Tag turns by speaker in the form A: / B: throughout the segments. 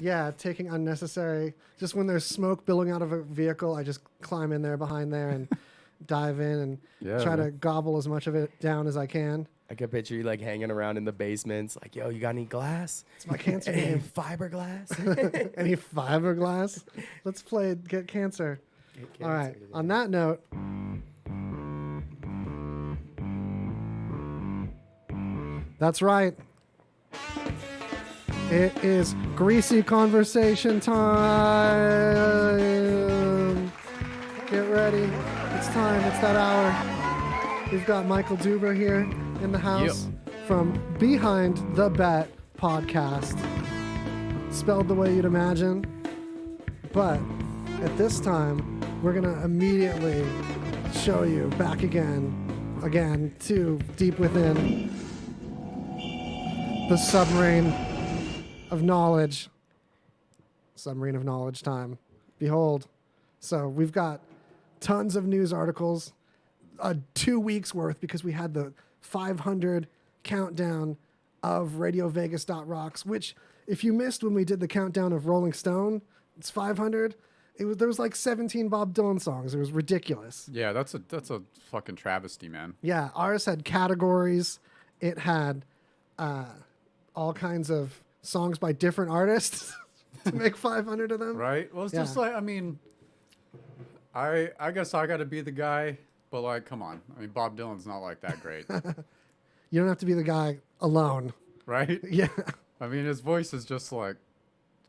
A: Yeah, taking unnecessary. Just when there's smoke billowing out of a vehicle, I just climb in there behind there and dive in and try to gobble as much of it down as I can.
B: I can picture you like hanging around in the basements, like, yo, you got any glass?
A: It's my cancer
B: Any
A: game.
B: fiberglass?
A: Any fiberglass? Let's play Get Cancer. All right. On that note, that's right. It is greasy conversation time. Get ready. It's time. It's that hour. We've got Michael Doober here in the house from Behind the Bet podcast. Spelled the way you'd imagine. But at this time, we're going to immediately show you back again to deep within the submarine of knowledge. Submarine of knowledge time. Behold. So we've got tons of news articles, 2 weeks worth, because we had the 500 countdown of RadioVegas.rocks, which if you missed when we did the countdown of Rolling Stone, it's 500. There was like 17 Bob Dylan songs. It was ridiculous.
C: Yeah, that's a fucking travesty, man.
A: Yeah, ours had categories. It had all kinds of songs by different artists to make 500 of them.
C: Right? Well, it's just like, I mean, I guess I got to be the guy, but like, come on. I mean, Bob Dylan's not like that great.
A: You don't have to be the guy alone.
C: Right?
A: Yeah.
C: I mean, his voice is just like,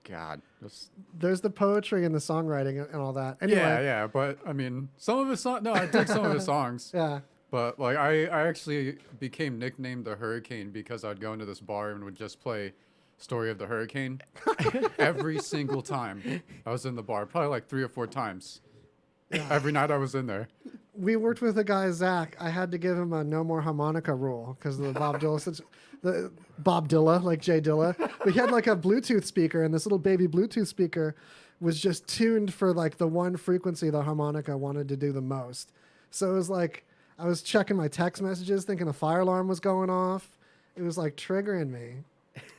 C: God. Just
A: There's the poetry and the songwriting and all that. Anyway.
C: Yeah. But I mean, some of his songs, no, I dig some of his songs.
A: Yeah.
C: But like, I actually became nicknamed the Hurricane because I'd go into this bar and would just play Story of the Hurricane every single time I was in the bar, probably like 3 or 4 times. Every night I was in there.
A: We worked with a guy, Zach. I had to give him a no more harmonica rule because of the Bob Dylan, the Bob Dilla, like Jay Dilla. We had like a Bluetooth speaker, and this little baby Bluetooth speaker was just tuned for like the one frequency the harmonica wanted to do the most. So it was like I was checking my text messages, thinking a fire alarm was going off. It was like triggering me.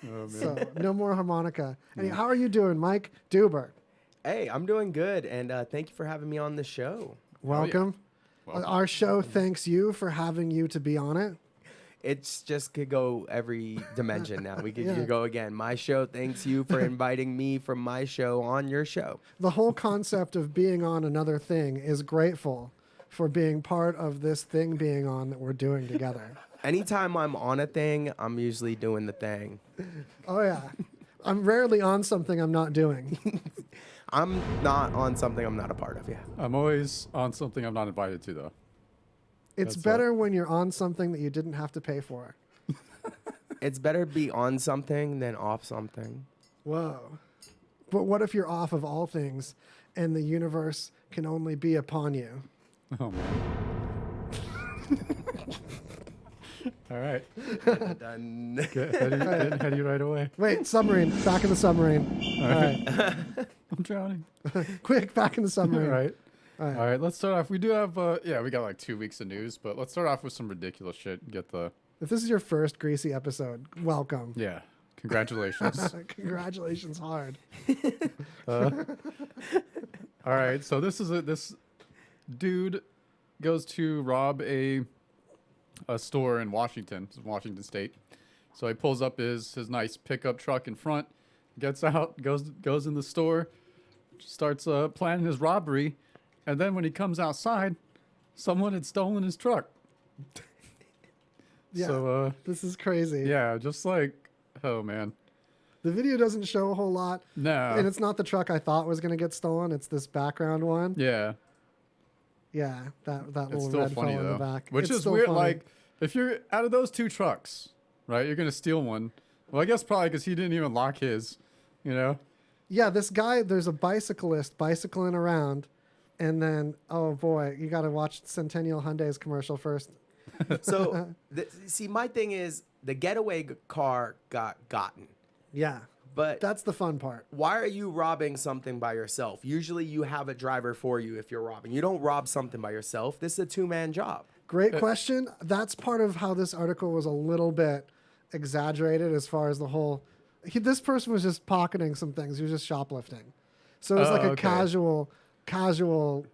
C: Oh, man.
A: So no more harmonica. Anyway, how are you doing, Mike Doober?
B: Hey, I'm doing good, and thank you for having me on the show.
A: Welcome.
C: Welcome.
A: Our show thanks you for having you to be on it.
B: It's just could go every dimension now. We could go again. My show thanks you for inviting me from my show on your show.
A: The whole concept of being on another thing is grateful for being part of this thing being on that we're doing together.
B: Anytime I'm on a thing, I'm usually doing the thing.
A: Oh, yeah. I'm rarely on something I'm not doing.
B: I'm not on something I'm not a part of, yeah.
C: I'm always on something I'm not invited to, though.
A: It's
C: That's
A: better when you're on something that you didn't have to pay for.
B: It's better to be on something than off something.
A: Whoa. But what if you're off of all things and the universe can only be upon you?
C: Oh, man. All right.
B: Done.
C: Head you right away.
A: Wait, submarine. Back in the submarine. All right.
C: I'm drowning.
A: Quick, back in the submarine.
C: All right.
A: All right.
C: All right, let's start off. We do have, we got like 2 weeks of news, but let's start off with some ridiculous shit. Get the,
A: If this is your first greasy episode, welcome.
C: yeah, congratulations.
A: Congratulations hard.
C: All right, so this dude goes to rob a store in Washington State. So he pulls up his nice pickup truck in front, gets out, goes in the store, starts planning his robbery, and then when he comes outside, someone had stolen his truck.
A: Yeah,
C: So
A: this is crazy.
C: yeah, just like, oh man,
A: The video doesn't show a whole lot.
C: no,
A: And it's not the truck I thought was going to get stolen. It's this background one.
C: yeah,
A: Yeah, that
C: it's
A: little
C: still
A: red
C: funny
A: fellow in
C: though.
A: the back.
C: Which
A: It's
C: is
A: still
C: weird.
A: funny.
C: Like, if you're out of those 2 trucks, right, you're gonna steal one. Well, I guess probably because he didn't even lock his, you know.
A: Yeah, this guy, there's a bicyclist bicycling around. And then, oh boy, you got to watch Centennial Hyundai's commercial first.
B: So, see, my thing is the getaway car got gotten.
A: Yeah,
B: But
A: that's the fun part.
B: why are you robbing something by yourself? Usually you have a driver for you if you're robbing. You don't rob something by yourself. This is a 2-man job.
A: Great question. That's part of how this article was a little bit exaggerated as far as the whole This person was just pocketing some things. He was just shoplifting. So it was like a
C: okay.
A: casual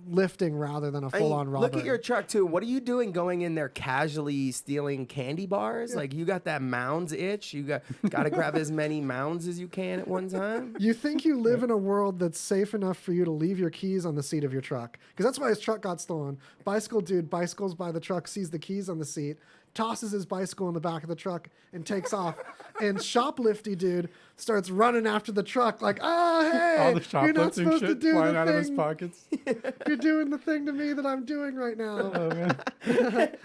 A: lifting rather than a full-on robbery.
B: Look at your truck too. What are you doing going in there casually stealing candy bars? Like you got that Mounds itch. You got to grab as many Mounds as you can at one time.
A: You think you live in a world that's safe enough for you to leave your keys on the seat of your truck? Because that's why his truck got stolen. Bicycle dude bicycles by the truck, sees the keys on the seat, tosses his bicycle in the back of the truck and takes off. And shoplifty dude starts running after the truck like, oh, hey,
C: All the
A: you're not
C: shoplifting
A: supposed to
C: shit
A: do
C: flying
A: the
C: out of his
A: thing.
C: pockets.
A: You're doing the thing to me that I'm doing right now.
C: Oh, man.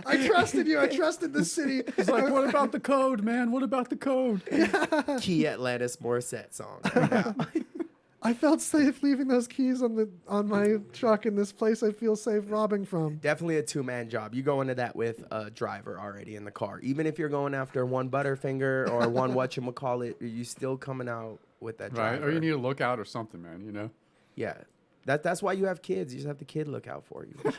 A: I trusted you. I trusted the city.
C: He's like, what about the code, man? What about the code?
B: Key Atlantis Morissette song. Yeah.
A: I felt safe leaving those keys on my truck in this place I feel safe robbing from.
B: Definitely a two-man job. You go into that with a driver already in the car. Even if you're going after one Butterfinger or one whatchamacallit, you still coming out with that driver.
C: Right? Or you need a lookout or something, man, you know?
B: Yeah. That's why you have kids. You just have the kid look out for you.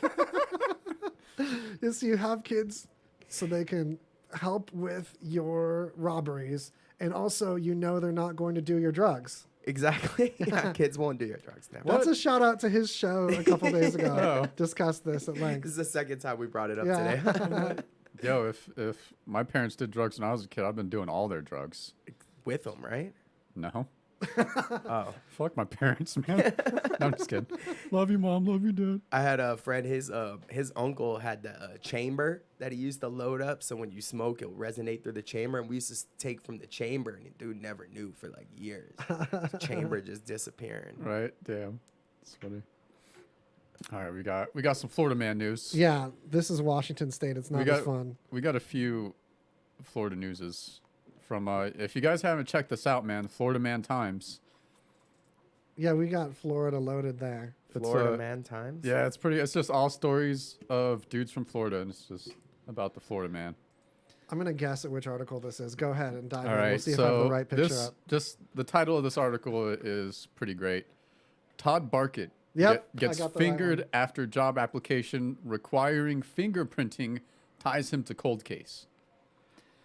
A: Is you have kids so they can help with your robberies, and also you know they're not going to do your drugs.
B: Exactly. Yeah, kids won't do your drugs now.
A: That's a shout out to his show a couple days ago.
C: Oh.
A: Discussed this at
B: This
A: length.
B: is the second time we brought it up
A: Yeah.
B: today.
C: Yo, if my parents did drugs when I was a kid, I've been doing all their drugs.
B: With them, right?
C: No.
B: Oh.
C: Fuck my parents, man. No, I'm just kidding. Love you, Mom. Love you, Dad.
B: I had a friend, his uncle had the chamber that he used to load up. So when you smoke, it'll resonate through the chamber. And we used to take from the chamber, and the dude never knew for like years. The chamber just disappearing.
C: Right? Damn. It's funny. All right, we got some Florida man news.
A: Yeah, this is Washington State. It's not as fun.
C: We got a few Florida newses from if you guys haven't checked this out, man, Florida Man Times.
A: Yeah, we got Florida loaded there.
B: Florida Man Times?
C: Yeah, it's just all stories of dudes from Florida, and it's just about the Florida man.
A: I'm going to guess at which article this is. Go ahead and dive
C: All
A: in.
C: right,
A: We'll see if I have the right picture
C: this,
A: up.
C: just the title of this article is pretty great. Todd Barkett
A: Yep,
C: gets
A: I got the right
C: fingered
A: one.
C: after job application requiring fingerprinting ties him to cold case.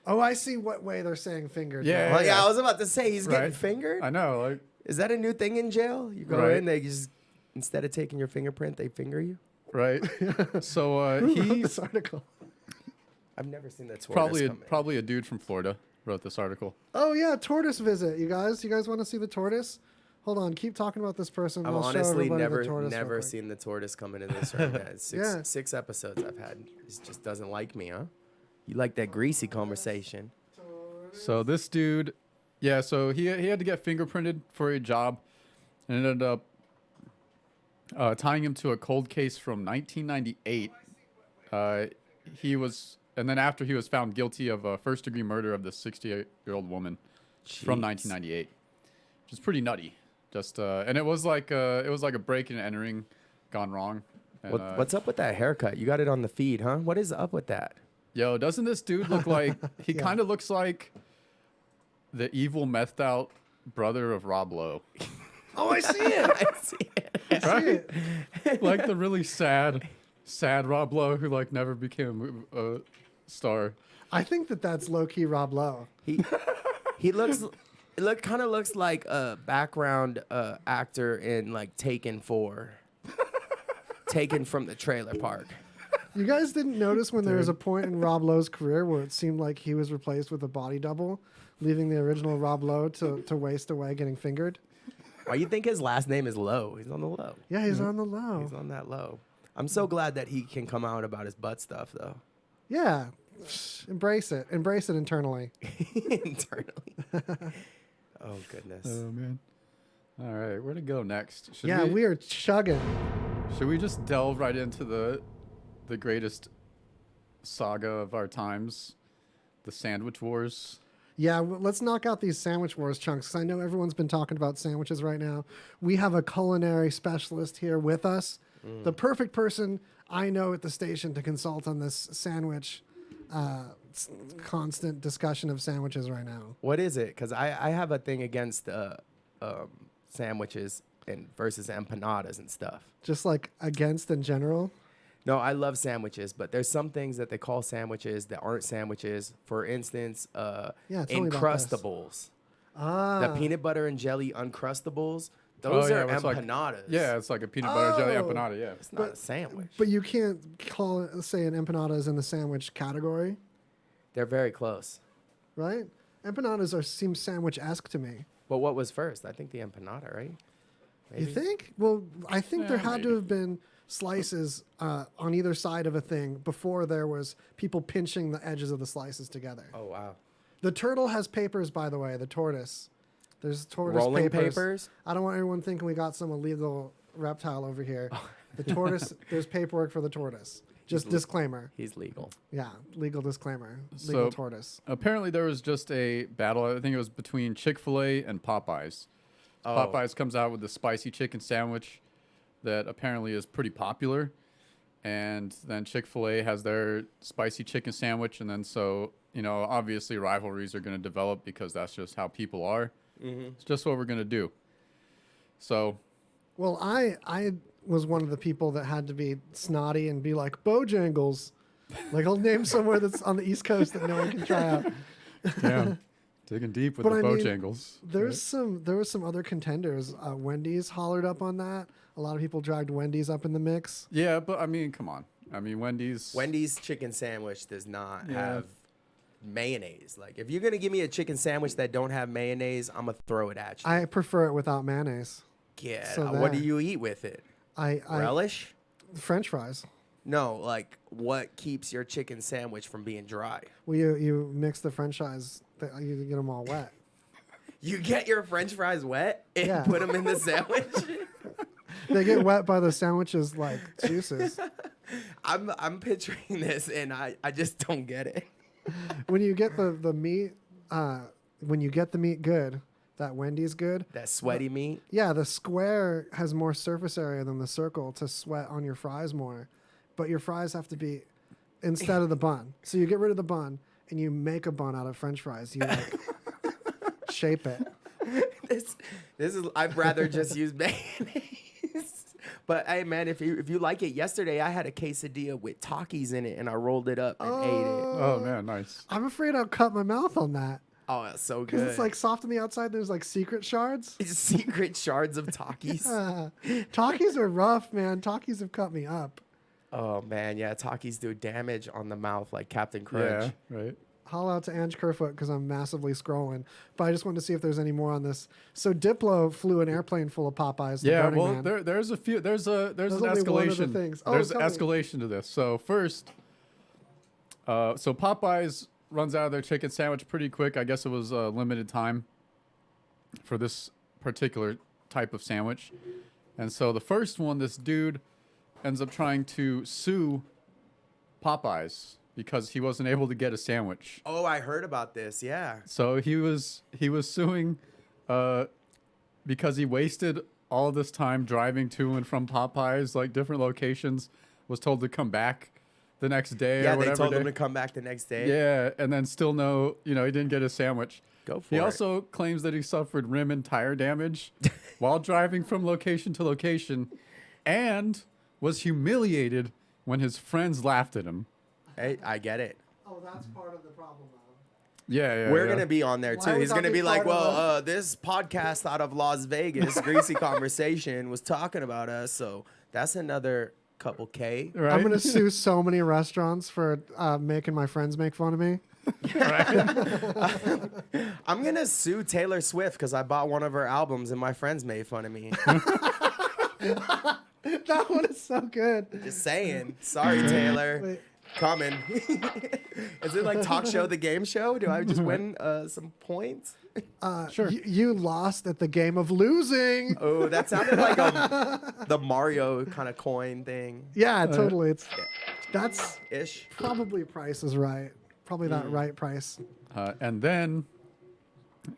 A: Oh, I see what way they're saying fingered.
C: Yeah.
A: now.
B: Well, yeah, I was about to say he's getting
C: Right.
B: fingered.
C: I know, like,
B: Is that a new thing in jail? You go
C: Right.
B: in, they just, instead of taking your fingerprint, they finger you?
C: right? So
A: Who wrote
C: he
A: this article?
B: I've never seen that tortoise come in.
C: probably a dude from Florida wrote this article.
A: Oh, yeah, tortoise visit, you guys. You guys want to see the tortoise? Hold on, keep talking about this person.
B: I've
A: I'll show
B: honestly
A: everybody the tortoise real
B: never
A: quick.
B: seen the tortoise coming in this room. Yeah,
A: Yeah.
B: six episodes I've had. He just doesn't like me, huh? You like that greasy conversation.
C: So this dude, yeah, so he had to get fingerprinted for a job, and ended up tying him to a cold case from 1998. And then after he was found guilty of first-degree murder of the 68-year-old woman from
B: Jeez.
C: 1998, which is pretty nutty. Just and it was like a break and entering gone wrong. And,
B: What's up with that haircut? You got it on the feed, huh? What is up with that?
C: Yo, doesn't this dude look like he
A: Yeah.
C: kind of looks like the evil methed out brother of Rob Lowe?
A: Oh, I see it.
B: I see it.
A: I see it.
C: Like the really sad Rob Lowe who like never became a star.
A: I think that's low-key Rob Lowe.
B: He kind of looks like a background actor in like Taken 4. Taken from the trailer park.
A: You guys didn't notice when there was a point in Rob Lowe's career where it seemed like he was replaced with a body double, leaving the original Rob Lowe to waste away getting fingered?
B: Why you think his last name is Lowe? He's on the low.
A: Yeah, he's on the low.
B: He's on that low. I'm so glad that he can come out about his butt stuff though.
A: Yeah. Embrace it. Embrace it internally.
B: Internally. Oh goodness.
C: Oh man. All right, where to go next?
A: We are chugging.
C: Should we just delve right into the greatest saga of our times, the Sandwich Wars?
A: Yeah, let's knock out these sandwich wars chunks. 'Cause I know everyone's been talking about sandwiches right now. We have a culinary specialist here with us. The perfect person I know at the station to consult on this sandwich, constant discussion of sandwiches right now.
B: What is it? Because I have a thing against sandwiches and versus empanadas and stuff.
A: Just like against in general.
B: No, I love sandwiches, but there's some things that they call sandwiches that aren't sandwiches. For instance,
A: Yeah, tell me about this.
B: Encrustables. The peanut butter and jelly Uncrustables. Those are
C: it's
B: empanadas.
C: It's like a peanut butter jelly
A: Oh.
C: empanada. Yeah.
B: It's not a sandwich.
A: But you can't call it, say an empanada is in the sandwich category,
B: They're very close.
A: right? Empanadas seem sandwich-esque to me.
B: But what was first? I think the empanada, right?
A: You think? Well, I think there had to
C: maybe.
A: have been slices on either side of a thing before there was people pinching the edges of the slices together.
B: Oh, wow.
A: The turtle has papers, by the way, the tortoise. There's tortoise
B: Rolling
A: papers.
B: papers?
A: I don't want everyone thinking we got some illegal reptile over here. The tortoise, there's paperwork for the tortoise. Just disclaimer.
B: He's legal.
A: Yeah, legal disclaimer. Legal
C: So-
A: tortoise.
C: Apparently, there was just a battle. I think it was between Chick-fil-A and Popeyes.
B: Oh.
C: Popeyes comes out with the spicy chicken sandwich that apparently is pretty popular. And then Chick-fil-A has their spicy chicken sandwich. And then so, obviously rivalries are going to develop because that's just how people are.
B: Mm-hmm.
C: It's just what we're going to do. So,
A: Well, I was one of the people that had to be snotty and be like, Bojangles. Like, I'll name somewhere that's on the East Coast that no one can try out.
C: damn, digging deep with
A: But
C: the
A: I mean,
C: Bojangles.
A: There was some other contenders. Wendy's hollered up on that. A lot of people dragged Wendy's up in the mix.
C: Yeah, but I mean, come on. I mean, Wendy's.
B: Wendy's chicken sandwich does not
C: Yeah.
B: have mayonnaise. Like, if you're going to give me a chicken sandwich that don't have mayonnaise, I'm going to throw it at you.
A: I prefer it without mayonnaise.
B: Yeah.
A: so
B: What do
A: there.
B: you eat with it?
A: I
B: Relish?
A: French fries.
B: No, like, what keeps your chicken sandwich from being dry?
A: Well, you mix the French fries. You get them all wet.
B: You get your French fries wet and
A: Yeah.
B: put them in the sandwich?
A: They get wet by the sandwich's like juices.
B: I'm picturing this, and I just don't get it.
A: When you get the meat, when you get the meat good, that Wendy's good.
B: That sweaty meat?
A: Yeah, the square has more surface area than the circle to sweat on your fries more. But your fries have to be instead of the bun. So you get rid of the bun and you make a bun out of French fries. You like shape it.
B: This is, I'd rather just use mayonnaise. But hey, man, if you like it, yesterday I had a quesadilla with Takis in it, and I rolled it up and ate it.
C: Oh, man, nice.
A: I'm afraid I'll cut my mouth on that.
B: Oh, that's so
A: Because
B: good.
A: it's like soft on the outside. There's like secret shards.
B: It's secret shards of Takis.
A: Takis are rough, man. Takis have cut me up.
B: Oh man, yeah, Takis do damage on the mouth like Captain Crunch.
C: Yeah, right.
A: Holla out to Ange Kerfoot because I'm massively scrolling. But I just wanted to see if there's any more on this. So Diplo flew an airplane full of Popeyes. The
C: Yeah,
A: Burning
C: well,
A: Man.
C: there's a few. There's an
A: only one of the
C: escalation.
A: things. Oh,
C: There's
A: tell me.
C: escalation to this. So first, so Popeyes runs out of their chicken sandwich pretty quick. I guess it was a limited time for this particular type of sandwich, and so the first one, this dude ends up trying to sue Popeyes because he wasn't able to get a sandwich.
B: Oh, I heard about this. Yeah.
C: So he was suing because he wasted all this time driving to and from Popeyes, like different locations, was told to come back the next day
B: Yeah,
C: or
B: they
C: whatever
B: told
C: day.
B: him to come back the next day.
C: Yeah, and then still he didn't get a sandwich.
B: Go for
C: He
B: it.
C: also claims that he suffered rim and tire damage while driving from location to location and was humiliated when his friends laughed at him.
B: Hey, I get it.
A: Oh, that's part of the problem, though.
C: Yeah.
B: We're going to be on there
A: Why
B: too.
A: would
B: He's
A: that
B: going to
A: be
B: be like,
A: part of
B: well, this podcast out of Las Vegas, Greasy Conversation, was talking about us. So that's another couple K.
C: Right?
A: I'm going to sue so many restaurants for making my friends make fun of me.
B: I'm going to sue Taylor Swift because I bought one of her albums and my friends made fun of me.
A: That one is so good.
B: Just saying. Sorry, Taylor.
A: Wait.
B: Coming. Is it like Talk Show, the game show? Do I just win some points?
C: Sure.
A: You lost at the game of losing.
B: Oh, that sounded like the Mario kind of coin thing.
A: Yeah, totally. That's
B: Ish.
A: probably Price is right. Probably that right price.
C: And then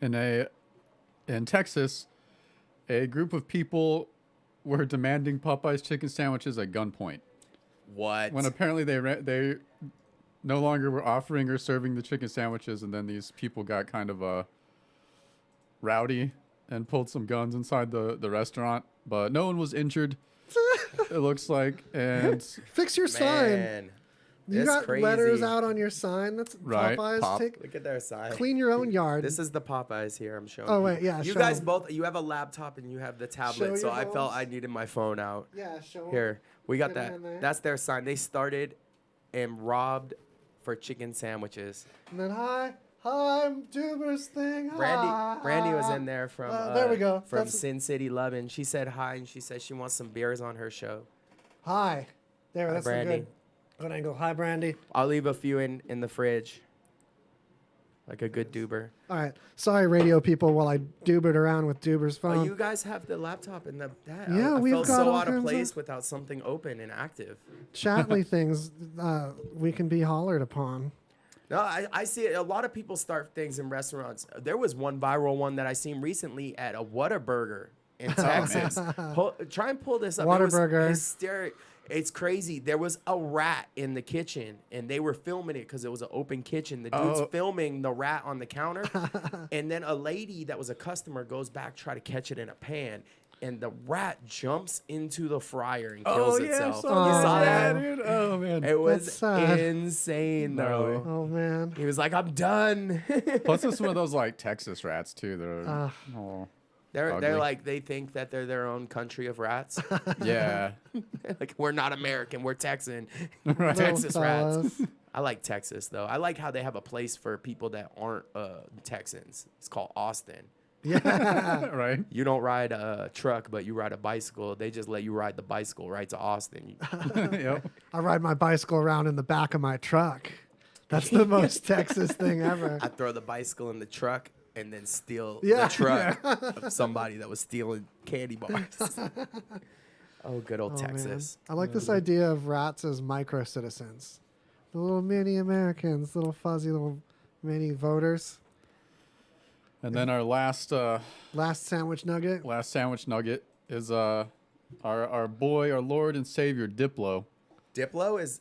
C: in Texas, a group of people were demanding Popeye's chicken sandwiches at gunpoint.
B: What?
C: When apparently they no longer were offering or serving the chicken sandwiches, and then these people got kind of rowdy and pulled some guns inside the restaurant, but no one was injured. It looks like, and
A: Fix your sign.
B: Man.
A: You
B: It's
A: got
B: crazy.
A: letters out on your sign. That's
C: Right,
A: Popeyes.
C: Pop.
B: Look at their side.
A: Clean your own yard.
B: This is the Popeyes here. I'm showing.
A: Oh, wait,
B: people.
A: yeah,
B: You
A: show
B: guys
A: 'em.
B: both. You have a laptop and you have the tablet. So
A: your
B: I felt
A: phones.
B: I needed my phone out.
A: Yeah, show 'em.
B: Here, we got
A: Get 'em
B: that.
A: in there.
B: That's their sign. They started and robbed for chicken sandwiches.
A: And then hi, I'm Doober's thing.
B: Brandy was in there from
A: there we go.
B: From
A: That's-
B: Sin City Lovin'. She said hi and she said she wants some beers on her show.
A: Hi. There, that's a
B: Brandy.
A: good angle. Hi, Brandy.
B: I'll leave a few in the fridge. Like a good Doober.
A: All right. Sorry, radio people, while I Doobered around with Doober's phone.
B: Oh, you guys have the laptop and that.
A: Yeah,
B: I
A: we've
B: felt
A: got
B: so
A: all
B: out of
A: kinds
B: place
A: of-
B: without something open and active.
A: Chatly things we can be hollered upon.
B: No, I see a lot of people start things in restaurants. There was one viral one that I seen recently at a Whataburger in Texas. Try and pull this up. It was
A: Whataburger.
B: hysteric. It's crazy. There was a rat in the kitchen, and they were filming it because it was an open kitchen. The dude's filming the rat on the counter, and then a lady that was a customer goes back, try to catch it in a pan, and the rat jumps into the fryer and kills itself.
A: I
B: You
A: saw
B: saw
A: that.
B: that?
C: dude. Oh man.
B: It was
A: That's sad.
B: insane,
C: Gnarly.
B: though.
A: Oh, man.
B: He was like, "I'm done."
C: Plus, it's one of those like Texas rats too. That are, oh,
B: They're
C: Ugly.
B: like they think that they're their own country of rats.
C: yeah.
B: Like we're not American, we're Texan.
C: Right.
B: Texas rats.
A: fellas.
B: I like Texas though. I like how they have a place for people that aren't Texans. It's called Austin.
A: Yeah.
C: Right.
B: You don't ride a truck, but you ride a bicycle. They just let you ride the bicycle right to Austin.
C: Yep.
A: I ride my bicycle around in the back of my truck. That's the most Texas thing ever.
B: I throw the bicycle in the truck and then steal
A: Yeah.
B: the truck of somebody that was stealing candy bars. Oh, good old
A: Oh, man.
B: Texas.
A: I like this idea of rats as micro citizens. The little mini Americans, little fuzzy little mini voters.
C: And then our last
A: Last sandwich nugget.
C: sandwich nugget is our boy, our Lord and Savior Diplo.
B: Diplo is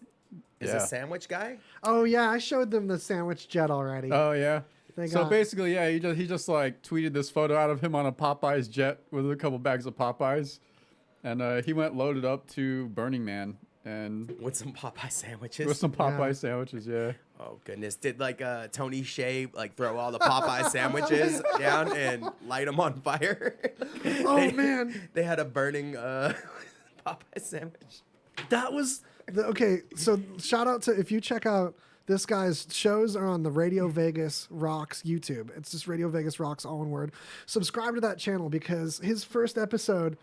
C: Yeah.
B: a sandwich guy?
A: Oh yeah, I showed them the sandwich jet already.
C: Oh yeah.
A: They
C: So
A: got-
C: basically, yeah, he just like tweeted this photo out of him on a Popeyes jet with a couple bags of Popeyes, and he went loaded up to Burning Man and
B: With some Popeye sandwiches.
C: with some Popeye sandwiches. Yeah.
B: Oh goodness! Did like Tony Shea like throw all the Popeye sandwiches down and light them on fire?
A: Oh man,
B: They had a burning Popeye sandwich.
A: that was okay. So shout out to, if you check out this guy's shows are on the Radio Vegas Rocks YouTube. It's just Radio Vegas Rocks, all one word. Subscribe to that channel because his first episode,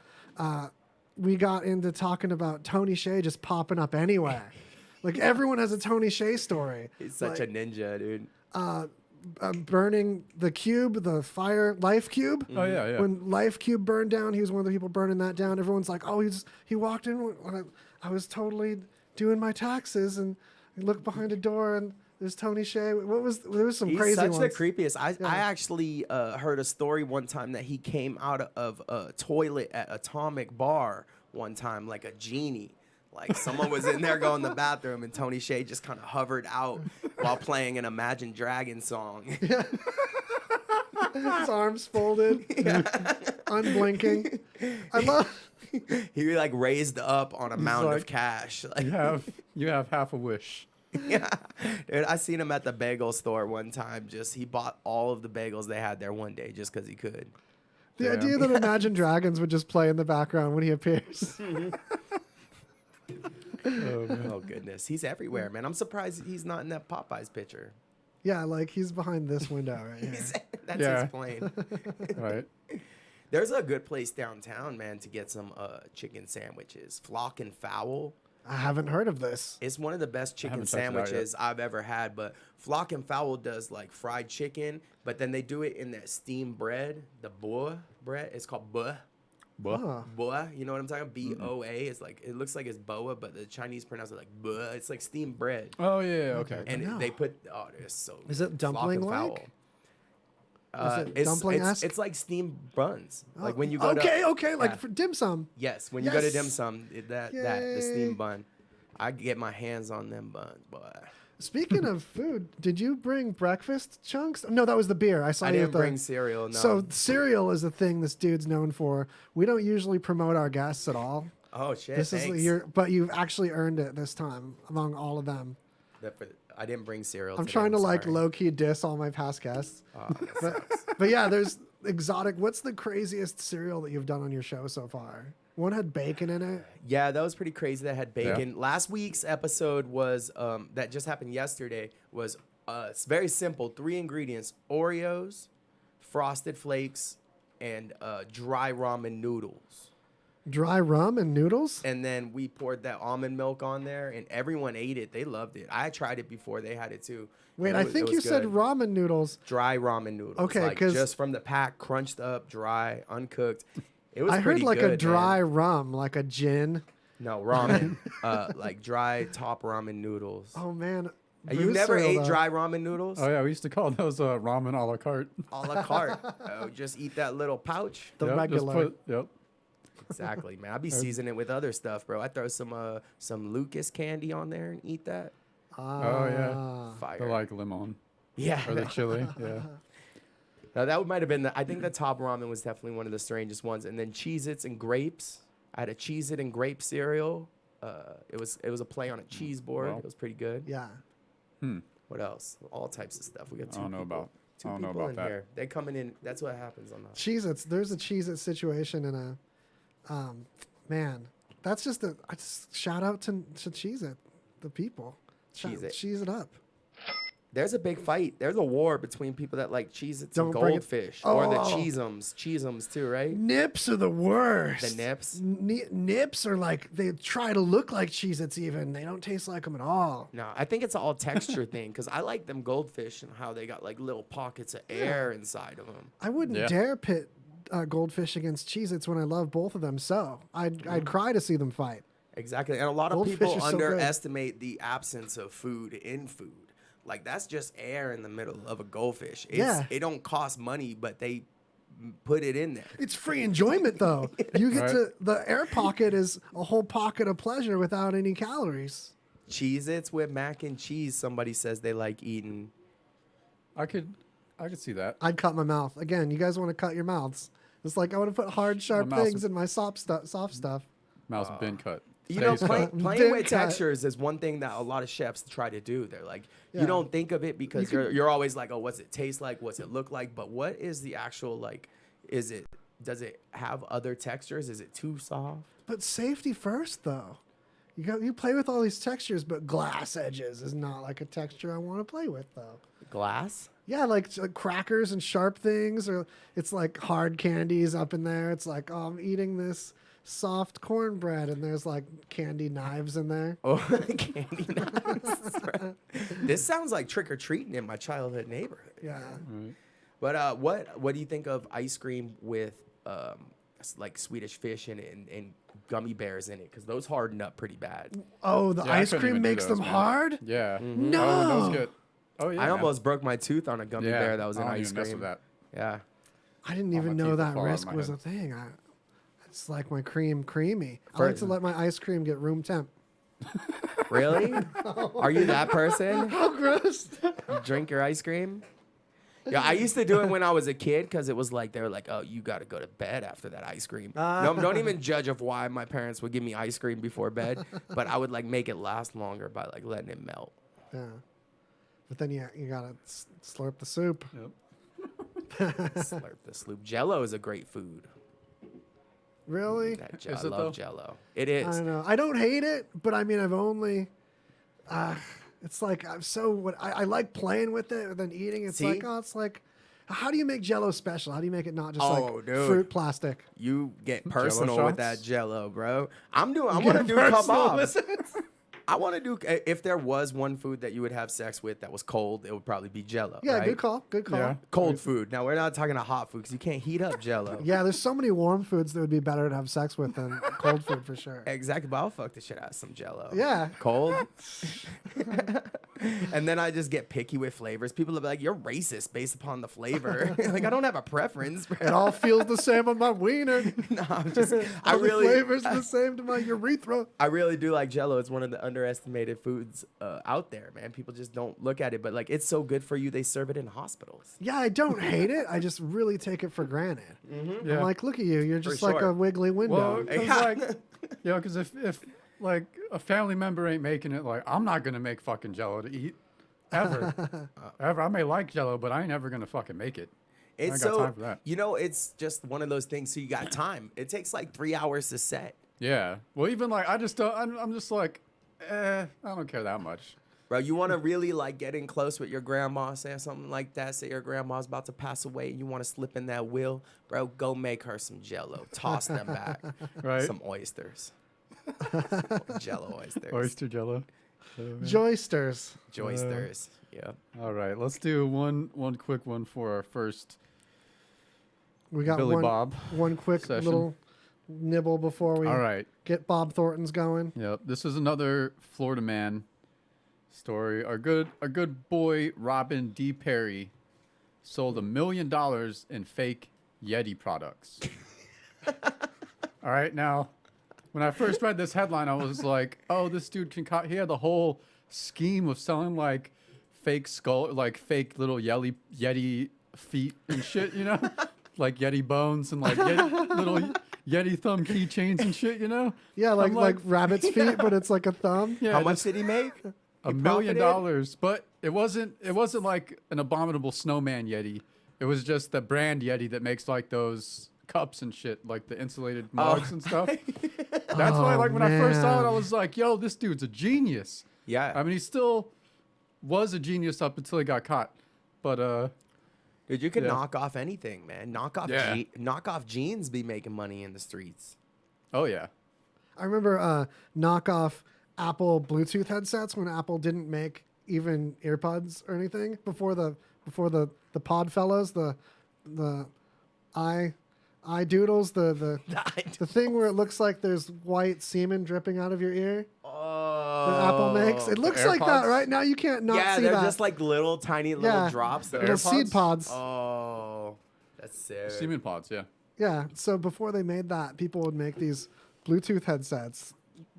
A: we got into talking about Tony Shea just popping up anywhere. Like everyone has a Tony Shea story.
B: He's such a ninja, dude.
A: Burning the cube, the fire life cube.
C: Oh yeah, yeah.
A: When Life Cube burned down, he was one of the people burning that down. Everyone's like, "Oh, he walked in when I was totally doing my taxes, and I looked behind a door, and there's Tony Shea." There was some
B: He's
A: crazy
B: such
A: ones.
B: the creepiest. I actually heard a story one time that he came out of a toilet at Atomic Bar one time like a genie. Like someone was in there going to the bathroom and Tony Shea just kind of hovered out while playing an Imagine Dragons song.
A: His arms folded, unblinking. I love.
B: He like raised up on a mound of
C: like,
B: cash. Like,
C: you have half a wish.
B: yeah, dude, I seen him at the bagel store one time. He bought all of the bagels they had there one day just because he could.
A: The
C: Yeah.
A: idea that Imagine Dragons would just play in the background when he appears.
C: Oh, man.
B: Oh goodness, he's everywhere, man. I'm surprised he's not in that Popeyes picture.
A: Yeah, like he's behind this window right here.
B: That's
C: Yeah.
B: his plane.
C: Right.
B: There's a good place downtown, man, to get some chicken sandwiches. Flock and Fowl.
A: I haven't heard of this.
B: It's one of the best chicken
C: haven't checked it out yet.
B: sandwiches I've ever had. But Flock and Fowl does like fried chicken, but then they do it in that steamed bread, the boa bread. It's called boa.
C: Buh.
A: Huh.
B: Boa, you know what I'm talking about? BOA. It's like, it looks like it's boa, but the Chinese pronounce it like boa. It's like steamed bread.
C: Oh yeah. Okay.
B: And
A: No.
B: they put, oh, it's so
A: Is it
B: good.
A: dumpling-like?
B: Flock and Fowl.
A: Is it dumpling-esque?
B: It's like steamed buns. Like when you go
A: okay,
B: to
A: okay, like
B: yeah.
A: for dim sum.
B: Yes, when you go to
A: Yes.
B: dim sum, the
A: Yay.
B: steamed bun, I get my hands on them buns, boy.
A: Speaking of food, did you bring breakfast chunks? No, that was the beer. I saw
B: I
A: you
B: didn't
A: at the.
B: bring cereal. No.
A: So cereal is a thing this dude's known for. We don't usually promote our guests at all.
B: oh shit!
A: This
B: thanks.
A: is but you've actually earned it this time among all of them.
B: I didn't bring cereal.
A: I'm
B: today,
A: trying to like
B: sorry.
A: low key diss all my past guests.
B: Oh, that sucks.
A: But yeah, there's exotic. What's the craziest cereal that you've done on your show so far? One had bacon in it.
B: Yeah, that was pretty crazy. That had bacon. Last week's episode was that just happened yesterday. Was it's very simple. 3 ingredients: Oreos, Frosted Flakes, and dry ramen noodles.
A: Dry rum and noodles.
B: And then we poured that almond milk on there, and everyone ate it. They loved it. I tried it before; they had it too.
A: Wait,
B: And
A: I
B: it
A: think
B: was
A: you said
B: good.
A: ramen noodles.
B: Dry ramen noodles.
A: Okay,
B: like
A: 'cause-
B: just from the pack, crunched up, dry, uncooked. It was
A: I heard
B: pretty
A: like
B: good,
A: a dry
B: man.
A: rum, like a gin.
B: No ramen, like dry top ramen noodles.
A: Oh man,
B: You
A: Bruce
B: never
A: cereal,
B: ate
A: though.
B: dry ramen noodles?
C: Oh yeah, we used to call those ramen a la carte.
B: A la carte. Oh, just eat that little pouch.
A: The
C: Yep, just
A: regular.
C: yep.
B: Exactly, man. I'd be seasoning it with other stuff, bro. I throw some Lucas candy on there and eat that.
C: Oh yeah,
B: Fire.
C: the like lemon
B: Yeah.
C: or the chili. Yeah.
B: Now, that might have been I think the top ramen was definitely one of the strangest ones. And then Cheez-Its and grapes. I had a Cheez-It and grape cereal. It was a play on a cheese board.
C: Wow.
B: It was pretty good.
A: Yeah.
B: What else? All types of stuff. We got two
C: I don't know
B: people.
C: about-
B: Two
C: I don't know
B: people
C: about
B: in
C: that.
B: here. They coming in. That's what happens on the
A: Cheez-Its. There's a Cheez-It situation in a, man, that's just I just shout out to Cheez-It, the people.
B: Cheez-It.
A: Cheese it up.
B: There's a big fight. There's a war between people that like Cheez-Its and
A: Don't bring it-
B: Goldfish. Or the
A: Oh.
B: Cheezums too, right?
A: Nips are the worst.
B: The nips?
A: Nips are like, they try to look like Cheez-Its even. They don't taste like them at all.
B: No, I think it's all texture thing because I like them Goldfish and how they got like little pockets of air inside of them.
A: I wouldn't
C: Yeah.
A: dare pit Goldfish against Cheez-Its when I love both of them so. I'd cry to see them fight.
B: Exactly. And a lot of
A: Goldfish
B: people
A: are so good.
B: underestimate the absence of food in food. Like that's just air in the middle of a goldfish.
A: Yeah.
B: It don't cost money, but they put it in there.
A: It's free enjoyment though. You get
C: Right.
A: to, the air pocket is a whole pocket of pleasure without any calories.
B: Cheez-Its with mac and cheese, somebody says they like eating.
C: I could see that.
A: I'd cut my mouth. Again, you guys want to cut your mouths. It's like I want to put hard, sharp
C: mouth's-
A: things in my soft stuff.
C: Mouse bin cut.
B: You know,
C: Stays
B: playing
C: cut.
A: Dip
B: with
A: cut.
B: textures is one thing that a lot of chefs try to do. They're like,
A: Yeah.
B: you don't think of it because you're always like, oh, what's it taste like? What's it look like? But what is the actual like? Does it have other textures? Is it too soft?
A: But safety first though. You play with all these textures, but glass edges is not like a texture I want to play with though.
B: Glass?
A: Yeah, like crackers and sharp things, or it's like hard candies up in there. It's like, oh, I'm eating this soft cornbread, and there's like candy knives in there.
B: Oh, candy knives. This sounds like trick or treating in my childhood neighborhood.
A: Yeah.
B: But what do you think of ice cream with like Swedish fish in it and gummy bears in it? Because those harden up pretty bad.
A: Oh, the
C: Yeah, I
A: ice
C: couldn't
A: cream
C: even do
A: makes
C: those,
A: them
C: man.
A: hard?
C: Yeah.
A: No.
C: Oh, those get. Oh yeah.
B: I almost broke my tooth on a gummy
C: yeah.
B: bear that was in
C: I don't
B: ice
C: even mess
B: cream.
C: with that.
B: Yeah.
A: I didn't
C: All
A: even
C: my
A: know
C: teeth will
A: that
C: fall out of
A: risk
C: my
A: was
C: head.
A: a thing. It's like my creamy. I like to let my ice cream get room temp.
B: Really? Are you that person?
A: Oh, gross.
B: You drink your ice cream? Yeah, I used to do it when I was a kid because it was like they were like, "Oh, you got to go to bed after that ice cream." No, don't even judge of why my parents would give me ice cream before bed, but I would like make it last longer by like letting it melt.
A: Yeah. But then you gotta slurp the soup.
B: Slurp the sloop. Jello is a great food.
A: Really?
B: That
C: Is
B: I
C: it,
B: love
C: though?
B: Jello. It
A: I
B: is.
A: don't know. I don't hate it, but I mean, I've only. It's like I'm so what I like playing with it, and then eating. It's
B: See?
A: like it's like, how do you make Jello special? How do you make it not just
B: Oh,
A: like
B: dude.
A: fruit plastic?
B: You get personal with
C: shots?
B: that Jello, bro. I want to do kebabs. I want to do. If there was one food that you would have sex with that was cold, it would probably be Jello.
A: Yeah,
B: right?
A: good call. Good call.
C: Yeah.
A: Yeah.
B: Cold food. Now we're not talking about hot food because you can't heat up Jello.
A: There's so many warm foods that would be better to have sex with than cold food for sure.
B: Exactly, but I'll fuck the shit out of some Jello.
A: Yeah.
B: Cold. And then I just get picky with flavors. People will be like, "You're racist based upon the flavor." Like I don't have a preference.
A: It all feels the same on my wiener.
B: No, I'm just. I
A: All the
B: really.
A: flavors the same to my urethra.
B: I really do like Jello. It's one of the underestimated foods out there, man. People just don't look at it, but like it's so good for you. They serve it in hospitals.
A: Yeah, I don't hate it. I just really take it for granted.
C: Yeah.
A: I'm like, look at you. You're just
B: For
A: like
B: sure.
A: a wiggly window.
C: Well, because like, because if like a family member ain't making it. Like I'm not gonna make fucking Jello to eat ever, ever. I may like Jello, but I ain't ever gonna fucking make it. I
B: It's
C: ain't got
B: so
C: time for that.
B: it's just one of those things. So you got time. It takes like 3 hours to set.
C: Yeah. Well, even like I just don't. I'm just like, I don't care that much.
B: Bro, you want to really like get in close with your grandma, say something like that. Say your grandma's about to pass away and you want to slip in that will, bro, go make her some Jello. Toss them back.
C: Right.
B: Some oysters. Jello oysters.
C: Oyster Jello.
A: Joysters.
B: Joysters. Yeah.
C: All right. Let's do one quick one for our first
A: We got
C: Billy Bob
A: one quick
C: session.
A: little nibble before we
C: All right.
A: get Bob Thornton's going.
C: Yep. This is another Florida man story. Our good boy Robin D. Perry sold $1 million in fake Yeti products. All right. Now, when I first read this headline, I was like, "Oh, this dude he had the whole scheme of selling like fake skull, like fake little Yeti feet and shit, you know, like Yeti bones and like little Yeti thumb keychains and shit, you know."
A: Yeah,
C: I'm
A: like rabbit's feet, but it's like a thumb.
C: Yeah,
B: How much did he make?
C: $1 million, but it wasn't like an abominable snowman Yeti. It was just the brand Yeti that makes like those cups and shit, like the insulated mugs and stuff. That's why, like, when I first saw it, I was like, "Yo, this dude's a genius."
B: Yeah.
C: I mean, he still was a genius up until he got caught. But
B: Dude, you can
C: Yeah.
B: knock off anything, man. Knock off jeans be making money in the streets.
C: oh yeah,
A: I remember knockoff Apple Bluetooth headsets when Apple didn't make even earbuds or anything before the pod fellows, the eye doodles, the thing where it looks like there's white semen dripping out of your ear.
B: Oh.
A: That Apple makes. It looks like that,
C: AirPods?
A: right? Now you can't not
B: Yeah,
A: see
B: they're
A: that.
B: just like little tiny little
A: Yeah.
B: drops.
C: The
A: Little
C: AirPods?
A: seed pods.
B: Oh, that's sick.
C: semen pods. Yeah,
A: Yeah. So before they made that, people would make these Bluetooth headsets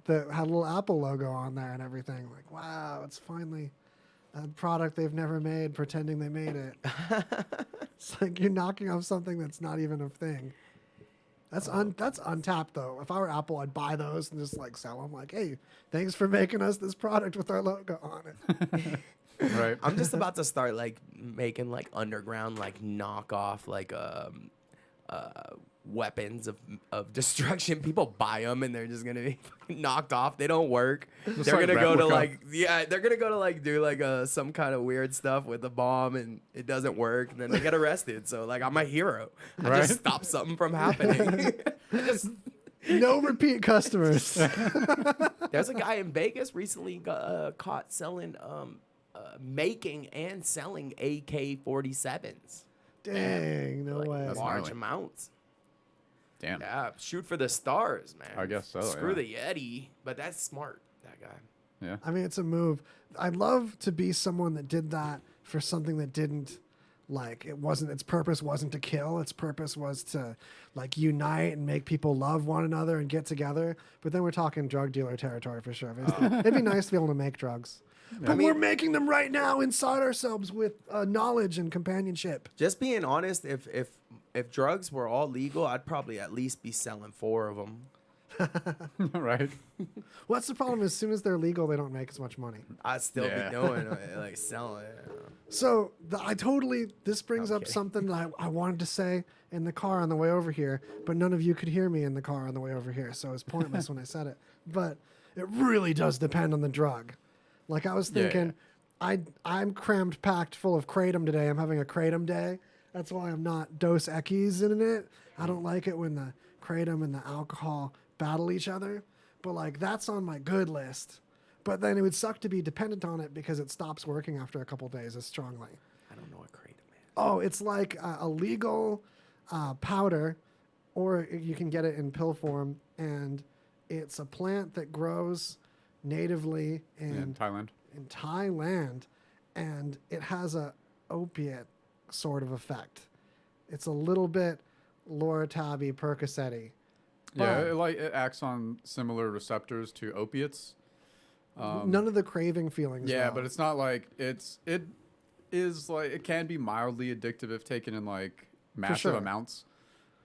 A: that had a little Apple logo on there and everything. Like, wow, it's finally a product they've never made, pretending they made it. It's like you're knocking off something that's not even a thing. That's untapped though. If I were Apple, I'd buy those and just like sell them. Like, hey, thanks for making us this product with our logo on it.
C: right.
B: I'm just about to start like making like underground like knockoff like weapons of destruction. People buy them and they're just gonna be knocked off. They don't work. They're
C: like
B: gonna go to
C: replica.
B: they're gonna go to like do like some kind of weird stuff with a bomb and it doesn't work and then they get arrested. So like I'm a hero. I
C: Right.
B: just stop something from happening. Just
A: No repeat customers.
B: there's a guy in Vegas recently got caught selling making and selling AK-47s.
A: Dang, no way.
C: That's
B: Large
C: gnarly.
B: amounts.
C: Damn.
B: Yeah, shoot for the stars, man.
C: I guess so,
B: Screw
C: yeah.
B: the Yeti, but that's smart, that guy.
C: Yeah.
A: I mean, it's a move. I'd love to be someone that did that for something that didn't, like, its purpose wasn't to kill. Its purpose was to, like, unite and make people love one another and get together. But then we're talking drug dealer territory for sure. It'd be nice to be able to make drugs. But we're making them right now inside ourselves with knowledge and companionship.
B: Just being honest, if drugs were all legal, I'd probably at least be selling 4 of them.
C: right.
A: What's the problem? As soon as they're legal, they don't make as much money.
B: I'd still
C: Yeah.
B: be doing it, like selling it.
A: So this brings
B: I'm
A: up
B: kidding.
A: something that I wanted to say in the car on the way over here, but none of you could hear me in the car on the way over here, so it's pointless when I said it. But it really does depend on the drug. Like I was thinking, I'm crammed packed full of kratom today. I'm having a kratom day. That's why I'm not Dos Equis in it. I don't like it when the kratom and the alcohol battle each other. But like that's on my good list. But then it would suck to be dependent on it because it stops working after a couple days as strongly.
B: I don't know what kratom is.
A: Oh, it's like a legal powder, or you can get it in pill form, and it's a plant that grows natively
C: In Thailand.
A: in Thailand, and it has a opiate sort of effect. It's a little bit Loratabby Percocet-y.
C: Yeah, it acts on similar receptors to opiates.
A: None of the craving feelings.
C: Yeah,
A: though.
C: but it's not like it is like it can be mildly addictive if taken in like massive
A: sure.
C: amounts.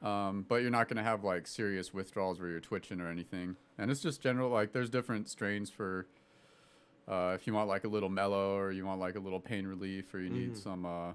C: But you're not gonna have like serious withdrawals where you're twitching or anything. And it's just general, like there's different strains for if you want like a little mellow or you want like a little pain relief or you need some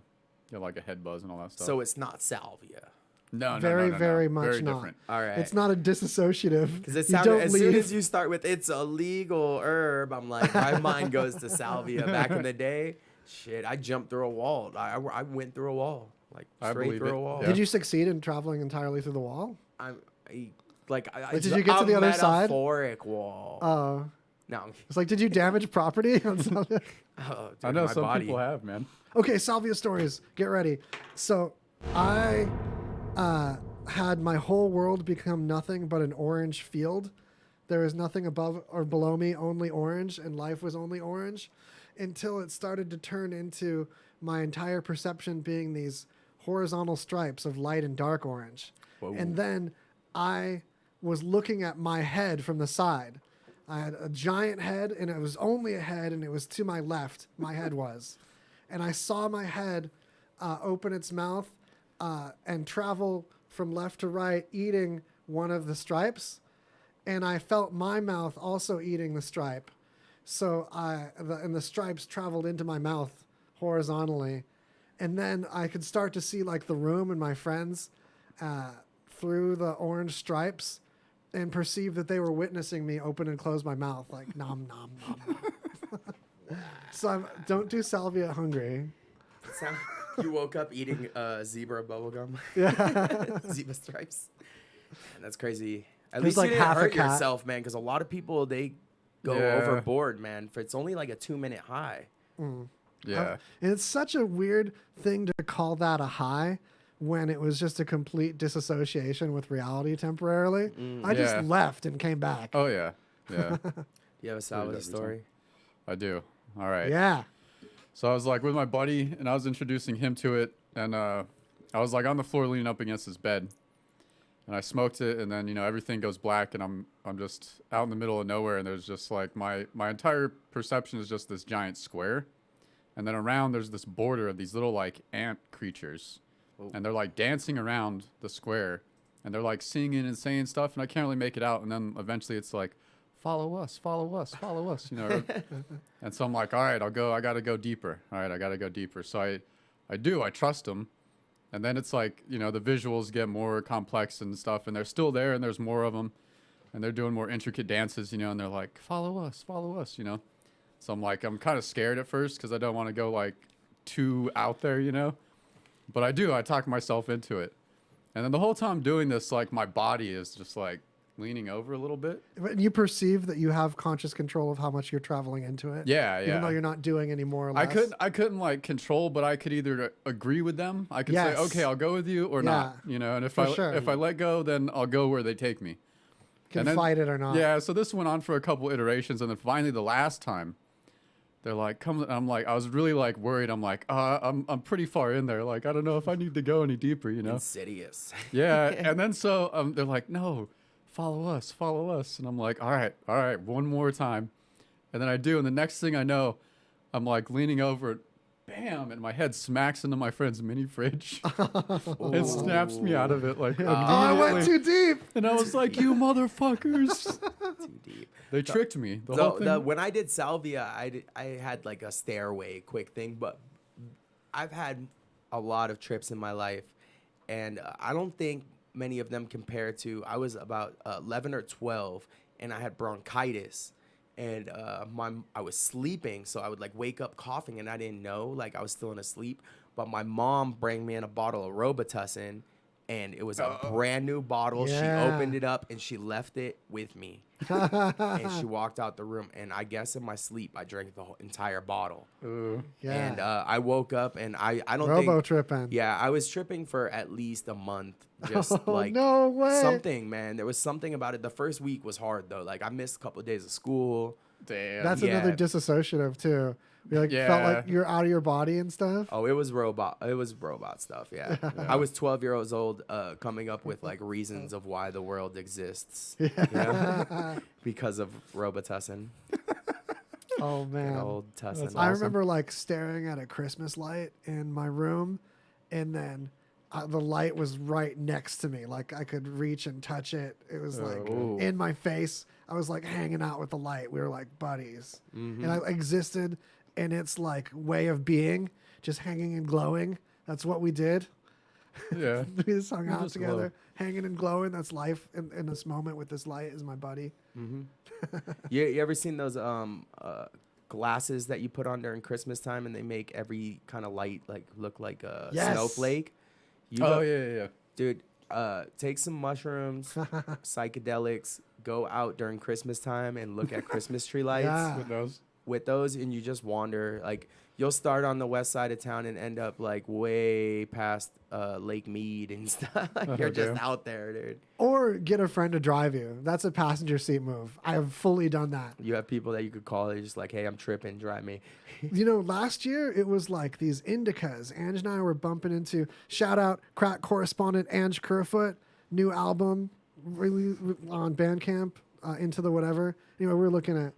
C: like a head buzz and all that stuff.
B: So it's not salvia.
C: No,
A: Very,
C: no.
A: very much
C: Very
A: not.
C: different.
B: All right.
A: It's not a disassociative.
B: Because it
A: You
B: sounded,
A: don't
B: as
A: leave.
B: soon as you start with it's a legal herb, I'm like, my mind goes to salvia. Back in the day, shit, I jumped through a wall. I went through a wall, like
C: I
B: straight
C: believe
B: through
C: it.
B: a wall.
C: Yeah.
A: Did you succeed in traveling entirely through the wall?
B: Did
A: you get to the other side?
B: Metaphoric wall. No.
A: It's like, did you damage property on salvia?
B: Oh, dude,
C: I know
B: my
C: some
B: body.
C: people have, man.
A: Okay, salvia stories. Get ready. So I had my whole world become nothing but an orange field. There was nothing above or below me, only orange, and life was only orange until it started to turn into my entire perception being these horizontal stripes of light and dark orange.
B: Whoa.
A: And then I was looking at my head from the side. I had a giant head, and it was only a head, and it was to my left, my head was. And I saw my head open its mouth and travel from left to right, eating one of the stripes. And I felt my mouth also eating the stripe. So the stripes traveled into my mouth horizontally. And then I could start to see like the room and my friends through the orange stripes and perceive that they were witnessing me open and close my mouth like nom, nom, nom, nom. So don't do salvia hungry.
B: You woke up eating zebra bubblegum.
A: Yeah.
B: Zebra stripes. Man, that's crazy. At
A: It was
B: least
A: like
B: you didn't
A: half a
B: hurt
A: cat.
B: yourself, man, because a lot of people, they go
C: Yeah.
B: overboard, man. For it's only like a 2-minute high.
C: Yeah.
A: And it's such a weird thing to call that a high when it was just a complete disassociation with reality temporarily. I just
C: Yeah.
A: left and came back.
C: Oh yeah. Yeah.
B: You have a salvia
C: every
B: story?
C: I do. All right.
A: Yeah.
C: So I was like with my buddy, and I was introducing him to it, and I was like on the floor leaning up against his bed, and I smoked it, and then everything goes black, and I'm just out in the middle of nowhere, and there's just like my entire perception is just this giant square, and then around there's this border of these little like ant creatures, and they're like dancing around the square, and they're like singing and saying stuff, and I can't really make it out, and then eventually it's like, follow us, follow us, follow us, And so I'm like, all right, I got to go deeper. All right, I got to go deeper. So I trust them. And then it's like, the visuals get more complex and stuff, and they're still there, and there's more of them, and they're doing more intricate dances, and they're like, follow us, So I'm like, I'm kind of scared at first because I don't want to go like too out there, But I talk myself into it. And then the whole time doing this, like my body is just like leaning over a little bit.
A: But you perceive that you have conscious control of how much you're traveling into it.
C: Yeah,
A: Even
C: yeah.
A: though you're not doing any more or less.
C: I couldn't like control, but I could either agree with them. I could
A: Yes.
C: say, okay, I'll go with you or not, And if
A: for sure.
C: if I let go, then I'll go where they take me.
A: Can
C: And then-
A: fight it or not.
C: Yeah. So this went on for a couple iterations, and then finally the last time, they're like, come. I'm like, I was really like worried. I'm like, I'm pretty far in there. Like, I don't know if I need to go any deeper,
B: Insidious.
C: Yeah. And then so they're like, no, follow us. And I'm like, all right, one more time. And then I do. And the next thing I know, I'm like leaning over, bam, and my head smacks into my friend's mini fridge. It snaps me out of it like
A: I went too deep.
C: And I was like, you motherfuckers.
B: Too deep.
C: They tricked me. The whole thing.
B: When I did salvia, I had like a stairway quick thing, but I've had a lot of trips in my life, and I don't think many of them compare to, I was about 11 or 12, and I had bronchitis, and I was sleeping, so I would like wake up coughing, and I didn't know, like I was still in a sleep, but my mom brought me in a bottle of Robitussin, and it was a brand new bottle.
A: Yeah.
B: She opened it up, and she left it with me. And she walked out the room, and I guess in my sleep I drank the whole entire bottle.
C: Ooh.
A: Yeah.
B: And I woke up, and I don't
A: Robo
B: think
A: tripping.
B: yeah, I was tripping for at least a month, just like
A: no way.
B: something, man. There was something about it. The first week was hard though. Like I missed a couple of days of school.
C: Damn.
A: That's
B: Yeah.
A: another disassociative too. You like felt
C: Yeah.
A: like you're out of your body and stuff.
B: Oh, it was robot stuff. Yeah, I was 12 years old, coming up with like reasons of why the world exists. Yeah. Because of Robitussin.
A: Oh man.
B: Good old Tussin.
A: I remember like staring at a Christmas light in my room, and then the light was right next to me. Like I could reach and touch it. It was like
B: Ooh.
A: in my face. I was like hanging out with the light. We were like buddies.
B: Mm-hmm.
A: And I existed in its like way of being, just hanging and glowing. That's what we did.
C: Yeah.
A: We just hung out
C: just
A: together,
C: glow.
A: hanging and glowing. That's life in this moment with this light is my buddy.
B: You ever seen those glasses that you put on during Christmas time and they make every kind of light like look like a
A: Yes.
B: snowflake?
C: Yeah.
B: Dude, take some mushrooms, psychedelics, go out during Christmas time and look at Christmas tree lights
A: Yeah.
C: With those.
B: with those, and you just wander. Like, you'll start on the west side of town and end up like way past Lake Mead and stuff. Like, you're just
C: damn.
B: out there, dude.
A: Or get a friend to drive you. That's a passenger seat move. I have fully done that.
B: You have people that you could call. They're just like, hey, I'm tripping, drive me.
A: You know, last year it was like these indicas. Ange and I were bumping into, shout out crack correspondent Ange Kerfoot, new album really on Bandcamp, Into the Whatever. Anyway, we were looking at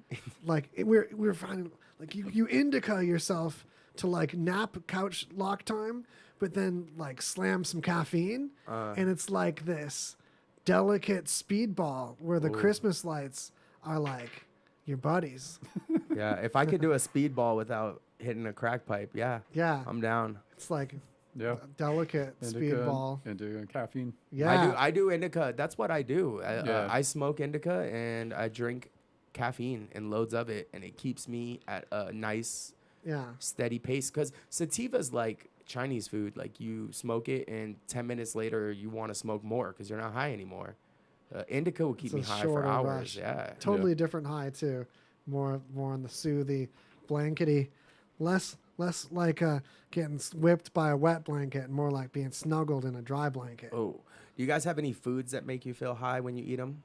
A: like we were finding like you indica yourself to like nap couch lock time, but then like slam some caffeine, and it's like this delicate speedball where the Christmas lights are like your buddies.
B: Yeah, if I could do a speedball without hitting a crack pipe, yeah,
A: Yeah,
B: I'm down.
A: it's like
C: Yeah.
A: a delicate speedball.
C: Indica and caffeine.
A: Yeah,
B: I do indica. That's what I do.
C: Yeah.
B: I smoke indica and I drink caffeine and loads of it, and it keeps me at a nice,
A: yeah.
B: steady pace. Because sativa's like Chinese food. Like, you smoke it, and 10 minutes later, you want to smoke more because you're not high anymore. Indica will keep
A: It's a
B: me high for
A: shorter
B: hours.
A: rush.
B: Yeah.
A: Totally different high too. More on the soothy, blankety, less like getting whipped by a wet blanket, and more like being snuggled in a dry blanket.
B: Oh, do you guys have any foods that make you feel high when you eat them?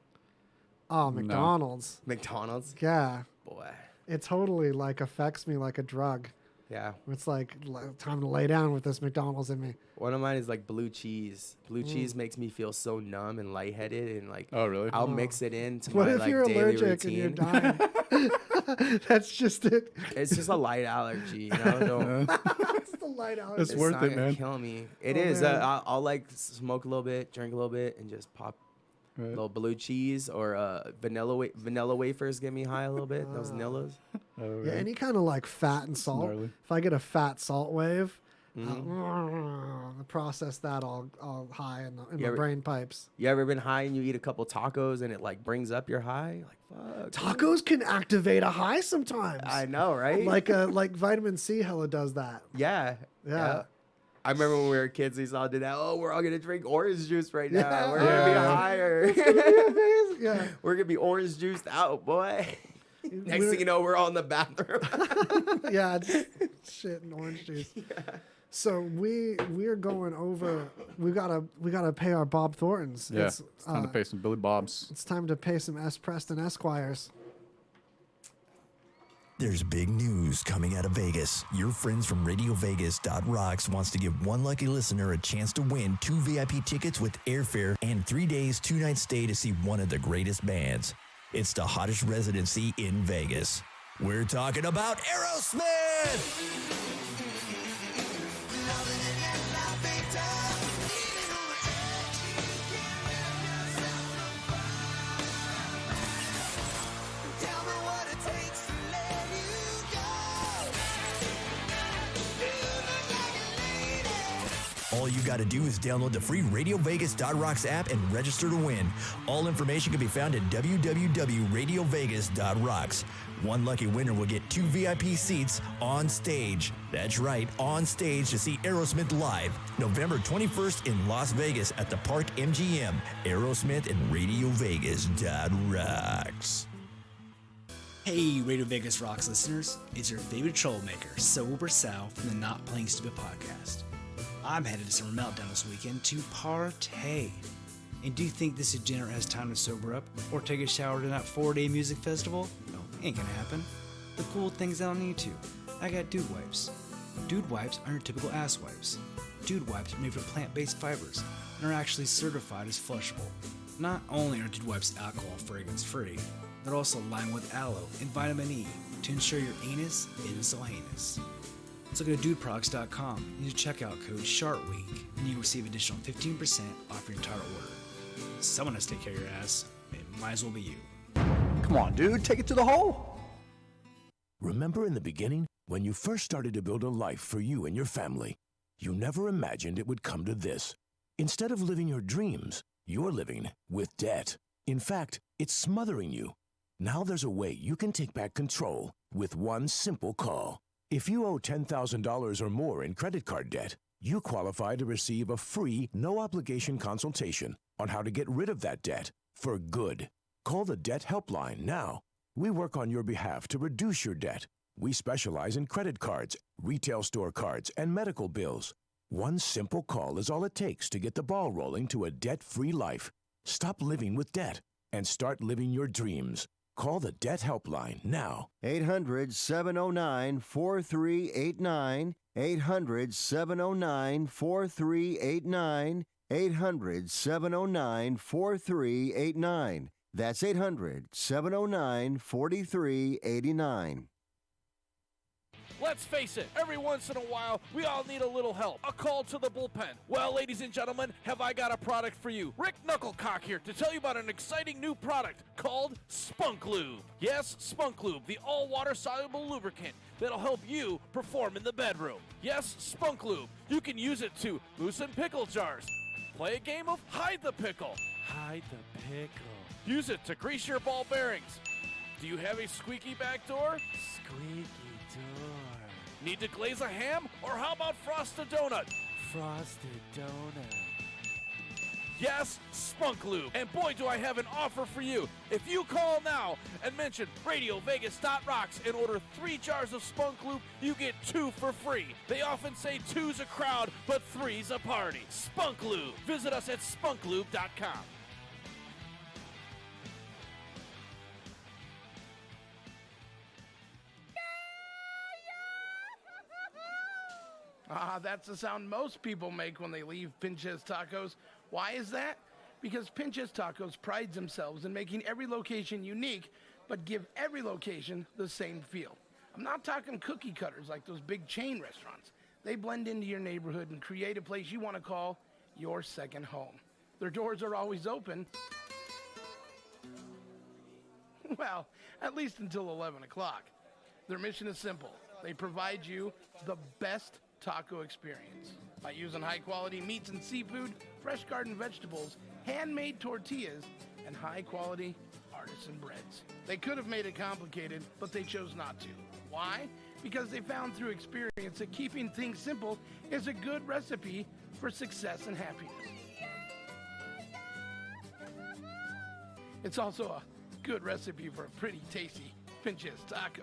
A: Oh, McDonald's.
B: McDonald's?
A: Yeah,
B: Boy.
A: it totally like affects me like a drug.
B: Yeah.
A: It's like time to lay down with this McDonald's in me.
B: One of mine is like blue cheese. Blue cheese makes me feel so numb and lightheaded, and like,
C: Oh, really?
B: I'll mix it into
A: What
B: my
A: if
B: like
A: you're
B: daily
A: allergic and you're
B: routine.
A: dying? That's just it.
B: It's just a light allergy, you know. Don't,
A: That's the light out.
C: It's
B: it's
C: worth
B: not
C: it,
B: gonna
C: man.
B: kill me. It
A: Oh,
B: is.
A: man.
B: I'll like smoke a little bit, drink a little bit, and just pop a
C: Right.
B: little blue cheese or vanilla wafers get me high a little bit. Those Nillas.
C: Oh,
A: Yeah, any kind of like fat and salt.
C: Gnarly.
A: If I get a fat salt wave,
B: Mm-hmm.
A: I'll process that all high in
B: You
A: my
B: ever-
A: brain pipes.
B: You ever been high and you eat a couple tacos and it like brings up your high? Like, fuck.
A: Tacos can activate a high sometimes.
B: I know, right?
A: like vitamin C hella does that.
B: Yeah.
A: Yeah.
B: I remember when we were kids, we all did that. Oh, we're all gonna drink orange juice right now.
A: Yeah.
B: We're gonna be
C: Yeah.
B: higher.
A: Amazing. Yeah.
B: We're gonna be orange juiced out, boy. Next
A: We're-
B: thing you know, we're all in the bathroom.
A: Yeah, just shit and orange juice. So we're going over. We gotta pay our Bob Thorntons.
C: Yeah. It's time to pay some Billy Bobs.
A: It's time to pay some S. Preston Esquires.
D: There's big news coming out of Vegas. Your friends from RadioVegas.rocks wants to give one lucky listener a chance to win 2 VIP tickets with airfare and 3 days, 2 nights stay to see one of the greatest bands. It's the hottest residency in Vegas. We're talking about Aerosmith! All you got to do is download the free RadioVegas.rocks app and register to win. All information can be found at www.radiovegas.rocks. One lucky winner will get 2 VIP seats on stage. That's right, on stage to see Aerosmith live, November 21st in Las Vegas at the Park MGM. Aerosmith and RadioVegas.rocks.
E: Hey, Radio Vegas Rocks listeners, it's your favorite troublemaker, Sober Sal from the Not Playing Stupid podcast. I'm headed to Summer Meltdown this weekend to partay. And do you think this degenerate has time to sober up or take a shower to that 4-day music festival? No, ain't gonna happen. The cool thing's I don't need to. I got dude wipes. Dude wipes aren't your typical ass wipes. Dude wipes are made from plant-based fibers and are actually certified as flushable. Not only are dude wipes alcohol fragrance free, they're also lined with aloe and vitamin E to ensure your anus isn't so heinous. So go to dudeproducts.com and use checkout code SHARTWEEK, and you receive additional 15% off your entire order. Someone has to take care of your ass. It might as well be you.
F: Come on, dude, take it to the hole.
G: Remember in the beginning, when you first started to build a life for you and your family, you never imagined it would come to this. Instead of living your dreams, you're living with debt. In fact, it's smothering you. Now there's a way you can take back control with one simple call. If you owe $10,000 or more in credit card debt, you qualify to receive a free, no-obligation consultation on how to get rid of that debt for good. Call the Debt Helpline now. We work on your behalf to reduce your debt. We specialize in credit cards, retail store cards, and medical bills. One simple call is all it takes to get the ball rolling to a debt-free life. Stop living with debt and start living your dreams. Call the Debt Helpline now.
H: 800-709-4389. 800-709-4389. 800-709-4389. That's 800-709-4389.
I: Let's face it, every once in a while, we all need a little help. A call to the bullpen. Well, ladies and gentlemen, have I got a product for you. Rick Knucklecock here to tell you about an exciting new product called Spunk Lube. Yes, Spunk Lube, the all-water soluble lubricant that'll help you perform in the bedroom. Yes, Spunk Lube. You can use it to loosen pickle jars. Play a game of Hide the Pickle. Hide the Pickle. Use it to grease your ball bearings. Do you have a squeaky back door? Squeaky door. Need to glaze a ham? Or how about frost a donut? Frosted donut. Yes, Spunk Lube. And boy, do I have an offer for you. If you call now and mention RadioVegas.rocks and order 3 jars of Spunk Lube, you get 2 for free. They often say 2's a crowd, but 3's a party. Spunk Lube. Visit us at spunklube.com.
J: That's the sound most people make when they leave Pinches Tacos. Why is that? Because Pinches Tacos prides themselves in making every location unique, but give every location the same feel. I'm not talking cookie cutters like those big chain restaurants. They blend into your neighborhood and create a place you want to call your second home. Their doors are always open. Well, at least until 11 o'clock. Their mission is simple. They provide you the best taco experience by using high-quality meats and seafood, fresh garden vegetables, handmade tortillas, and high-quality artisan breads. They could have made it complicated, but they chose not to. Why? Because they found through experience that keeping things simple is a good recipe for success and happiness. It's also a good recipe for a pretty tasty Pinches taco.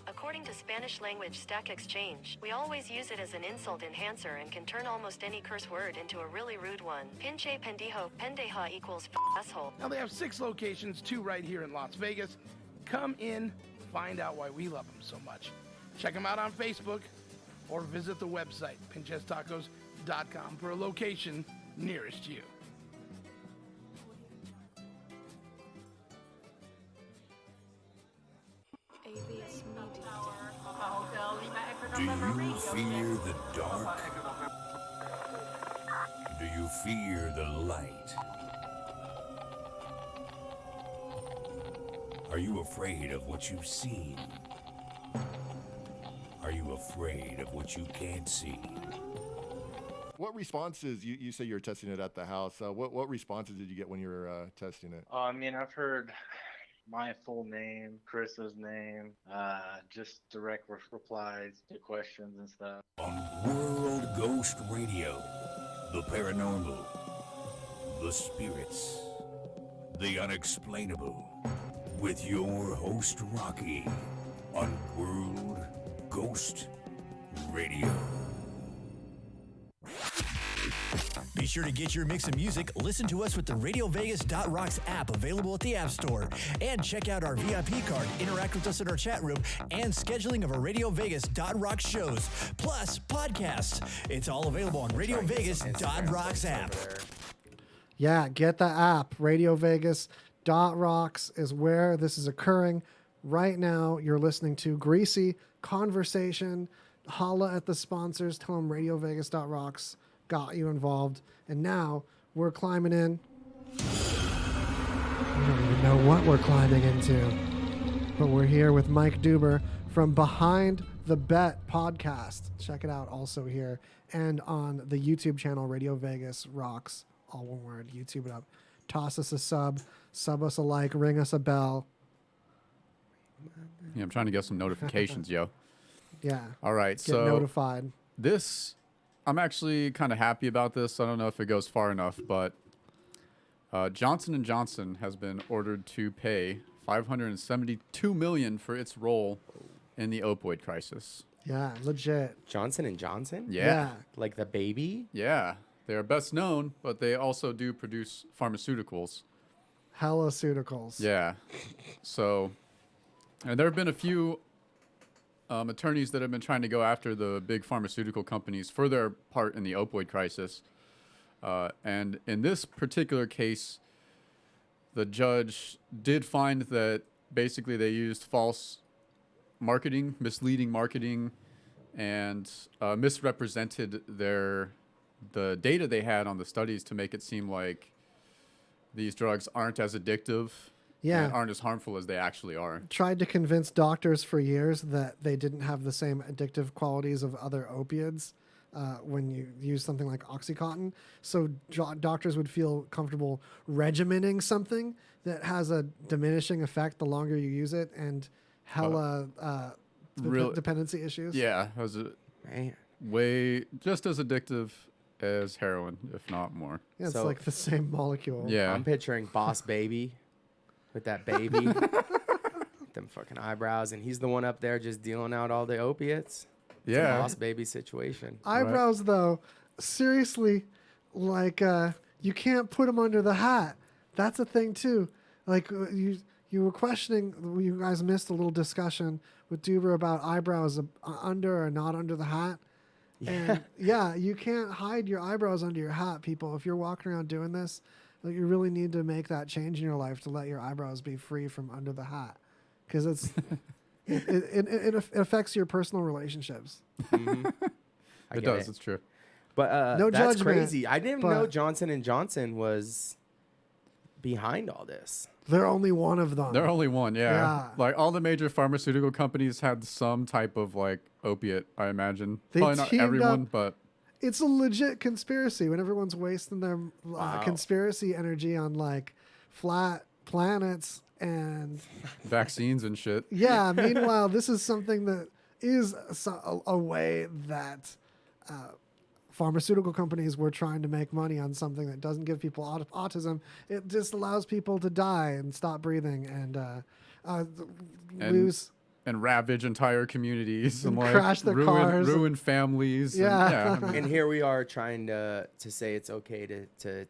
K: According to Spanish language Stack Exchange, we always use it as an insult enhancer and can turn almost any curse word into a really rude one. Pinche pendejo, pendeja equals asshole.
J: Now they have 6 locations, 2 right here in Las Vegas. Come in, find out why we love them so much. Check them out on Facebook or visit the website, pinchestacos.com, for a location nearest you.
L: Do you fear the dark? Do you fear the light? Are you afraid of what you've seen? Are you afraid of what you can't see?
M: What responses, you say you're testing it at the house, what responses did you get when you were testing it?
N: I mean, I've heard my full name, Chris's name, just direct replies to questions and stuff.
L: On World Ghost Radio, the paranormal, the spirits, the unexplainable, with your host Rocky on World Ghost Radio.
D: Be sure to get your mix of music. Listen to us with the RadioVegas.rocks app available at the App Store. And check out our VIP card, interact with us in our chat room, and scheduling of our RadioVegas.rocks shows, plus podcasts. It's all available on RadioVegas.rocks app.
A: Yeah, get the app. RadioVegas.rocks is where this is occurring. Right now, you're listening to Greasy Conversation Holla at the sponsors. Tell them RadioVegas.rocks got you involved. And now we're climbing in. We don't even know what we're climbing into. But we're here with Mike Doober from Behind the Bet podcast. Check it out also here. And on the YouTube channel, Radio Vegas Rocks. All one word. YouTube it up. Toss us a sub us a like, ring us a bell.
C: Yeah, I'm trying to get some notifications, yo.
A: Yeah.
C: All right,
A: Get
C: so
A: notified.
C: this, I'm actually kind of happy about this. I don't know if it goes far enough, but Johnson & Johnson has been ordered to pay $572 million for its role in the opioid crisis.
A: Yeah, legit.
B: Johnson & Johnson?
C: Yeah.
B: Like the baby?
C: Yeah. They are best known, but they also do produce pharmaceuticals.
A: Hellaceuticals.
C: Yeah. So, and there have been a few attorneys that have been trying to go after the big pharmaceutical companies for their part in the opioid crisis. And in this particular case, the judge did find that basically they used false marketing, misleading marketing, and misrepresented the data they had on the studies to make it seem like these drugs aren't as addictive and aren't as harmful as they actually are.
A: Tried to convince doctors for years that they didn't have the same addictive qualities of other opiates when you use something like OxyContin. So doctors would feel comfortable regimenting something that has a diminishing effect the longer you use it, and dependency issues.
C: Yeah, it was way just as addictive as heroin, if not more.
A: Yeah, it's like the same molecule.
C: Yeah.
B: I'm picturing Boss Baby with that baby. Them fucking eyebrows. And he's the one up there just dealing out all the opiates. It's a Boss Baby situation.
A: Eyebrows, though, seriously, like, you can't put them under the hat. That's a thing, too. Like, you were questioning, you guys missed a little discussion with Doober about eyebrows under or not under the hat. And you can't hide your eyebrows under your hat, people. If you're walking around doing this, like, you really need to make that change in your life to let your eyebrows be free from under the hat, because it affects your personal relationships.
B: Mm-hmm.
C: It does. It's true.
B: But
A: no
B: that's
A: judgment,
B: crazy. I didn't know Johnson & Johnson was behind all this.
A: They're only one of them.
C: They're only one, yeah. Like all the major pharmaceutical companies had some type of like opiate, I imagine.
A: They
C: Probably not
A: teamed
C: everyone,
A: up.
C: but
A: It's a legit conspiracy when everyone's wasting their conspiracy energy on like flat planets and
C: vaccines and shit.
A: Yeah. Meanwhile, this is something that is a way that pharmaceutical companies were trying to make money on something that doesn't give people autism. It just allows people to die and stop breathing and lose.
C: And ravage entire communities and like
A: crash their cars.
C: Ruin families.
A: Yeah.
B: And here we are trying to say it's okay to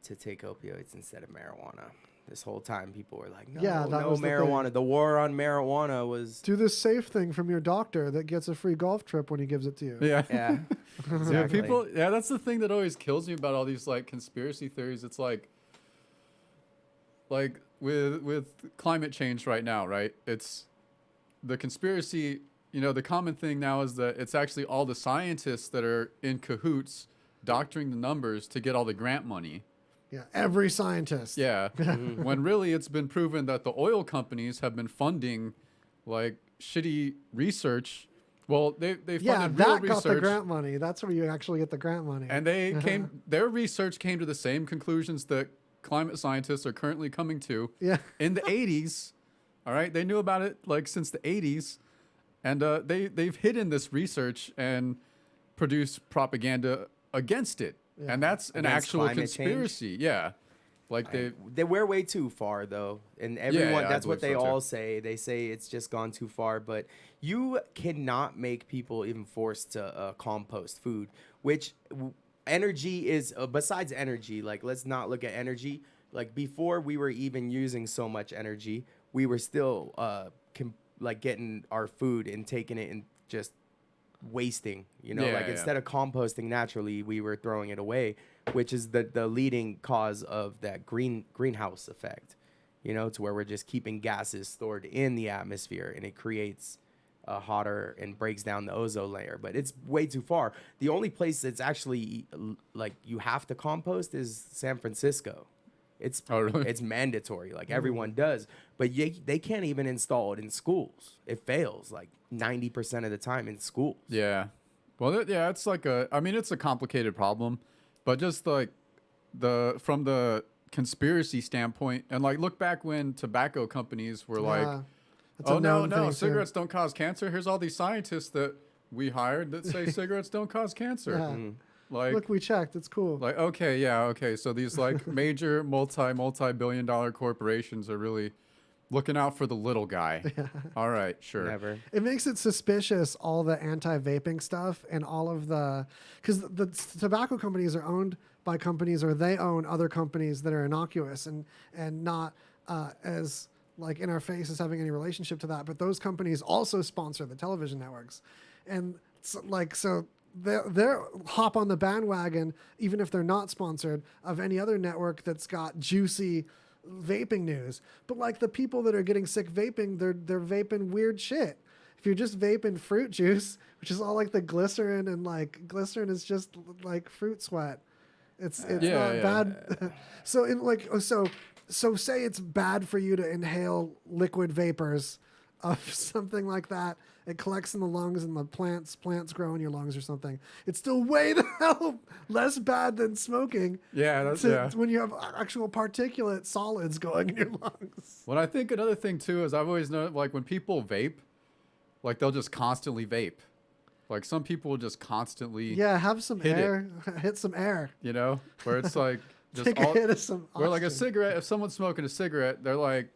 B: take opioids instead of marijuana. This whole time people were like, no marijuana. The war on marijuana was...
A: Do this safe thing from your doctor that gets a free golf trip when he gives it to you.
C: Yeah.
B: Yeah. Exactly.
C: That's the thing that always kills me about all these like conspiracy theories. It's like with climate change right now, right? It's the conspiracy, the common thing now is that it's actually all the scientists that are in cahoots doctoring the numbers to get all the grant money.
A: Yeah, every scientist.
C: Yeah. When really it's been proven that the oil companies have been funding like shitty research. Well, they funded real
A: that
C: research.
A: got the grant money. That's where you actually get the grant money.
C: And their research came to the same conclusions that climate scientists are currently coming to.
A: Yeah.
C: In the 80s. All right. They knew about it like since the 80s. And they've hidden this research and produced propaganda against it. Yeah. And that's an actual conspiracy. Change? Yeah. Like
B: they were way too far though. And everyone, that's what they all say. They say it's just gone too far, but you cannot make people even forced to compost food, which energy is besides energy. Like, let's not look at energy. Like before we were even using so much energy, we were still getting our food and taking it and just wasting, instead of composting naturally, we were throwing it away, which is the leading cause of that greenhouse effect, to where we're just keeping gases stored in the atmosphere, and it creates hotter and breaks down the ozone layer, but it's way too far. The only place that's actually like you have to compost is San Francisco. It's it's mandatory, like everyone does, but they can't even install it in schools. It fails like 90% of the time in schools.
C: Yeah. Well, it's like it's a complicated problem, but just like from the conspiracy standpoint, and like look back when tobacco companies were like, oh no, cigarettes don't cause cancer. Here's all these scientists that we hired that say cigarettes don't cause cancer.
A: Yeah.
C: Like,
A: look, we checked. It's cool.
C: Like, okay. So these like major multi-billion-dollar corporations are really looking out for the little guy.
A: Yeah.
C: All right, sure.
B: Never.
A: It makes it suspicious, all the anti-vaping stuff and all of because the tobacco companies are owned by companies, or they own other companies that are innocuous and not as like in our face as having any relationship to that. But those companies also sponsor the television networks, and so they're hop on the bandwagon even if they're not sponsored of any other network that's got juicy vaping news. But like the people that are getting sick vaping, they're vaping weird shit. If you're just vaping fruit juice, which is all like the glycerin, and like glycerin is just like fruit sweat. It's not bad. So say it's bad for you to inhale liquid vapors of something like that. It collects in the lungs, and the plants grow in your lungs or something. It's still way the hell less bad than smoking.
C: Yeah,
A: when you have actual particulate solids going in your lungs.
C: Well, I think another thing too is I've always known, like when people vape, like they'll just constantly vape. Like some people will just constantly
A: have some air, hit some air.
C: You know, where it's like just
A: take a hit of some
C: where like a
A: oxygen.
C: cigarette, if someone's smoking a cigarette, they're like,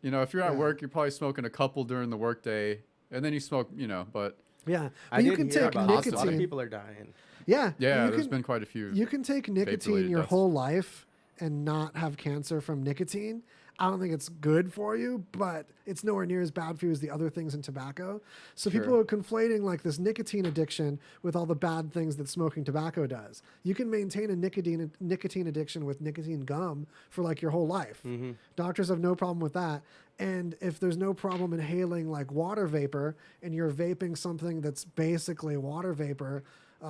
C: you know, if you're at work, you're probably smoking a couple during the workday, and then you smoke, you know, but
A: you can take nicotine.
B: A lot of people are dying.
A: Yeah,
C: there's been quite a few.
A: You can take nicotine your whole life and not have cancer from nicotine. I don't think it's good for you, but it's nowhere near as bad for you as the other things in tobacco. So people are conflating like this nicotine addiction with all the bad things that smoking tobacco does. You can maintain a nicotine addiction with nicotine gum for like your whole life.
B: Mm-hmm.
A: Doctors have no problem with that. And if there's no problem inhaling like water vapor, and you're vaping something that's basically water vapor,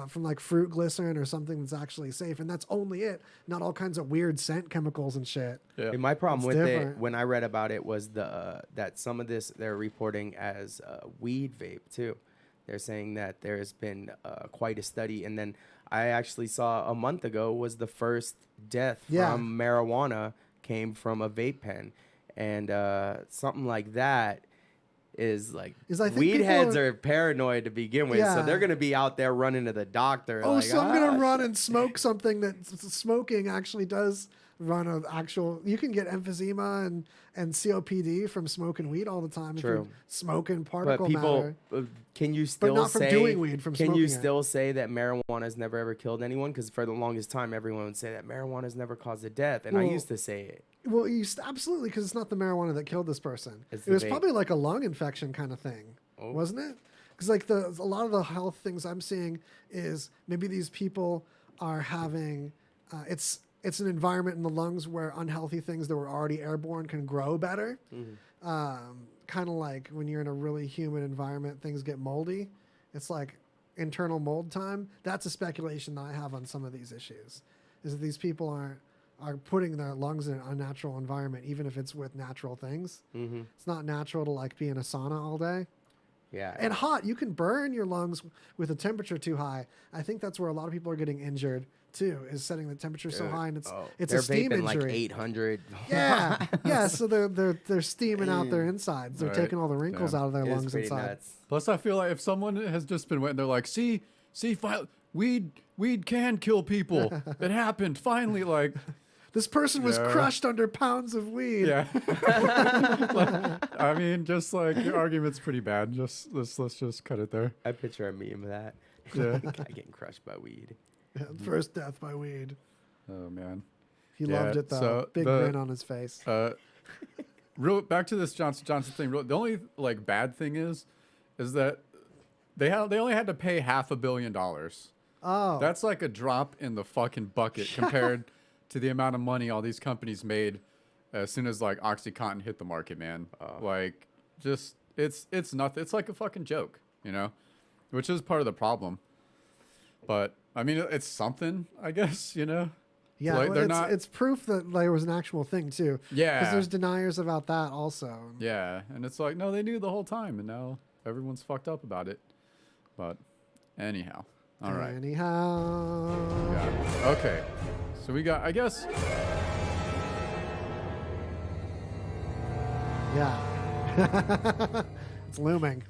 A: from like fruit glycerin or something that's actually safe, and that's only it, not all kinds of weird scent chemicals and shit.
C: Yeah.
B: And my problem with it when I read about it was that some of this they're reporting as weed vape too. They're saying that there's been quite a study, and then I actually saw a month ago was the first death from marijuana came from a vape pen, and something like that is like weed heads are paranoid to begin with, so they're gonna be out there running to the doctor.
A: Oh,
B: like,
A: so I'm gonna run and smoke something that smoking actually does run an actual. You can get emphysema and COPD from smoking weed all the time.
B: True.
A: If you're smoking particle
B: but people,
A: matter.
B: Can you still
A: but not
B: say?
A: From doing weed, from
B: can
A: smoking
B: you
A: it.
B: still say that marijuana has never ever killed anyone? Because for the longest time, everyone would say that marijuana has never caused a death, and I used to say it.
A: Well, absolutely, because it's not the marijuana that killed this person. It was
B: vape.
A: probably like a lung infection kind of thing, wasn't it? Because like a lot of the health things I'm seeing is maybe these people are having it's an environment in the lungs where unhealthy things that were already airborne can grow better. Kind of like when you're in a really humid environment, things get moldy. It's like internal mold time. That's a speculation that I have on some of these issues, is that these people are putting their lungs in an unnatural environment, even if it's with natural things. It's not natural to like be in a sauna all day.
B: Yeah.
A: And hot, you can burn your lungs with a temperature too high. I think that's where a lot of people are getting injured too, is setting the temperature so high, and it's a steam
B: vaping
A: injury.
B: Like 800.
A: Yeah. So they're steaming out their insides. They're taking all the wrinkles out of their lungs inside.
B: Nuts.
C: Plus, I feel like if someone has just been waiting, they're like, see, weed can kill people. It happened finally. Like.
A: This person was crushed under pounds of weed.
C: Yeah. I mean, just like your argument's pretty bad. Let's just cut it there.
B: I picture a meme of that.
C: Yeah.
B: Guy getting crushed by weed.
A: First death by weed.
C: Oh man.
A: He loved it though.
C: So
A: Big grin on his face.
C: Back to this Johnson thing. The only like bad thing is that they only had to pay $500 million.
A: Oh.
C: That's like a drop in the fucking bucket compared to the amount of money all these companies made as soon as like OxyContin hit the market, man. Like just it's nothing. It's like a fucking joke, you know, which is part of the problem. But I mean, it's something, I guess, you know.
A: Yeah,
C: like,
A: well, it's proof that there was an actual thing too.
C: Yeah.
A: Because there's deniers about that also.
C: Yeah, and it's like, no, they knew the whole time, and now everyone's fucked up about it. But anyhow, all right.
A: Anyhow.
C: Yeah. Okay. So we got, I guess.
A: Yeah. It's looming.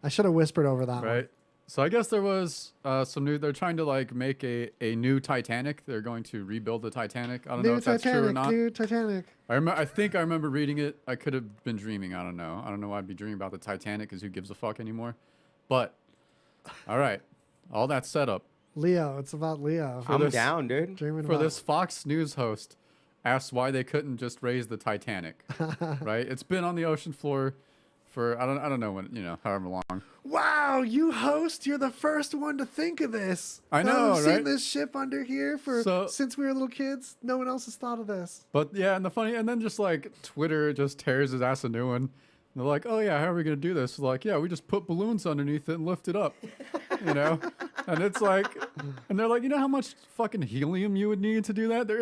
A: I should have whispered over that
C: Right.
A: one.
C: So I guess there was some new. They're trying to like make a new Titanic. They're going to rebuild the Titanic. I don't know if that's true or not.
A: New Titanic.
C: I think I remember reading it. I could have been dreaming. I don't know. I don't know why I'd be dreaming about the Titanic because who gives a fuck anymore? But all right, all that setup.
A: Leo. It's about Leo.
B: I'm down, dude.
A: Dreaming
C: For
A: about
C: this Fox News host asked why they couldn't just raise the Titanic. Right? It's been on the ocean floor for I don't know when, you know, however long.
A: Wow, you host, you're the first one to think of this.
C: I know,
A: I've
C: right?
A: seen this ship under here since we were little kids. No one else has thought of this.
C: But yeah, and then just like Twitter just tears his ass a new one. And they're like, oh yeah, how are we gonna do this? Like, yeah, we just put balloons underneath it and lift it up, you know. And it's like, and they're like, you know how much fucking helium you would need to do that? There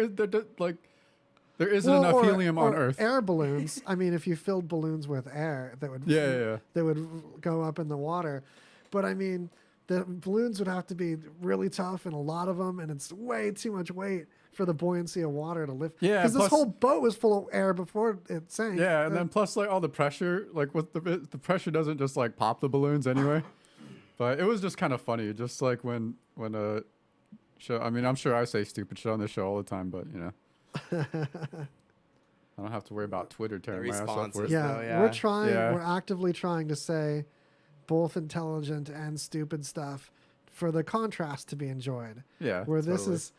C: isn't enough helium on Earth.
A: Air balloons. I mean, if you filled balloons with air, that would that would go up in the water. But I mean, the balloons would have to be really tough and a lot of them, and it's way too much weight for the buoyancy of water to lift.
C: Yeah,
A: because this whole boat was full of air before it sank.
C: Yeah, and then plus like all the pressure, like with the pressure doesn't just like pop the balloons anyway. But it was just kind of funny, just like when a show. I mean, I'm sure I say stupid shit on this show all the time, but you know. I don't have to worry about Twitter tearing my ass up for it.
A: We're trying. Yeah. We're actively trying to say both intelligent and stupid stuff for the contrast to be enjoyed.
C: Yeah.
A: Where this is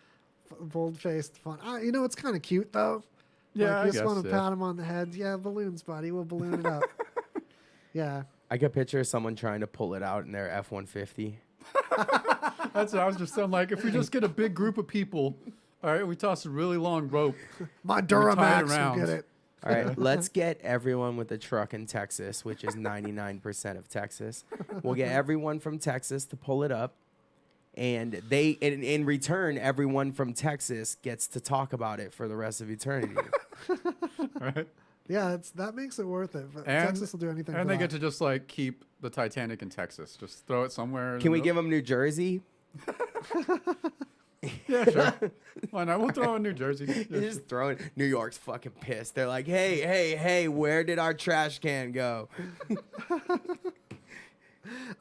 A: bold-faced fun. You know, it's kind of cute though.
C: Yeah,
A: like, you just want to pat him on the head. Yeah, balloons, buddy. We'll balloon it up. Yeah.
B: I could picture someone trying to pull it out in their F-150.
C: That's what I was just saying. Like, if we just get a big group of people. All right, we toss a really long rope.
A: My Duramax will get it.
B: All right, let's get everyone with a truck in Texas, which is 99% of Texas. We'll get everyone from Texas to pull it up. And in return, everyone from Texas gets to talk about it for the rest of eternity.
C: Right?
A: Yeah, that makes it worth it. But
C: And,
A: Texas will do anything.
C: And
A: for
C: they
A: that.
C: get to just like keep the Titanic in Texas. Just throw it somewhere.
B: Can we give them New Jersey?
C: Yeah, sure. Why not? We'll throw in New Jersey.
B: You just throw it. New York's fucking pissed. They're like, hey, where did our trash can go?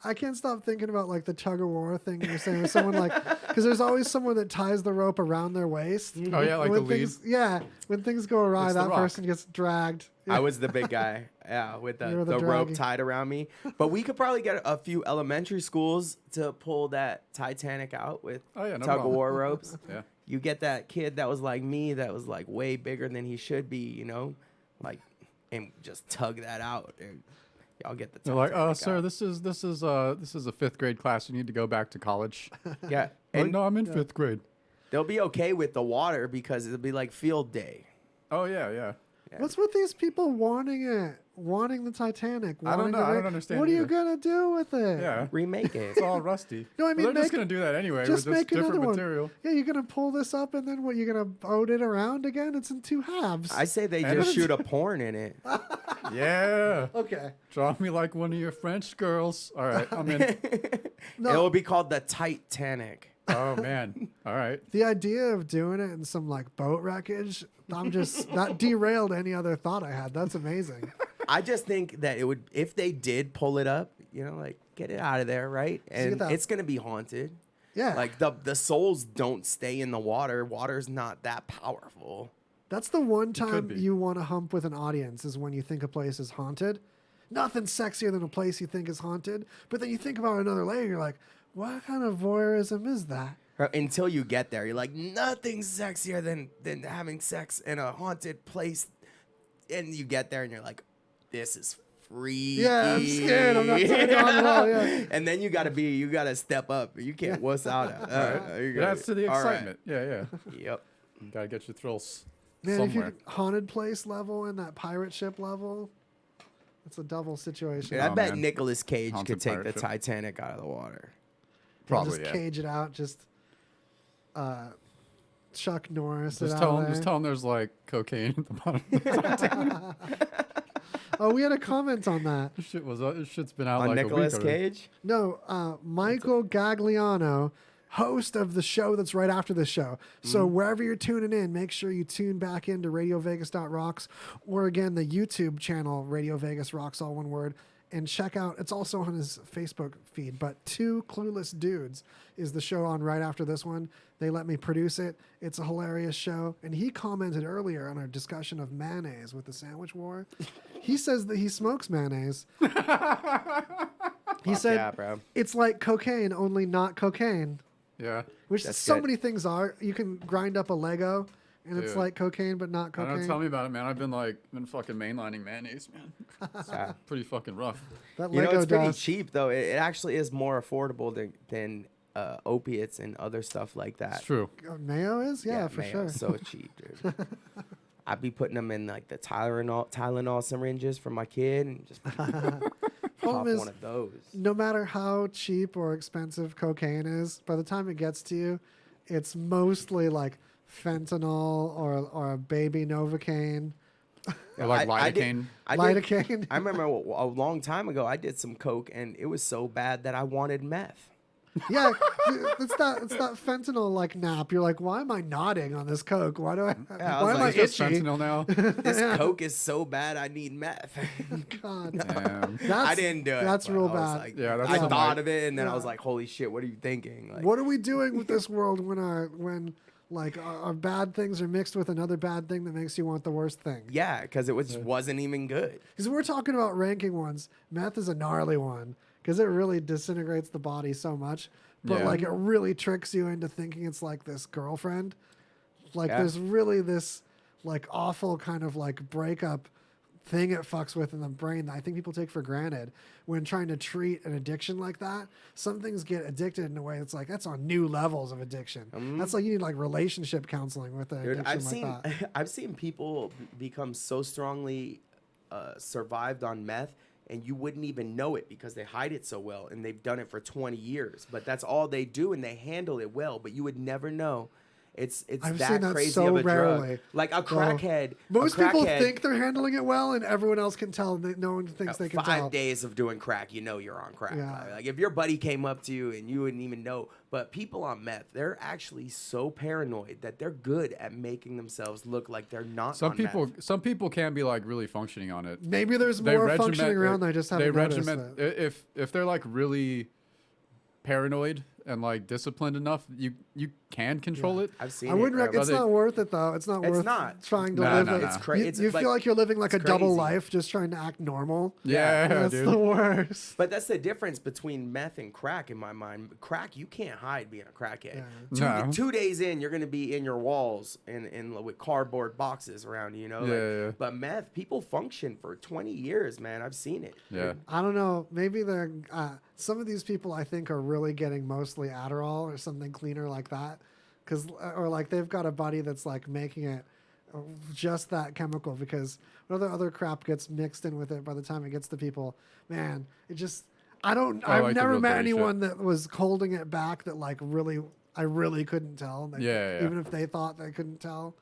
A: I can't stop thinking about like the tug of war thing you're saying with someone like, because there's always someone that ties the rope around their waist.
C: Oh yeah, like
A: when
C: the lead.
A: When things go awry,
C: It's the
A: that
C: Rock.
A: person gets dragged.
B: I was the big guy, with
A: You were the
B: the rope
A: draggy.
B: tied around me. But we could probably get a few elementary schools to pull that Titanic out with
C: Oh, yeah, no
B: tug of
C: problem.
B: war ropes.
C: Yeah.
B: You get that kid that was like me, that was like way bigger than he should be, you know, like, and just tug that out. Y'all get the.
C: They're like,
B: Titanic
C: sir,
B: out."
C: this is a fifth grade class. You need to go back to college.
B: Yeah,
C: Like, no, I'm in fifth grade.
B: they'll be okay with the water because it'll be like field day.
C: Oh yeah, yeah.
A: What's with these people wanting the Titanic?
C: I don't
A: wanting
C: know.
A: the
C: I don't
A: ra-
C: understand
A: What are you
C: either.
A: gonna do with it?
C: Yeah.
B: Remake it.
C: It's all rusty.
A: No, I mean,
C: Well, they're just
A: make-
C: gonna do that anyway.
A: Just
C: with
A: make
C: just different
A: another one.
C: material.
A: Yeah, you're gonna pull this up and then what? You're gonna boat it around again? It's in two halves.
B: I say they
C: And
B: just
C: it's-
B: shoot a porn in it.
C: Yeah.
A: Okay.
C: Draw me like one of your French girls. All right, I'm in.
B: It will be called the Titanic.
C: Oh man. All right.
A: The idea of doing it in some like boat wreckage, that derailed any other thought I had. That's amazing.
B: I just think that it would, if they did pull it up, you know, like get it out of there, right? And
A: that-
B: it's gonna be haunted.
A: Yeah.
B: Like the souls don't stay in the water. Water's not that powerful.
A: That's the one time
C: be.
A: you want to hump with an audience is when you think a place is haunted. Nothing's sexier than a place you think is haunted. But then you think about another layer, you're like, what kind of voyeurism is that?
B: Until you get there, you're like, nothing's sexier than having sex in a haunted place. And you get there and you're like, this is freaky.
A: Yeah, I'm scared. I'm not turned on at all. Yeah.
B: And then you gotta step up. You can't wuss out.
C: It adds to the
B: all right.
C: excitement. Yeah, yeah.
B: Yep.
C: You gotta get your thrills
A: Man,
C: somewhere.
A: if you haunted place level and that pirate ship level, It's a double situation.
B: Dude, I
C: Oh,
B: bet
C: man.
B: Nicolas Cage
C: Haunted
B: could take
C: pirate
B: the
C: ship.
B: Titanic out of the water.
C: Probably,
A: Just
C: yeah.
A: cage it out. Just Chuck Norris
C: Just
A: it
C: tell
A: out
C: him.
A: there.
C: Just tell him there's like cocaine at the bottom.
A: Oh, we had a comment on that.
C: This shit's been out
B: On
C: like
B: Nicolas
C: a week already.
B: Cage?
A: No, Michael Gagliano, host of the show that's right after this show. So wherever you're tuning in, make sure you tune back into RadioVegas.rocks or again the YouTube channel Radio Vegas Rocks, all one word, and check out. It's also on his Facebook feed. But Two Clueless Dudes is the show on right after this one. They let me produce it. It's a hilarious show. And he commented earlier on our discussion of mayonnaise with the sandwich war. He says that he smokes mayonnaise. He said
B: yeah, bro.
A: it's like cocaine, only not cocaine.
C: Yeah.
A: Which
B: That's
A: so
B: good.
A: many things are. You can grind up a Lego, and it's
C: Dude.
A: like cocaine, but not
C: I
A: cocaine.
C: don't tell me about it, man. I've been fucking mainlining mayonnaise, man. It's
B: Yeah.
C: pretty fucking rough.
A: That
B: You know,
A: Lego
B: it's pretty
A: dust.
B: cheap, though. It actually is more affordable than opiates and other stuff like that.
C: It's true.
A: Mayo is? Yeah, for
B: mayo
A: sure.
B: is so cheap, dude. I'd be putting them in like the Tylenol syringes for my kid and just pop
A: Problem is,
B: one of those.
A: no matter how cheap or expensive cocaine is, by the time it gets to you, it's mostly like fentanyl or a baby Novocaine.
C: Or like
B: I did-
C: lidocaine.
A: Lidocaine.
B: I remember a long time ago, I did some coke, and it was so bad that I wanted meth.
A: Yeah, it's that fentanyl like nap. You're like, why am I nodding on this coke? Why do I?
B: Yeah, I
A: why
B: was
A: am
B: like,
A: I
C: Just
A: itchy?
C: fentanyl now.
B: This coke is so bad, I need meth.
A: God,
C: Damn.
B: I didn't do it.
A: That's
B: but
A: real
B: I was
A: bad.
B: like-
C: Yeah, that's
B: I
C: something
B: thought
C: I-
B: of it, and then I was
A: Yeah.
B: like, "Holy shit, what are you thinking?" Like,
A: What are we doing with this world when our bad things are mixed with another bad thing that makes you want the worst thing?
B: Yeah, because it wasn't even good.
A: Because we're talking about ranking ones. Meth is a gnarly one because it really disintegrates the body so much. But
C: Yeah.
A: like it really tricks you into thinking it's like this girlfriend. Like
B: Yeah.
A: there's really this like awful kind of like breakup thing it fucks with in the brain that I think people take for granted when trying to treat an addiction like that. Some things get addicted in a way that's like that's on new levels of addiction. That's like you need like relationship counseling with an
B: Dude,
A: addiction like that.
B: I've seen people become so strongly survived on meth, and you wouldn't even know it because they hide it so well, and they've done it for 20 years. But that's all they do, and they handle it well. But you would never know. It's
A: I've
B: that
A: seen that
B: crazy
A: so
B: of a
A: rarely.
B: drug. Like a
A: Well,
B: crackhead.
A: Most people
B: crackhead,
A: think they're handling it well, and everyone else can tell. And no one thinks they can
B: 5
A: tell.
B: days of doing crack, you know you're on crack.
A: Yeah.
B: Like if your buddy came up to you and you wouldn't even know. But people on meth, they're actually so paranoid that they're good at making themselves look like they're not
C: Some
B: on
C: people,
B: meth.
C: some people can be like really functioning on it.
A: Maybe there's more functioning around. They just haven't noticed it.
C: If they're like really paranoid and like disciplined enough, you can control it.
B: I've seen
A: I wouldn't.
B: it.
A: It's not worth it though. It's not
B: It's
A: worth
B: not.
A: trying to
C: No,
A: live.
C: no,
A: it.
C: no. It's
B: crazy.
A: You,
B: It's
A: you
B: like-
A: feel like you're living like a
B: it's
A: double
B: crazy.
A: life, just trying to act normal.
C: Yeah,
A: That's
C: dude.
A: the worst.
B: But that's the difference between meth and crack in my mind. Crack, you can't hide being a crackhead.
C: No.
B: 2 days in, you're going to be in your walls and with cardboard boxes around you, you know?
C: Yeah.
B: But meth, people function for 20 years, man. I've seen it.
C: Yeah.
A: I don't know. Maybe they're some of these people I think are really getting mostly Adderall or something cleaner like that, or like they've got a buddy that's like making it just that chemical because other crap gets mixed in with it by the time it gets to people. Man, it just I've
C: like the
A: never
C: real
A: met
C: dirty
A: anyone that was holding it back that like I really couldn't tell.
C: Yeah.
A: Even if they thought they couldn't tell.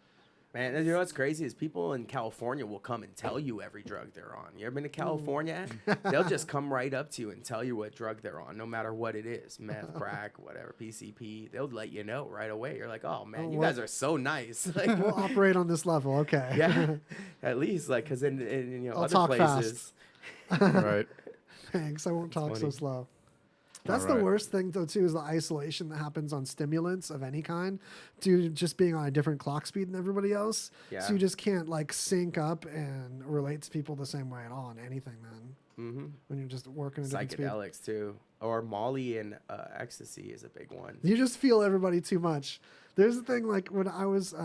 B: Man, and you know what's crazy is people in California will come and tell you every drug they're on. You ever been to California? They'll just come right up to you and tell you what drug they're on, no matter what it is. Meth, crack, whatever, PCP. They'll let you know right away. You're like, oh, man, you guys are so nice. Like,
A: We'll operate on this level. Okay.
B: yeah, at least, like, because in
A: I'll
B: other
A: talk
B: places.
C: Right.
A: Thanks. I won't talk so
B: funny.
A: slow. That's
C: All right.
A: the worst thing, though, too, is the isolation that happens on stimulants of any kind due to just being on a different clock speed than everybody else.
B: Yeah.
A: So you just can't, like, sync up and relate to people the same way at all on anything, man. when you're just working at a different speed.
B: Psychedelics too, or Molly and ecstasy is a big one.
A: You just feel everybody too much. There's the thing, like when I was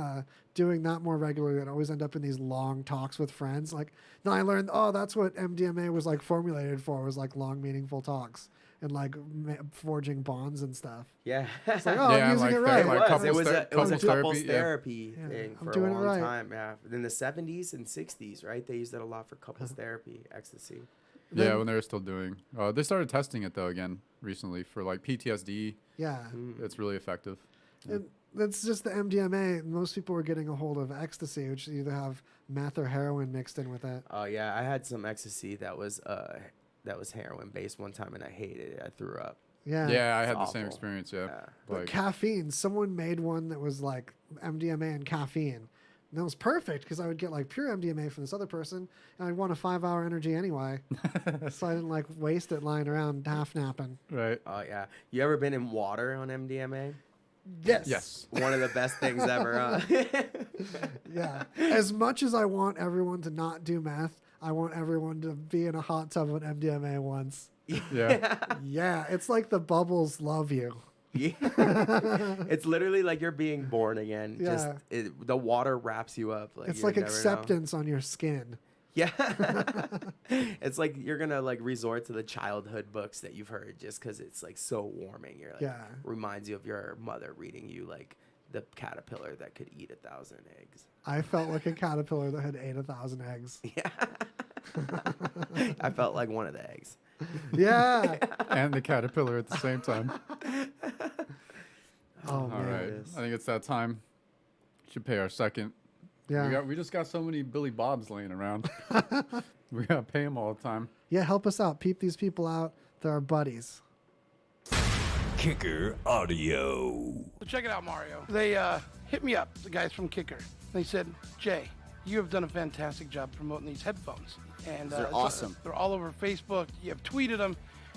A: doing that more regularly, I'd always end up in these long talks with friends. Like, then I learned, oh, that's what MDMA was like formulated for, was like long, meaningful talks and like forging bonds and stuff.
B: Yeah.
A: It's like, oh, I'm using it right.
B: It was a couples therapy
A: Yeah,
B: thing
A: I'm
B: for a
A: doing it
B: long
A: right.
B: time. Yeah. In the 70s and 60s, right? They used it a lot for couples therapy, ecstasy.
C: Yeah, when they were still doing. They started testing it though again recently for like PTSD.
A: Yeah.
C: It's really effective.
A: And that's just the MDMA. Most people were getting a hold of ecstasy, which either have meth or heroin mixed in with it.
B: Oh yeah, I had some ecstasy that was heroin based one time, and I hated it. I threw up.
A: Yeah.
C: Yeah, I
B: It's
C: had the
B: awful.
C: same experience. Yeah.
A: But
C: Like,
A: caffeine, someone made one that was like MDMA and caffeine. And that was perfect because I would get like pure MDMA from this other person, and I'd want a 5-hour energy anyway. So I didn't like waste it lying around half napping.
C: Right.
B: Oh yeah. You ever been in water on MDMA?
A: Yes.
C: Yes.
B: One of the best things ever. Huh?
A: Yeah. As much as I want everyone to not do meth, I want everyone to be in a hot tub with MDMA once.
C: Yeah.
A: Yeah. It's like the bubbles love you.
B: Yeah. It's literally like you're being born again.
A: Yeah.
B: Just the water wraps you up. Like
A: It's
B: you
A: like
B: never know.
A: acceptance on your skin.
B: Yeah. It's like you're gonna like resort to the childhood books that you've heard just because it's like so warming. You're like,
A: Yeah.
B: reminds you of your mother reading you like the caterpillar that could eat 1,000 eggs.
A: I felt like a caterpillar that had ate 1,000 eggs.
B: Yeah. I felt like one of the eggs.
A: Yeah.
C: And the caterpillar at the same time.
A: Oh,
C: All
A: man.
C: right. I think it's that time. Should pay our second.
A: Yeah.
C: We just got so many Billy Bobs laying around. We gotta pay them all the time.
A: Yeah, help us out. Peep these people out. They're our buddies.
L: Kicker Audio.
J: So check it out, Mario. They hit me up, the guys from Kicker. They said, Jay, you have done a fantastic job promoting these headphones. And
F: They're awesome.
J: They're all over Facebook. You have tweeted them.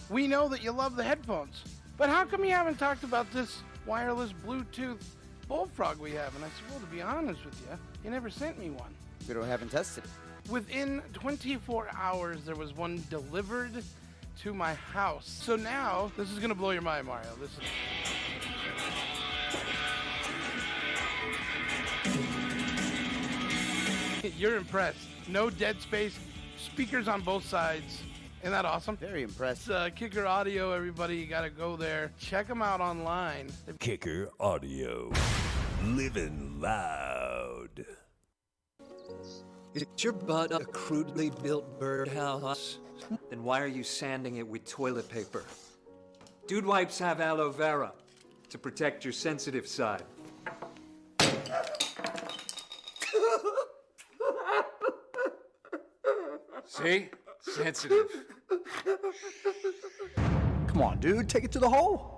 J: We know that you love the headphones. But how come you haven't talked about this wireless Bluetooth bullfrog we have? And I said, well, to be honest with you, you never sent me one.
F: We haven't tested it.
J: Within 24 hours, there was one delivered to my house. So now, this is going to blow your mind, Mario. Listen. You're impressed. No dead space. Speakers on both sides. Isn't that awesome?
F: Very impressed.
J: It's Kicker Audio, everybody. You got to go there. Check them out online.
L: Kicker Audio. Living loud.
O: Is your butt a crudely built birdhouse? Then why are you sanding it with toilet paper? Dude wipes have aloe vera to protect your sensitive side.
F: See? Sensitive. Come on, dude. Take it to the hole.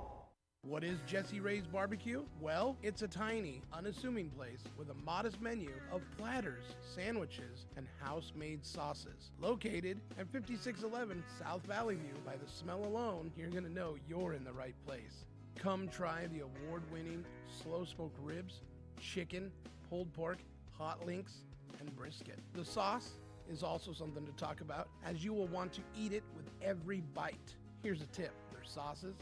J: What is Jesse Ray's Barbecue? Well, it's a tiny, unassuming place with a modest menu of platters, sandwiches, and house-made sauces. Located at 5611 South Valley View. By the smell alone, you're gonna know you're in the right place. Come try the award-winning slow-smoked ribs, chicken, pulled pork, hot links, and brisket. The sauce is also something to talk about, as you will want to eat it with every bite. Here's a tip. Their sauces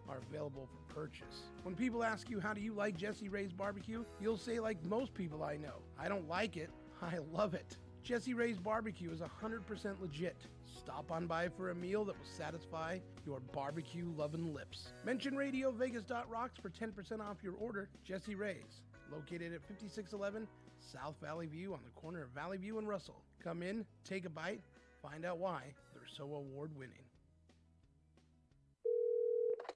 J: are available for purchase. When people ask you, how do you like Jesse Ray's Barbecue? You'll say, like most people I know, I don't like it, I love it. Jesse Ray's Barbecue is 100% legit. Stop on by for a meal that will satisfy your barbecue-loving lips. Mention RadioVegas.rocks for 10% off your order. Jesse Ray's, located at 5611 South Valley View on the corner of Valley View and Russell. Come in, take a bite, find out why they're so award-winning.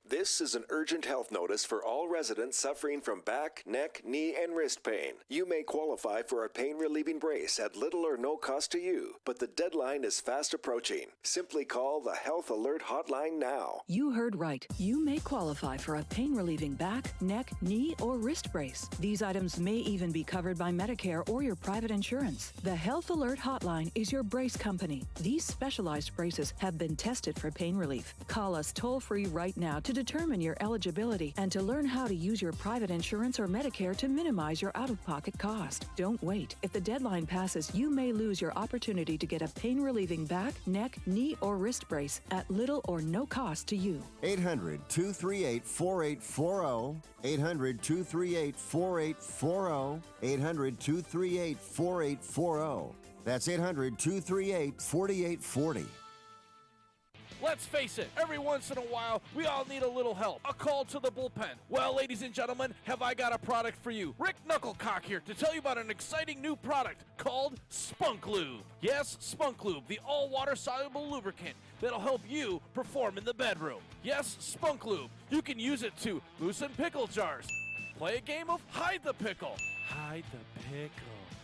P: This is an urgent health notice for all residents suffering from back, neck, knee, and wrist pain. You may qualify for a pain-relieving brace at little or no cost to you, but the deadline is fast approaching. Simply call the Health Alert Hotline now.
Q: You heard right. You may qualify for a pain-relieving back, neck, knee, or wrist brace. These items may even be covered by Medicare or your private insurance. The Health Alert Hotline is your brace company. These specialized braces have been tested for pain relief. Call us toll-free right now to determine your eligibility and to learn how to use your private insurance or Medicare to minimize your out-of-pocket cost. Don't wait. If the deadline passes, you may lose your opportunity to get a pain-relieving back, neck, knee, or wrist brace at little or no cost to you.
H: 800-238-4840. 800-238-4840. 800-238-4840. That's 800-238-4840.
I: Let's face it, every once in a while, we all need a little help. A call to the bullpen. Well, ladies and gentlemen, have I got a product for you. Rick Knucklecock here to tell you about an exciting new product called Spunk Lube. Yes, Spunk Lube, the all-water soluble lubricant that'll help you perform in the bedroom. Yes, Spunk Lube. You can use it to loosen pickle jars. Play a game of Hide the Pickle. Hide the pickle.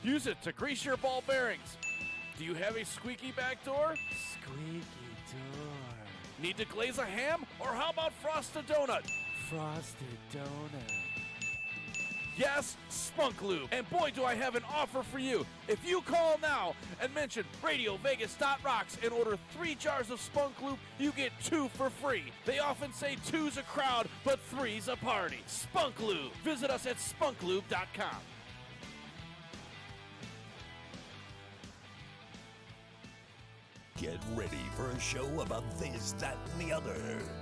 I: Use it to grease your ball bearings. Do you have a squeaky back door? Squeaky door. Need to glaze a ham? Or how about frost a donut? Frosted donut. Yes, Spunk Lube. And boy, do I have an offer for you. If you call now and mention RadioVegas.rocks and order 3 jars of Spunk Lube, you get 2 for free. They often say 2's a crowd, but 3's a party. Spunk Lube. Visit us at spunklube.com.
L: Get ready for a show about this, that, and the other.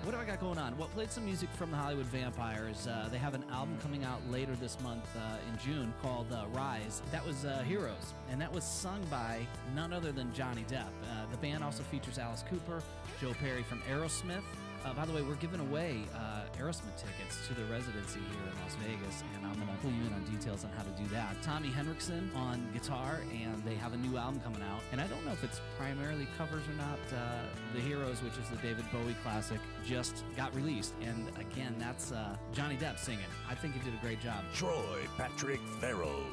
R: What do I got going on? Well, played some music from the Hollywood Vampires. They have an album coming out later this month in June called Rise. That was Heroes, and that was sung by none other than Johnny Depp. The band also features Alice Cooper, Joe Perry from Aerosmith. By the way, we're giving away Aerosmith tickets to the residency here in Las Vegas, and I'm going to pull you in on details on how to do that. Tommy Henriksen on guitar, and they have a new album coming out. And I don't know if it's primarily covers or not. The Heroes, which is the David Bowie classic, just got released. And again, that's Johnny Depp singing. I think he did a great job.
L: Troy Patrick Farrell.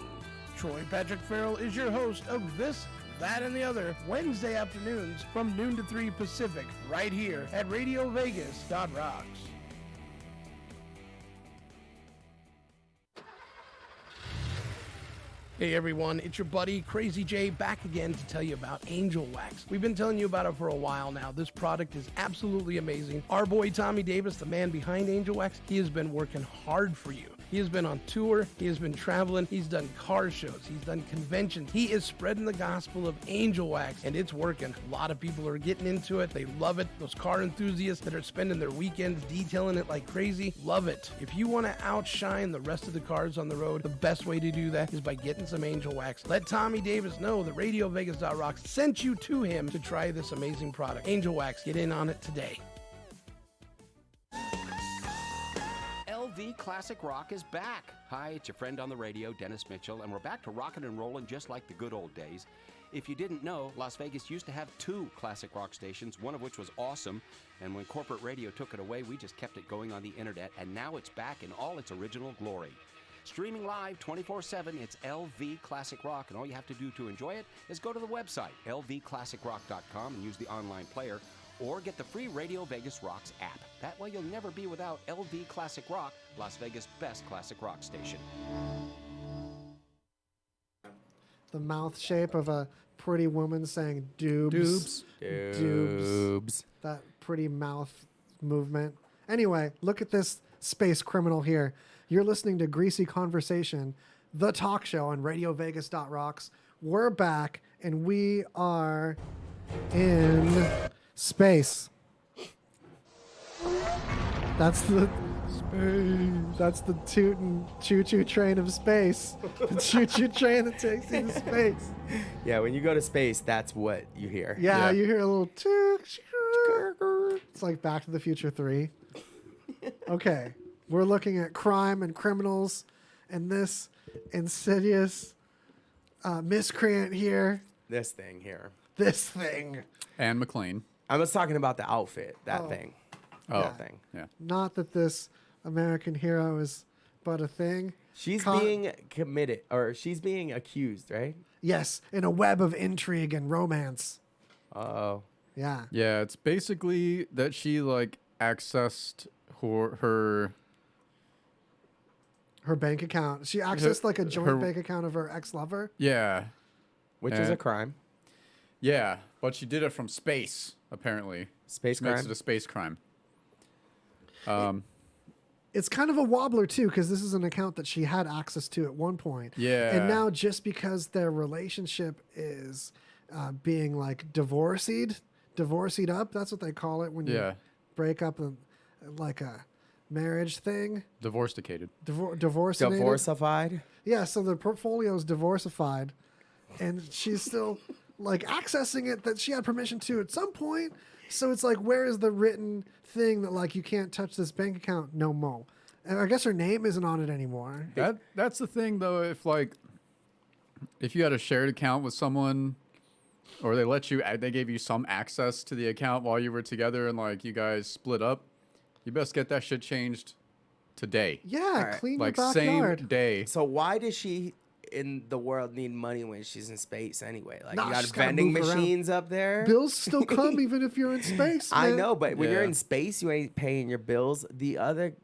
J: Troy Patrick Farrell is your host of This, That, and the Other, Wednesday afternoons from noon to 3 Pacific, right here at RadioVegas.rocks. Hey everyone, it's your buddy Crazy J back again to tell you about Angel Wax. We've been telling you about it for a while now. This product is absolutely amazing. Our boy Tommy Davis, the man behind Angel Wax, he has been working hard for you. He has been on tour, he has been traveling, he's done car shows, he's done conventions. He is spreading the gospel of Angel Wax, and it's working. A lot of people are getting into it, they love it. Those car enthusiasts that are spending their weekends detailing it like crazy, love it. If you want to outshine the rest of the cars on the road, the best way to do that is by getting some Angel Wax. Let Tommy Davis know that RadioVegas.rocks sent you to him to try this amazing product. Angel Wax, get in on it today.
S: LV Classic Rock is back. Hi, it's your friend on the radio, Dennis Mitchell, and we're back to rocking and rolling just like the good old days. If you didn't know, Las Vegas used to have 2 classic rock stations, one of which was awesome, and when corporate radio took it away, we just kept it going on the internet, and now it's back in all its original glory. Streaming live 24/7, it's LV Classic Rock, and all you have to do to enjoy it is go to the website, lvclassicrock.com, and use the online player, or get the free Radio Vegas Rocks app. That way you'll never be without LV Classic Rock, Las Vegas' best classic rock station.
A: The mouth shape of a pretty woman saying doobs. Doobs. That pretty mouth movement. Anyway, look at this space criminal here. You're listening to Greasy Conversation, the talk show on RadioVegas.rocks. We're back, and we are in space. That's the space. That's the tootin' choo-choo train of space. The choo-choo train that takes you to space.
B: Yeah, when you go to space, that's what you hear.
A: Yeah, you hear a little choo-choo. It's like Back to the Future 3. Okay, we're looking at crime and criminals and this insidious miscreant here.
B: This thing here.
A: This thing.
C: Anne McLean.
B: I was talking about the outfit, that thing.
C: Oh,
B: That thing.
C: Yeah.
A: Not that this American hero is but a thing.
B: She's being committed, or she's being accused, right?
A: Yes, in a web of intrigue and romance.
B: Uh-oh.
A: Yeah.
C: Yeah, it's basically that she like accessed her
A: bank account. She accessed like a joint bank account of her ex-lover.
C: Yeah.
B: Which is a crime.
C: Yeah, but she did it from space, apparently.
B: Space
C: Which makes
B: crime?
C: it a space crime.
A: It's kind of a wobbler too, because this is an account that she had access to at one point.
C: Yeah.
A: And now just because their relationship is being like divorced up, that's what they call it when you break up like a marriage thing.
C: Divorced-icated.
B: Divorcified?
A: Yeah, so the portfolio is divorcified, and she's still like accessing it that she had permission to at some point. So it's like, where is the written thing that like you can't touch this bank account no more? And I guess her name isn't on it anymore.
C: That's the thing though. If you had a shared account with someone, or they gave you some access to the account while you were together, and like you guys split up, you best get that shit changed today.
A: Yeah, clean your
C: like
A: backyard.
C: same day.
B: So why does she in the world need money when she's in space anyway? Like,
A: Nah,
B: you got
A: she's gotta
B: vending
A: move around.
B: machines up there.
A: Bills still come even if you're in space.
B: I
A: man.
B: know, but when you're in space, you ain't paying your bills. The other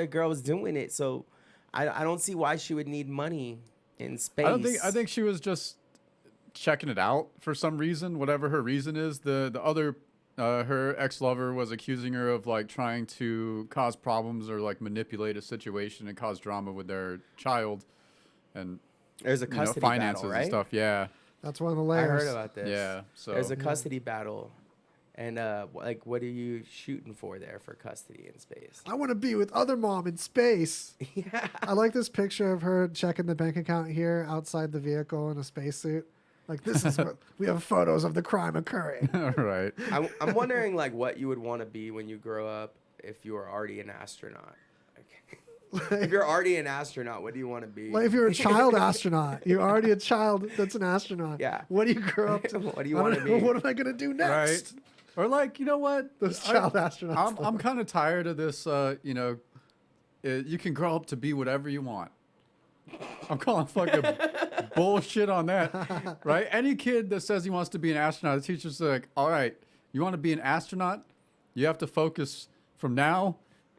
B: girl is doing it, so I don't see why she would need money in space.
C: I think she was just checking it out for some reason, whatever her reason is. The other her ex-lover was accusing her of like trying to cause problems or like manipulate a situation and cause drama with their child, and
B: there's a custody
C: finances
B: battle, right?
C: and stuff. Yeah,
A: that's one of the
B: I
A: layers.
B: heard about this.
C: Yeah, so
B: there's a custody battle, and like, what are you shooting for there for custody in space?
A: I want to be with other mom in space.
B: Yeah.
A: I like this picture of her checking the bank account here outside the vehicle in a spacesuit. Like, this is what we have photos of the crime occurring.
C: Right.
B: I'm wondering like what you would want to be when you grow up if you were already an astronaut. If you're already an astronaut, what do you want to be?
A: Like, if you're a child astronaut, you're already a child that's an astronaut.
B: Yeah.
A: What do you grow up to?
B: What do you want to be?
A: What am I going to do next?
C: Right. Or like, you know what?
A: Those child astronauts.
C: I'm kind of tired of this. You can grow up to be whatever you want. I'm calling fucking bullshit on that, right? Any kid that says he wants to be an astronaut, the teacher's like, all right, you want to be an astronaut? You have to focus from now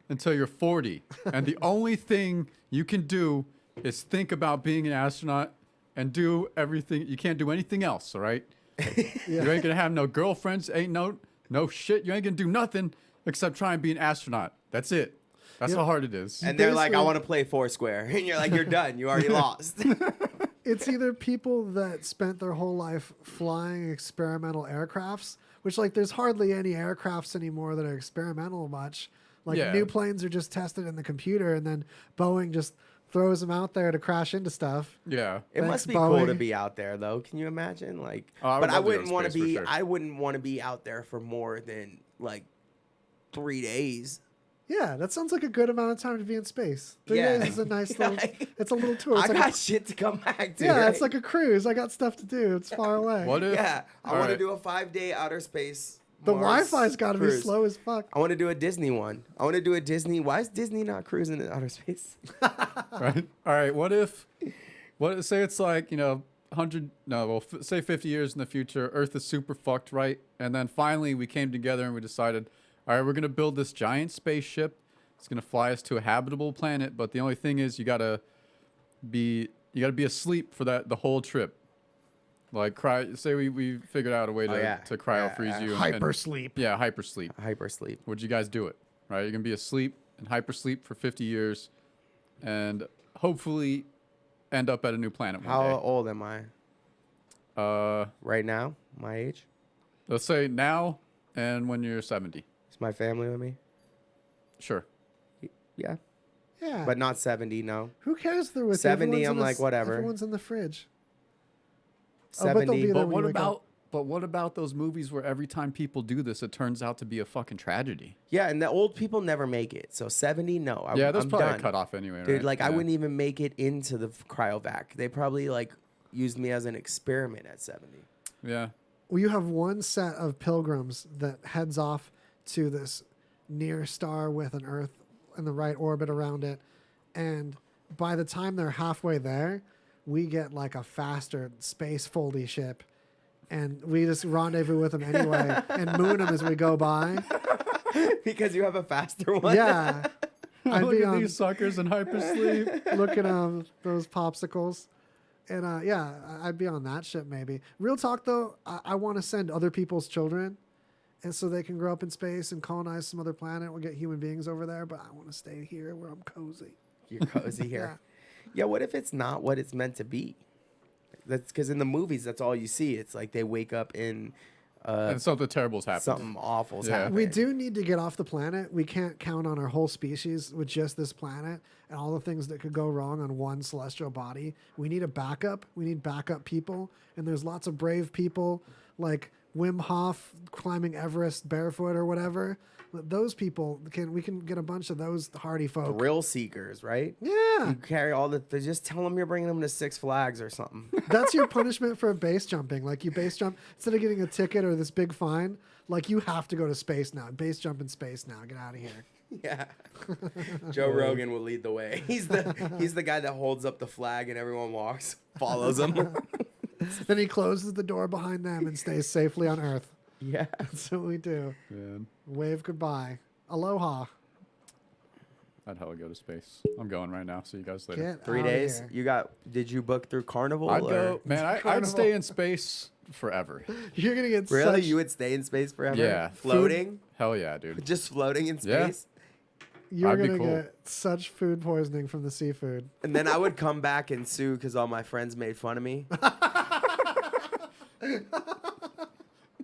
C: until you're 40. And the only thing you can do is think about being an astronaut and do everything. You can't do anything else, all right? You ain't going to have no girlfriends, ain't no shit. You ain't going to do nothing except try and be an astronaut. That's it. That's how hard it is.
B: And they're like, I want to play Foursquare. And you're like, you're done. You already lost.
A: It's either people that spent their whole life flying experimental aircrafts, which like there's hardly any aircrafts anymore that are experimental much. Like new planes are just tested in the computer, and then Boeing just throws them out there to crash into stuff.
C: Yeah.
B: It must be cool to be out there though. Can you imagine? Like, but I wouldn't want to be. Sure. I wouldn't want to be out there for more than like 3 days.
A: Yeah, that sounds like a good amount of time to be in space. 3 days is a nice little. It's a little tour. It's
B: I
A: like
B: got shit to come back to.
A: Yeah,
B: right?
A: It's like a cruise. I got stuff to do. It's far away.
C: What if?
B: Yeah, I want to do a 5-day outer space.
A: The
B: Mars
A: Wi-Fi's got to be
B: cruise.
A: slow as fuck.
B: I want to do a Disney one. I want to do a Disney. Why is Disney not cruising in outer space?
C: Right. All right. What if? Say it's like 100. No, well, say 50 years in the future, Earth is super fucked, right? And then finally we came together and we decided, all right, we're gonna build this giant spaceship. It's gonna fly us to a habitable planet, but the only thing is you gotta be asleep for the whole trip. Like say we figured out a way to cryo freeze you.
A: Hypersleep.
C: Yeah, hypersleep.
B: Hypersleep.
C: Would you guys do it? Right, you're gonna be asleep and hypersleep for 50 years, and hopefully end up at a new planet one day.
B: How old am I? Right now, my age.
C: Let's say now and when you're 70.
B: Is my family with me?
C: Sure.
B: Yeah.
A: Yeah.
B: But not 70, no.
A: Who cares? They're with
B: 70, I'm like, whatever.
A: Everyone's in the fridge.
B: 70.
C: But what about those movies where every time people do this, it turns out to be a fucking tragedy?
B: Yeah, and the old people never make it. So 70, no.
C: Yeah, there's
B: I'm
C: probably
B: done.
C: a cutoff anyway,
B: Dude,
C: right?
B: like I
C: Yeah.
B: wouldn't even make it into the cryovac. They probably like used me as an experiment at 70.
C: Yeah.
A: Well, you have one set of pilgrims that heads off to this near star with an Earth in the right orbit around it. And by the time they're halfway there, we get like a faster space foldy ship. And we just rendezvous with them anyway and moon them as we go by.
B: Because you have a faster one?
A: Yeah.
C: Look at these suckers in hypersleep.
A: Look at those popsicles. And I'd be on that ship maybe. Real talk though, I want to send other people's children and so they can grow up in space and colonize some other planet. We'll get human beings over there, but I want to stay here where I'm cozy.
B: You're cozy here. Yeah, what if it's not what it's meant to be? That's because in the movies, that's all you see. It's like they wake up in...
C: and something terrible's happened.
B: Something awful's happened.
A: We do need to get off the planet. We can't count on our whole species with just this planet and all the things that could go wrong on one celestial body. We need a backup. We need backup people. And there's lots of brave people like Wim Hof climbing Everest barefoot or whatever. Those people, we can get a bunch of those hardy folk.
B: Thrill seekers, right?
A: Yeah.
B: You carry all the... Just tell them you're bringing them to Six Flags or something.
A: That's your punishment for base jumping. Like you base jump, instead of getting a ticket or this big fine, like you have to go to space now. Base jump in space now. Get out of here.
B: Yeah. Joe Rogan will lead the way. He's the guy that holds up the flag and everyone follows him.
A: Then he closes the door behind them and stays safely on Earth.
B: Yeah.
A: That's what we do.
C: Man.
A: Wave goodbye. Aloha.
C: I'd hella go to space. I'm going right now. See you guys later.
A: Get
B: 3
A: outta
B: days?
A: here.
B: Did you book through Carnival?
C: I'd
B: or?
C: go, man, I'd
A: Carnival.
C: stay in space forever.
A: You're going to get
B: Really?
A: such...
B: You would stay in space forever?
C: Yeah.
B: Floating?
C: Hell yeah, dude.
B: Just floating in
C: Yeah.
B: space?
A: You're
C: I'd be
A: going to
C: cool.
A: get such food poisoning from the seafood.
B: And then I would come back and sue because all my friends made fun of me.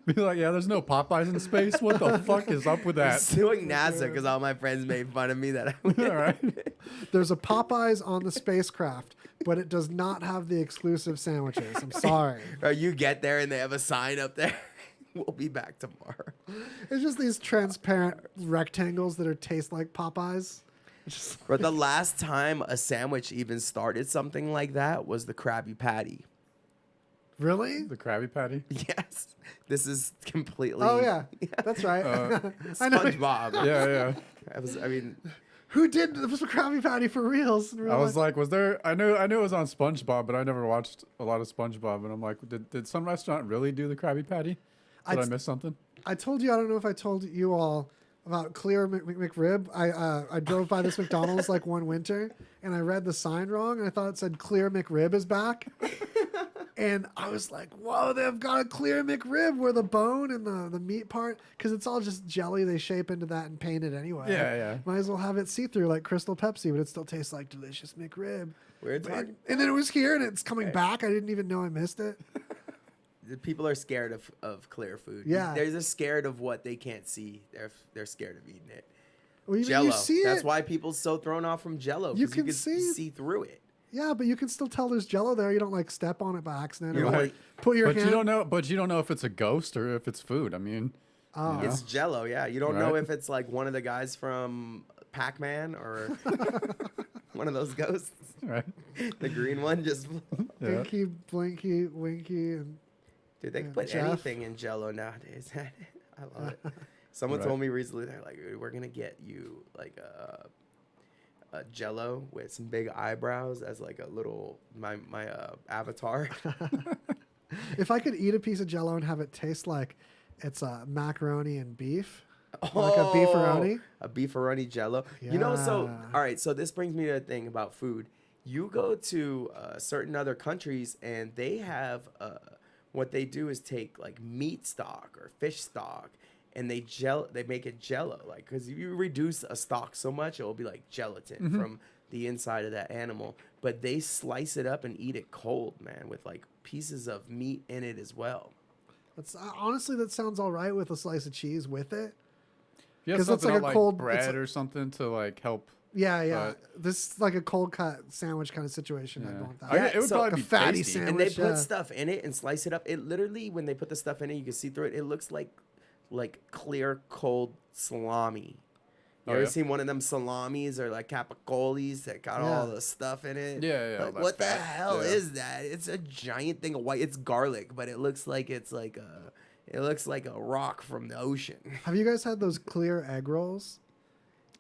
C: Be like, yeah, there's no Popeyes in space. What the fuck is up with that?
B: Suing NASA because all my friends made fun of me that I would.
C: All right.
A: There's a Popeyes on the spacecraft, but it does not have the exclusive sandwiches. I'm sorry.
B: Or you get there and they have a sign up there. We'll be back tomorrow.
A: It's just these transparent rectangles that taste like Popeyes. It's just
B: But the last time a sandwich even started something like that was the Krabby Patty.
A: Really?
C: The Krabby Patty?
B: Yes. This is completely...
A: Oh, yeah. That's right. I know.
B: SpongeBob.
C: Yeah.
B: I mean...
A: Who did the Krabby Patty for reals?
C: I was like, was there? I knew it was on SpongeBob, but I never watched a lot of SpongeBob, and I'm like, did some restaurant really do the Krabby Patty? Did I miss something?
A: I told you, I don't know if I told you all about Clear McRib. I drove by this McDonald's like one winter, and I read the sign wrong, and I thought it said Clear McRib is back. And I was like, whoa, they've got a Clear McRib where the bone and the meat part, because it's all just jelly they shape into that and paint it anyway.
C: Yeah.
A: Might as well have it see-through like Crystal Pepsi, but it still tastes like delicious McRib.
B: Weird.
A: And then it was here, and it's coming back. I didn't even know I missed it.
B: People are scared of clear food.
A: Yeah.
B: They're just scared of what they can't see. They're scared of eating it.
A: Well, even
B: Jell-O.
A: you see
B: That's
A: it.
B: why people's so thrown off from Jell-O.
A: You
B: 'cause
A: can
B: can
A: see-
B: see through it.
A: Yeah, but you can still tell there's Jell-O there. You don't like step on it by accident
B: You're
A: or like
B: right.
A: put your
C: But
A: hand.
C: you don't know. But you don't know if it's a ghost or if it's food. I mean,
A: Oh.
C: you know?
B: It's Jell-O, yeah. You don't know
C: Right.
B: if it's like one of the guys from Pac-Man or one of those ghosts.
C: Right.
B: The green one just...
C: Yeah.
A: Pinky, Blinky, Winky, and
B: Dude, they can put
A: Jeff.
B: anything in Jell-O nowadays. I love it. Someone
C: Right.
B: told me recently, they're like, we're going to get you like a Jell-O with some big eyebrows as like a little, my avatar.
A: If I could eat a piece of Jell-O and have it taste like it's macaroni and beef, like a beefaroni.
B: A beefaroni Jell-O. You know, so,
A: Yeah.
B: all right, so this brings me to a thing about food. You go to certain other countries and they have, what they do is take like meat stock or fish stock and they make it Jell-O. Like, because if you reduce a stock so much, it will be like gelatin from the inside of that animal. But they slice it up and eat it cold, man, with like pieces of meat in it as well.
A: That's honestly, that sounds all right with a slice of cheese with it.
C: If you have
A: 'Cause it's
C: something
A: like a
C: like
A: cold-
C: bread
A: it's-
C: or something to like help.
A: Yeah. This is like a cold cut sandwich kind of situation. I'd
C: Yeah.
A: go with that.
C: I get- it would
B: so-
C: probably
A: a
C: be
A: fatty
C: tasty.
A: sandwich.
B: And they put
A: yeah.
B: stuff in it and slice it up. It literally, when they put the stuff in it, you can see through it. It looks like clear, cold salami. You
C: Oh,
B: ever
C: yeah?
B: seen one of them salamis or like capicolis that got all
A: Yeah.
B: the stuff in it?
C: Yeah,
B: Like,
C: that's
B: what the
C: fat.
B: hell
C: Yeah.
B: is that? It's a giant thing of white. It's garlic, but it looks like it's like a. It looks like a rock from the ocean.
A: Have you guys had those clear egg rolls?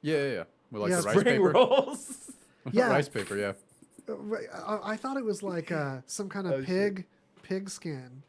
C: Yeah. With like
A: Yeah,
C: the rice
B: Spring
C: paper.
B: rolls.
A: Yeah.
C: Rice paper. Yeah.
A: I thought it was like some kind of
B: Oh, shit.
A: pig skin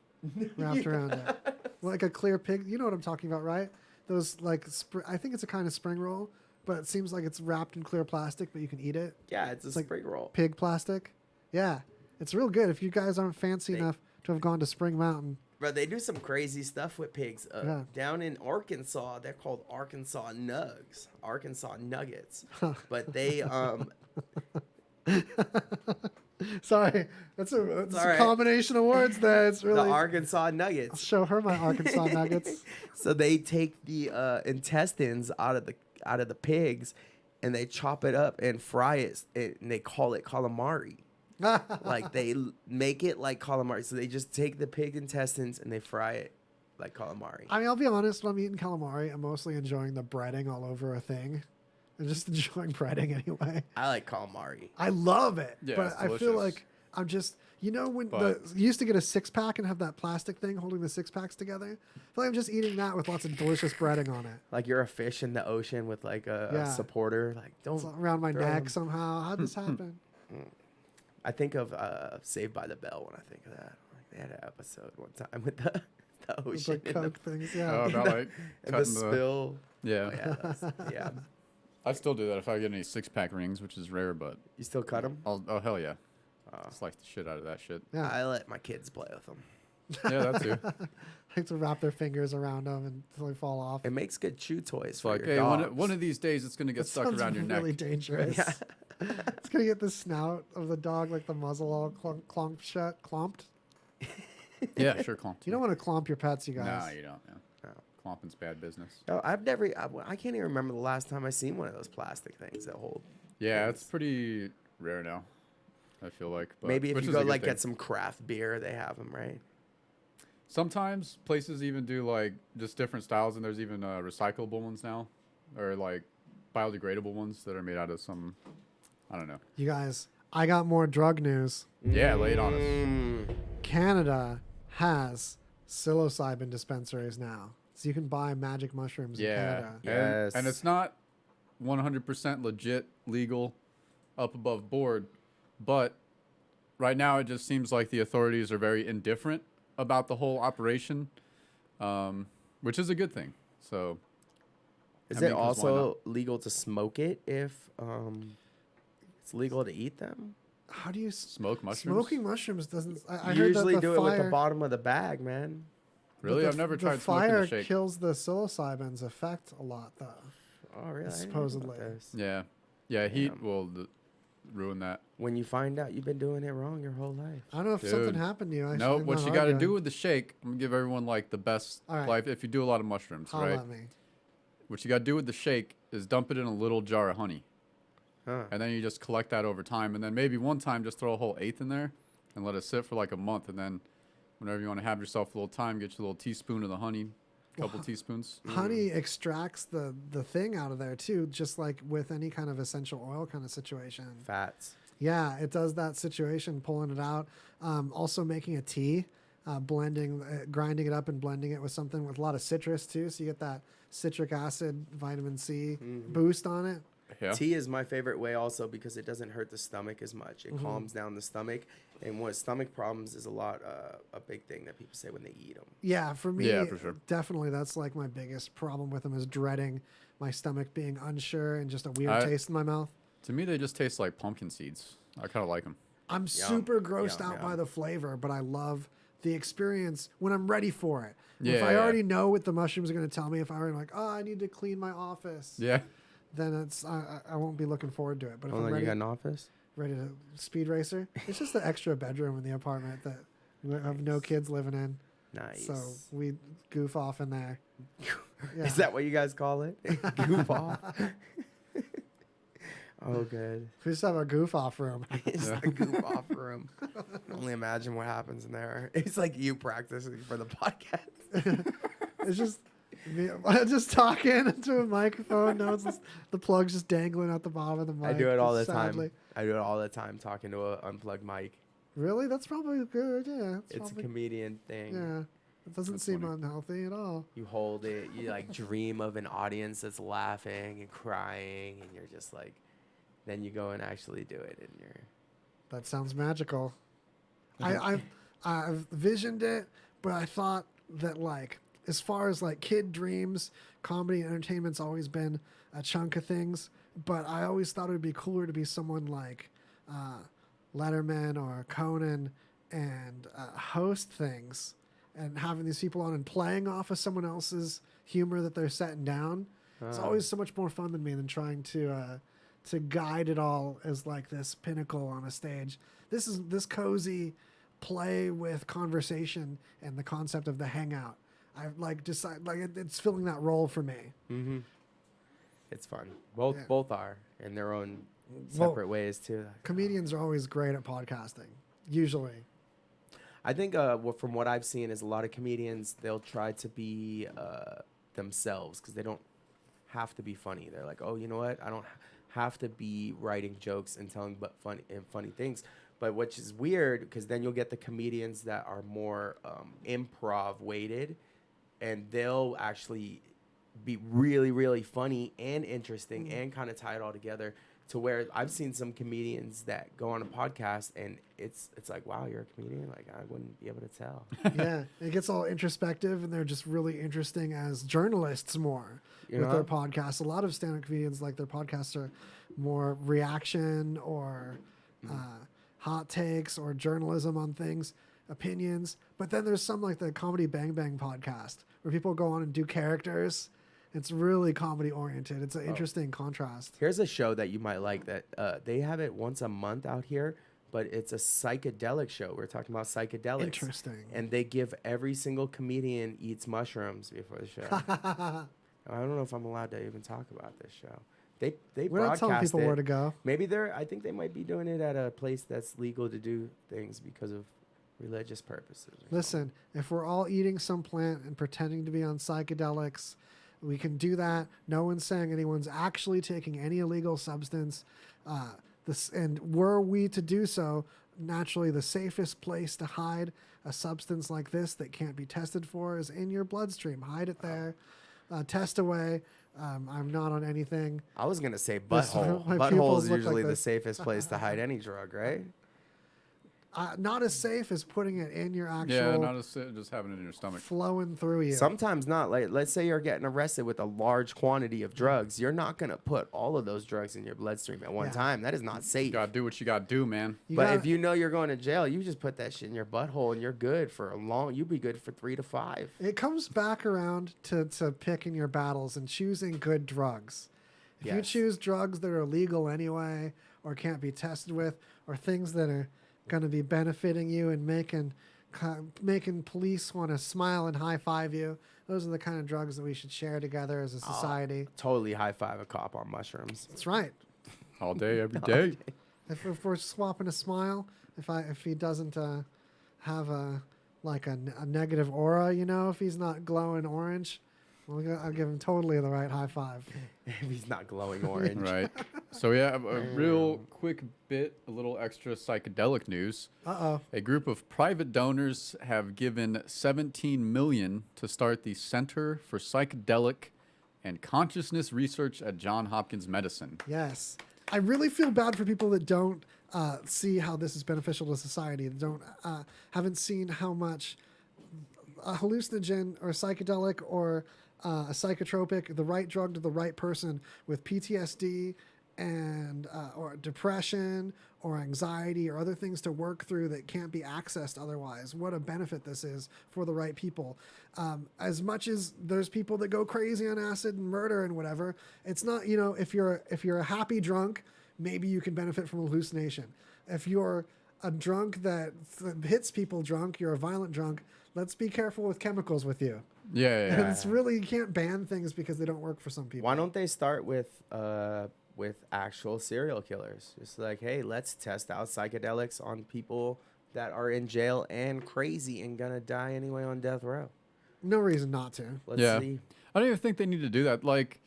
A: wrapped around it, like a clear pig. You know what I'm talking about, right? Those like I think it's a kind of spring roll, but it seems like it's wrapped in clear plastic, but you can eat it.
B: Yeah, it's a
A: It's like
B: spring roll.
A: Pig plastic. Yeah, it's real good. If you guys aren't fancy enough to have gone to Spring Mountain,
B: Bro, they do some crazy stuff with pigs. Down in Arkansas, they're called Arkansas Nugs, Arkansas Nuggets. But they
A: Sorry, that's a
B: right.
A: combination of words there. It's really
B: the Arkansas Nuggets.
A: I'll show her my Arkansas Nuggets.
B: So they take the intestines out of the pigs, and they chop it up and fry it, and they call it calamari. Like they make it like calamari. So they just take the pig intestines and they fry it like calamari.
A: I mean, I'll be honest. When I'm eating calamari, I'm mostly enjoying the breading all over a thing. I'm just enjoying breading anyway.
B: I like calamari.
A: I love it,
C: Yeah,
A: but
C: it's
A: I feel
C: delicious.
A: like I'm just, when you used to get a 6-pack and have that plastic thing holding the 6-packs together. I feel like I'm just eating that with lots of delicious breading on it.
B: Like you're a fish in the ocean with like a supporter. Like
A: It's
B: don't
A: around my
B: throw
A: neck
B: them.
A: somehow. How'd this happen?
B: I think of Saved by the Bell when I think of that. Like they had an episode one time with the ocean
A: the Coke things, yeah.
C: Oh, about like
B: and the
C: cutting
B: spill.
C: Yeah.
B: Oh, yeah, yeah.
C: I still do that if I get any 6-pack rings, which is rare, but
B: You still cut them?
C: oh hell yeah. Just like the shit out of that shit.
A: Yeah.
B: I let my kids play with them.
C: Yeah, that too.
A: Like to wrap their fingers around them until they fall off.
B: It makes good chew toys
C: It's
B: for
C: like,
B: your
C: hey,
B: dogs.
C: one of these days it's gonna get
A: That
C: stuck
A: sounds
C: around your
A: really
C: neck.
A: dangerous.
B: Yeah.
A: It's gonna get the snout of the dog, like the muzzle all clomped shut, clomped.
C: Yeah, sure, clomp.
A: You don't want to clomp your pets, you guys.
C: Nah, you don't. No. Clomping's bad business.
B: No, I can't even remember the last time I seen one of those plastic things that hold.
C: Yeah, it's pretty rare now. I feel like. But,
B: Maybe if
C: which
B: you
C: is a
B: go
C: good
B: like
C: thing.
B: get some craft beer, they have them, right?
C: Sometimes places even do like just different styles, and there's even recyclable ones now, or like biodegradable ones that are made out of some, I don't know.
A: You guys, I got more drug news.
C: Yeah, lay it on us.
A: Canada has psilocybin dispensaries now, so you can buy magic mushrooms in
C: Yeah,
A: Canada.
C: and it's not 100% legit, legal, up above board, but right now it just seems like the authorities are very indifferent about the whole operation, which is a good thing. So,
B: Is
C: I mean,
B: it
C: 'cause why
B: also legal to smoke it if it's legal to eat them?
A: How do you
C: smoke mushrooms?
A: Smoking mushrooms doesn't. I
B: You
A: heard
B: usually
A: that the
B: do it with the
A: fire-
B: bottom of the bag, man.
C: Really?
A: but
C: I've never
A: the
C: tried smoking
A: fire
C: the shake.
A: kills the psilocybin's effect a lot, though.
B: Oh, really? I didn't know about
A: Supposedly.
B: this.
C: Yeah, yeah. Heat will ruin that.
B: When you find out you've been doing it wrong your whole life.
A: I don't know if something happened to you. I
C: No,
A: shouldn't
C: what
A: know
C: you
A: how
C: got to
A: you're
C: do
A: doing.
C: with the shake, I'm gonna give everyone like the best
A: All right.
C: life. If you do a lot of mushrooms,
A: Holla
C: right?
A: at me.
C: What you got to do with the shake is dump it in a little jar of honey,
B: Huh.
C: and then you just collect that over time, and then maybe one time just throw a whole eighth in there and let it sit for like a month, and then whenever you want to have yourself a little time, get your little teaspoon of the honey, couple teaspoons.
A: Honey extracts the thing out of there too, just like with any kind of essential oil kind of situation.
B: Fats.
A: Yeah, it does that situation, pulling it out. Also making a tea, grinding it up and blending it with something with a lot of citrus too, so you get that citric acid, vitamin C boost on it.
C: Yeah.
B: Tea is my favorite way also because it doesn't hurt the stomach as much. It calms down the stomach, and what stomach problems is a big thing that people say when they eat them.
A: Yeah, for me,
C: Yeah, for sure.
A: definitely that's like my biggest problem with them is dreading my stomach being unsure and just a weird taste in my mouth.
C: To me, they just taste like pumpkin seeds. I kind of like them.
A: I'm super grossed out by the flavor, but I love the experience when I'm ready for it. If I
C: Yeah.
A: already know what the mushrooms are going to tell me, if I already like, oh, I need to clean my office,
C: Yeah.
A: then I won't be looking forward to it. But if I'm
B: You
A: ready,
B: got an office?
A: ready to speed racer, it's just the extra bedroom in the apartment that we have no kids living in.
B: Nice.
A: So we goof off in there. Yeah.
B: Is that what you guys call it? Goof off? Oh, good.
A: We just have a goof off room.
B: It's a goof off room. Only imagine what happens in there. It's like you practicing for the podcast.
A: It's just me just talking into a microphone. No, it's just, the plug's just dangling at the bottom of the mic.
B: I do it all the
A: sadly.
B: time. I do it all the time talking to an unplugged mic.
A: Really? That's probably good. Yeah.
B: It's
A: probably,
B: a comedian thing.
A: Yeah. It doesn't seem unhealthy at all.
B: You hold it. You like dream of an audience that's laughing and crying, and you're just like, then you go and actually do it, and you're.
A: That sounds magical. I've visioned it, but I thought that like as far as like kid dreams, comedy and entertainment's always been a chunk of things. But I always thought it would be cooler to be someone like Letterman or Conan and host things and having these people on and playing off of someone else's humor that they're setting down. It's always so much more fun than me than trying to guide it all as like this pinnacle on a stage. This cozy play with conversation and the concept of the hangout. I've like decided like it's filling that role for me.
B: Mm-hmm. It's fun. Both are in their own separate ways too.
A: Comedians are always great at podcasting. Usually.
B: I think from what I've seen is a lot of comedians, they'll try to be themselves because they don't have to be funny. They're like, oh, you know what? I don't have to be writing jokes and telling funny things. But which is weird because then you'll get the comedians that are more improv weighted, and they'll actually be really, really funny and interesting and kind of tie it all together. To where I've seen some comedians that go on a podcast and it's like, wow, you're a comedian? Like, I wouldn't be able to tell.
A: Yeah, it gets all introspective and they're just really interesting as journalists more with their podcasts. A lot of stand-up comedians, like their podcasts are more reaction or hot takes or journalism on things, opinions. But then there's some like the Comedy Bang Bang podcast where people go on and do characters. It's really comedy oriented. It's an interesting contrast.
B: Here's a show that you might like that they have it once a month out here, but it's a psychedelic show. We're talking about psychedelics.
A: Interesting.
B: And they give every single comedian eats mushrooms before the show. I don't know if I'm allowed to even talk about this show. They
A: We're not telling
B: broadcast
A: people
B: it.
A: where to go.
B: Maybe I think they might be doing it at a place that's legal to do things because of religious purposes.
A: Listen, if we're all eating some plant and pretending to be on psychedelics, we can do that. No one's saying anyone's actually taking any illegal substance. And were we to do so, naturally the safest place to hide a substance like this that can't be tested for is in your bloodstream. Hide it there. Test away. I'm not on anything.
B: I was going to say butthole.
A: My
B: Butthole
A: pupils
B: is
A: look
B: usually
A: like
B: the
A: this.
B: safest place to hide any drug, right?
A: Not as safe as putting it in your actual...
C: Yeah, not as just having it in your stomach.
A: Flowing through you.
B: Sometimes not. Like, let's say you're getting arrested with a large quantity of drugs. You're not going to put all of those drugs in your bloodstream at one time. That is not safe.
C: You got to do what you got to do, man.
B: But if you know you're going to jail, you just put that shit in your butthole and you're good for you'll be good for 3 to 5.
A: It comes back around to picking your battles and choosing good drugs. If you choose drugs that are illegal anyway or can't be tested with or things that are going to be benefiting you and making police want to smile and high-five you, those are the kind of drugs that we should share together as a society.
B: Totally high-five a cop on mushrooms.
A: That's right.
C: All day, every day.
A: If we're swapping a smile, if he doesn't have a negative aura, if he's not glowing orange, I'll give him totally the right high five.
B: If he's not glowing orange.
C: Right. So we have a real quick bit, a little extra psychedelic news.
A: Uh-oh.
C: A group of private donors have given $17 million to start the Center for Psychedelic and Consciousness Research at Johns Hopkins Medicine.
A: Yes. I really feel bad for people that don't see how this is beneficial to society, that haven't seen how much a hallucinogen or psychedelic or a psychotropic, the right drug to the right person with PTSD and or depression or anxiety or other things to work through that can't be accessed otherwise. What a benefit this is for the right people. As much as there's people that go crazy on acid and murder and whatever, it's not, if you're a happy drunk, maybe you can benefit from hallucination. If you're a drunk that hits people drunk, you're a violent drunk, let's be careful with chemicals with you.
C: Yeah.
A: It's really, you can't ban things because they don't work for some people.
B: Why don't they start with actual serial killers? Just like, hey, let's test out psychedelics on people that are in jail and crazy and gonna die anyway on death row.
A: No reason not to.
B: Let's see.
C: I don't even think they need to do that. Like,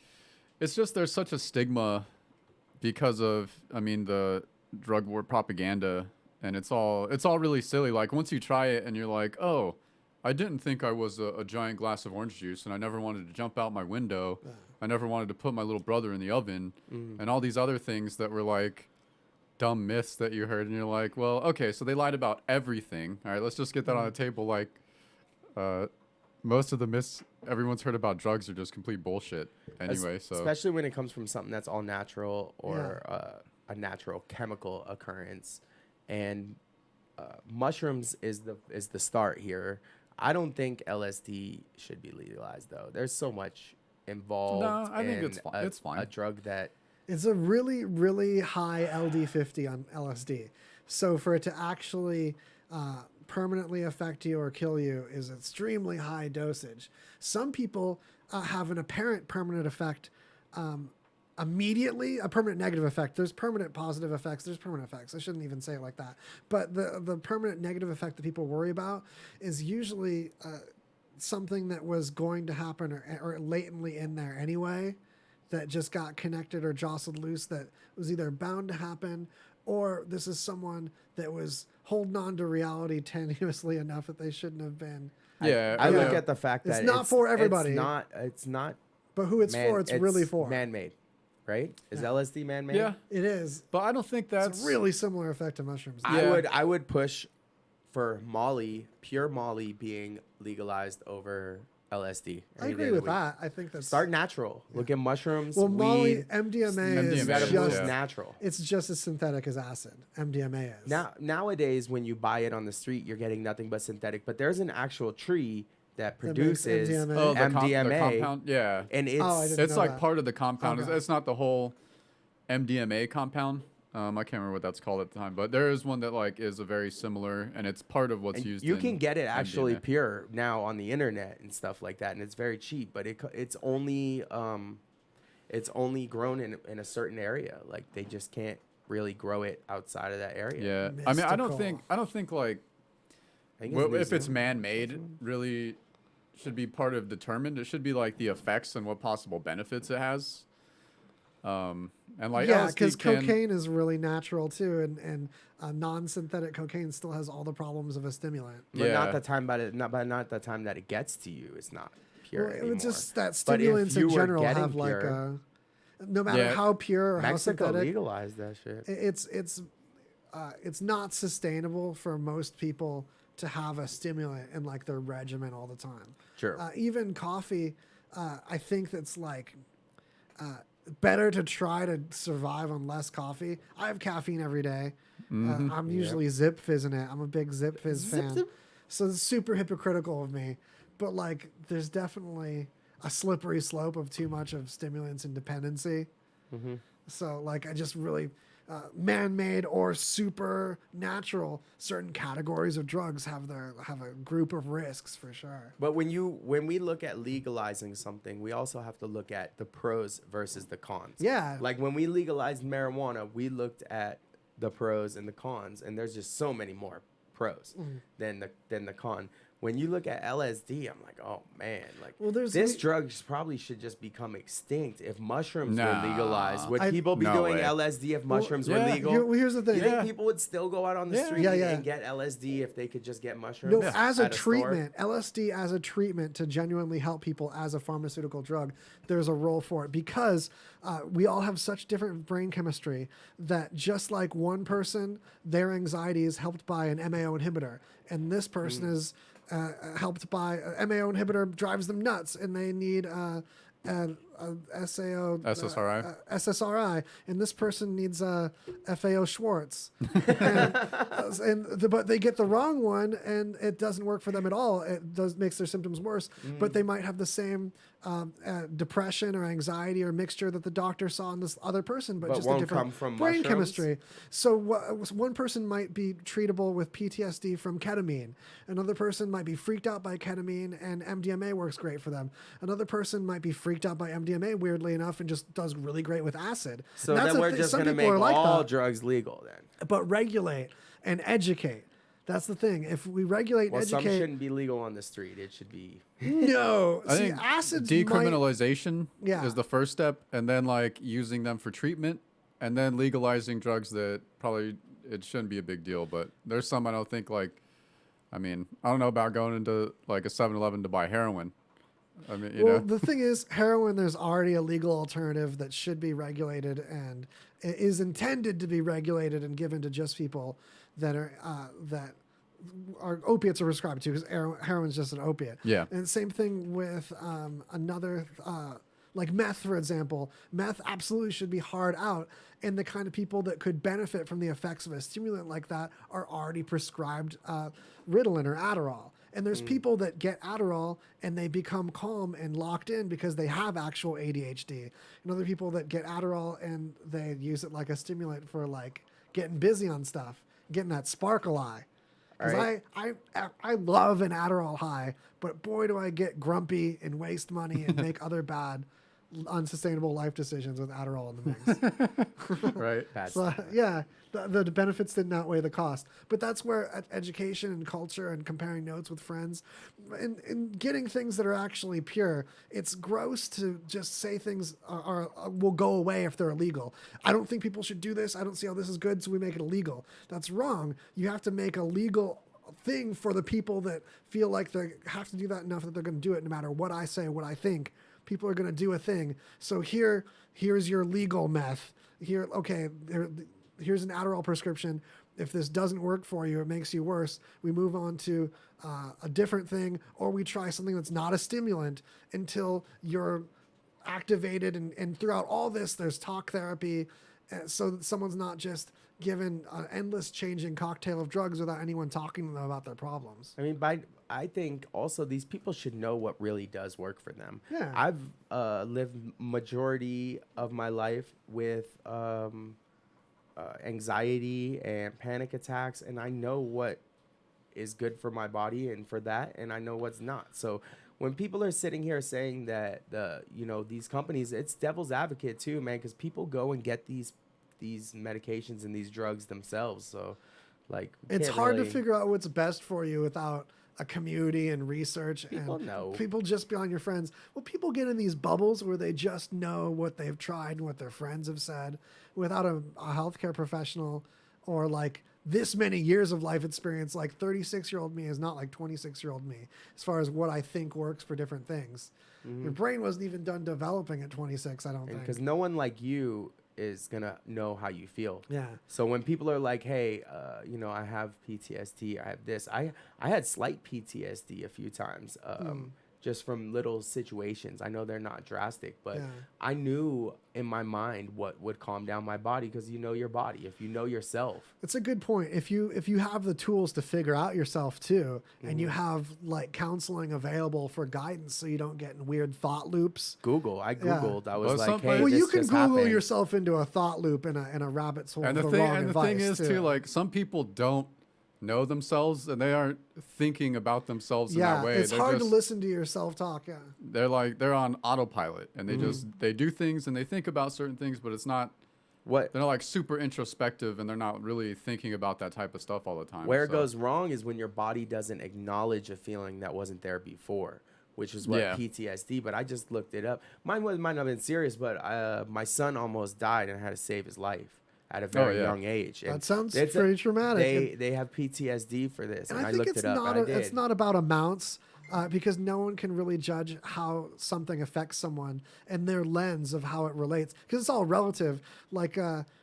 C: it's just there's such a stigma because of, the drug war propaganda, and it's all really silly. Like, once you try it and you're like, oh, I didn't think I was a giant glass of orange juice, and I never wanted to jump out my window. I never wanted to put my little brother in the oven, and all these other things that were like dumb myths that you heard, and you're like, well, okay, so they lied about everything. All right, let's just get that on the table. Like, most of the myths everyone's heard about drugs are just complete bullshit anyway. So
B: especially when it comes from something that's all natural or a natural chemical occurrence, and mushrooms is the start here. I don't think LSD should be legalized though. There's so much involved.
C: No, I think
B: in
C: it's fine. It's fine.
B: A drug that
A: It's a really, really high LD50 on LSD. So for it to actually permanently affect you or kill you is extremely high dosage. Some people have an apparent permanent effect immediately, a permanent negative effect. There's permanent positive effects. There's permanent effects. I shouldn't even say it like that. But the permanent negative effect that people worry about is usually something that was going to happen or latently in there anyway, that just got connected or jostled loose, that was either bound to happen, or this is someone that was holding on to reality tenuously enough that they shouldn't have been.
C: Yeah,
B: I look at the fact that
A: it's not for everybody.
B: It's not.
A: But who it's for, it's really for.
B: Man-made, right? Is LSD man-made?
C: Yeah,
A: it is.
C: But I don't think that's
A: it's a really similar effect to mushrooms.
B: I would push for Molly, pure Molly, being legalized over LSD.
A: I agree with that. I think that's
B: start natural. Look at mushrooms.
A: Well, Molly,
B: weed,
A: MDMA is
B: just natural.
A: It's just as synthetic as acid. MDMA is.
B: Nowadays, when you buy it on the street, you're getting nothing but synthetic. But there's an actual tree that produces MDMA.
C: The compound, yeah,
B: and it's
C: like part of the compound. Okay. It's not the whole MDMA compound. I can't remember what that's called at the time, but there is one that like is a very similar, and it's part of what's used.
B: You can get it actually
C: MDMA.
B: pure now on the internet and stuff like that, and it's very cheap. But it's only grown in a certain area. Like they just can't really grow it outside of that area.
C: Yeah, mystical. I mean, I don't think like if it's man-made, really should be part of determined. It should be like the effects and what possible benefits it has. And like
A: because cocaine is really natural too, and non-synthetic cocaine still has all the problems of a stimulant.
B: But not the time, not the time that it gets to you. It's not pure anymore.
A: It's just that stimulants in general have like
B: pure,
A: no matter how pure or how synthetic.
B: Mexico legalized that shit.
A: It's not sustainable for most people to have a stimulant in like their regimen all the time.
B: Sure.
A: Even coffee, I think that's like. Better to try to survive on less coffee. I have caffeine every day. I'm usually Zip Fizzing it. I'm a big Zip Fizz fan. So it's super hypocritical of me. But like, there's definitely a slippery slope of too much of stimulants and dependency. So like, I just really man-made or supernatural, certain categories of drugs have a group of risks for sure.
B: But when we look at legalizing something, we also have to look at the pros versus the cons.
A: Yeah.
B: Like when we legalized marijuana, we looked at the pros and the cons, and there's just so many more pros than the con. When you look at LSD, I'm like, oh man, like this drug probably should just become extinct if mushrooms were legalized. Would people be doing LSD if mushrooms were legal?
A: Here's the thing.
B: You think people would still go out on the street and get LSD if they could just get mushrooms?
A: No, as a treatment, LSD as a treatment to genuinely help people as a pharmaceutical drug, there's a role for it because we all have such different brain chemistry that just like one person, their anxiety is helped by an MAO inhibitor, and this person is helped by a MAO inhibitor drives them nuts, and they need SSRI, and this person needs FAO Schwartz, but they get the wrong one, and it doesn't work for them at all. It makes their symptoms worse, but they might have the same depression or anxiety or mixture that the doctor saw in this other person, but just a different brain chemistry. So one person might be treatable with PTSD from ketamine. Another person might be freaked out by ketamine, and MDMA works great for them. Another person might be freaked out by MDMA, weirdly enough, and just does really great with acid.
B: So then we're just going to make all drugs legal then.
A: But regulate and educate. That's the thing. If we regulate and educate...
B: some shouldn't be legal on the street. It should be...
A: No.
C: I think
A: acids
C: decriminalization is the first step, and then like using them for treatment, and then legalizing drugs that probably it shouldn't be a big deal. But there's some I don't think like... I mean, I don't know about going into like a 7-Eleven to buy heroin. I mean, you know.
A: The thing is, heroin, there's already a legal alternative that should be regulated and is intended to be regulated and given to just people that are opiates are prescribed to, because heroin is just an opiate.
C: Yeah.
A: And same thing with another, like meth, for example. Meth absolutely should be hard out, and the kind of people that could benefit from the effects of a stimulant like that are already prescribed Ritalin or Adderall. And there's people that get Adderall and they become calm and locked in because they have actual ADHD. And other people that get Adderall and they use it like a stimulant for like getting busy on stuff, getting that sparkle eye. Because
B: Right.
A: I love an Adderall high, but boy, do I get grumpy and waste money and make other bad, unsustainable life decisions with Adderall in the mix.
C: Right.
A: So, yeah, the benefits didn't outweigh the cost. But that's where education and culture and comparing notes with friends and getting things that are actually pure. It's gross to just say things will go away if they're illegal. I don't think people should do this. I don't see how this is good, so we make it illegal. That's wrong. You have to make a legal thing for the people that feel like they have to do that enough that they're going to do it no matter what I say, what I think. People are going to do a thing. So here's your legal meth. Here's an Adderall prescription. If this doesn't work for you, it makes you worse, we move on to a different thing, or we try something that's not a stimulant until you're activated. And throughout all this, there's talk therapy, so that someone's not just given an endless changing cocktail of drugs without anyone talking to them about their problems.
B: I mean, I think also these people should know what really does work for them.
A: Yeah.
B: I've lived majority of my life with anxiety and panic attacks, and I know what is good for my body and for that, and I know what's not. So when people are sitting here saying that these companies, it's devil's advocate too, man, because people go and get these medications and these drugs themselves. So like
A: it's hard to figure out what's best for you without a community and research.
B: People
A: and
B: know.
A: People just beyond your friends. Well, people get in these bubbles where they just know what they've tried and what their friends have said without a healthcare professional or like this many years of life experience. Like 36-year-old me is not like 26-year-old me as far as what I think works for different things. Your brain wasn't even done developing at 26, I don't think.
B: Because no one like you is gonna know how you feel.
A: Yeah.
B: So when people are like, hey, I have PTSD, I have this. I had slight PTSD a few times, just from little situations. I know they're not drastic, but I knew in my mind what would calm down my body, because you know your body, if you know yourself.
A: It's a good point. If you have the tools to figure out yourself too, and you have like counseling available for guidance, so you don't get in weird thought loops.
B: I googled. I was like, hey,
A: well,
B: this
A: you can
B: just
A: Google
B: happened.
A: yourself into a thought loop and a rabbit's hole.
C: And the thing is too, like some people don't know themselves and they aren't thinking about themselves in that way.
A: It's
C: They're
A: hard
C: just,
A: to listen to your self-talk. Yeah.
C: They're on autopilot and they do things and they think about certain things, but it's not they're not like super introspective and they're not really thinking about that type of stuff all the time.
B: Where it goes wrong is when your body doesn't acknowledge a feeling that wasn't there before, which is what PTSD. But I just looked it up. Might not have been serious, but my son almost died and I had to save his life at a very young age. And
A: that sounds pretty traumatic.
B: They have PTSD for this, and I
A: think
B: looked it up.
A: It's not about amounts, because no one can really judge how something affects someone and their lens of how it relates, because it's all relative. Like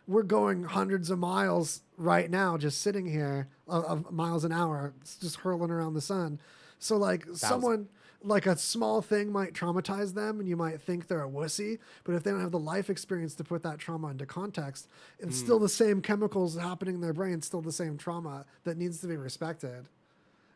A: we're going hundreds of miles right now, just sitting here, of miles an hour, just hurling around the sun. So like someone. Like a small thing might traumatize them and you might think they're a wussy, but if they don't have the life experience to put that trauma into context, it's still the same chemicals happening in their brain, still the same trauma that needs to be respected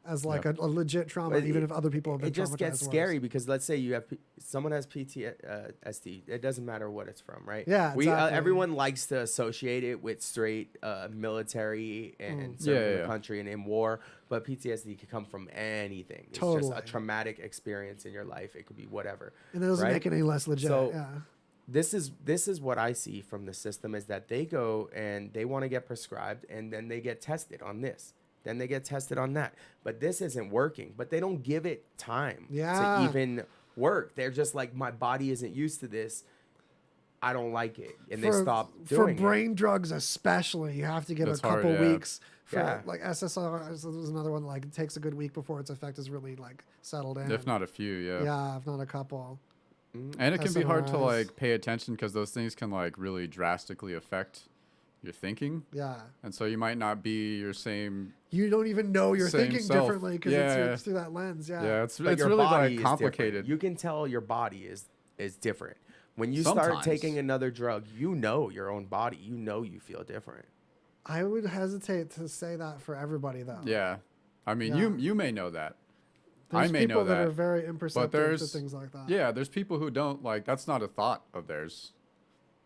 A: as like a legit trauma, even if other people have been traumatized.
B: It just gets scary because let's say someone has PTSD. It doesn't matter what it's from, right?
A: Yeah, exactly.
B: Everyone likes to associate it with straight military and serving the country and in war, but PTSD can come from anything. It's just a traumatic experience in your life. It could be whatever.
A: And it doesn't make it any less legit.
B: So this is what I see from the system, is that they go and they want to get prescribed and then they get tested on this. Then they get tested on that. But this isn't working. But they don't give it time to even work. They're just like, my body isn't used to this. I don't like it. And they stop doing it.
A: For brain drugs especially, you have to give a couple weeks. Like SSRI is another one, like it takes a good week before its effect is really like settled in.
C: If not a few,
A: Yeah, if not a couple.
C: And it can be hard to like pay attention because those things can like really drastically affect your thinking.
A: Yeah.
C: And so you might not be your same.
A: You don't even know you're thinking
C: self.
A: differently because it's through that lens. Yeah.
C: Yeah, it's
B: But your
C: really
B: body
C: like
B: is
C: complicated.
B: different. You can tell your body is different. When you start taking another drug, you know your own body. You know you feel different.
A: I would hesitate to say that for everybody though.
C: Yeah. I mean, you may know that.
A: There's
C: I may
A: people
C: know that
A: that are very
C: but
A: imperceptive
C: there's
A: to things like that.
C: Yeah, there's people who don't like. That's not a thought of theirs.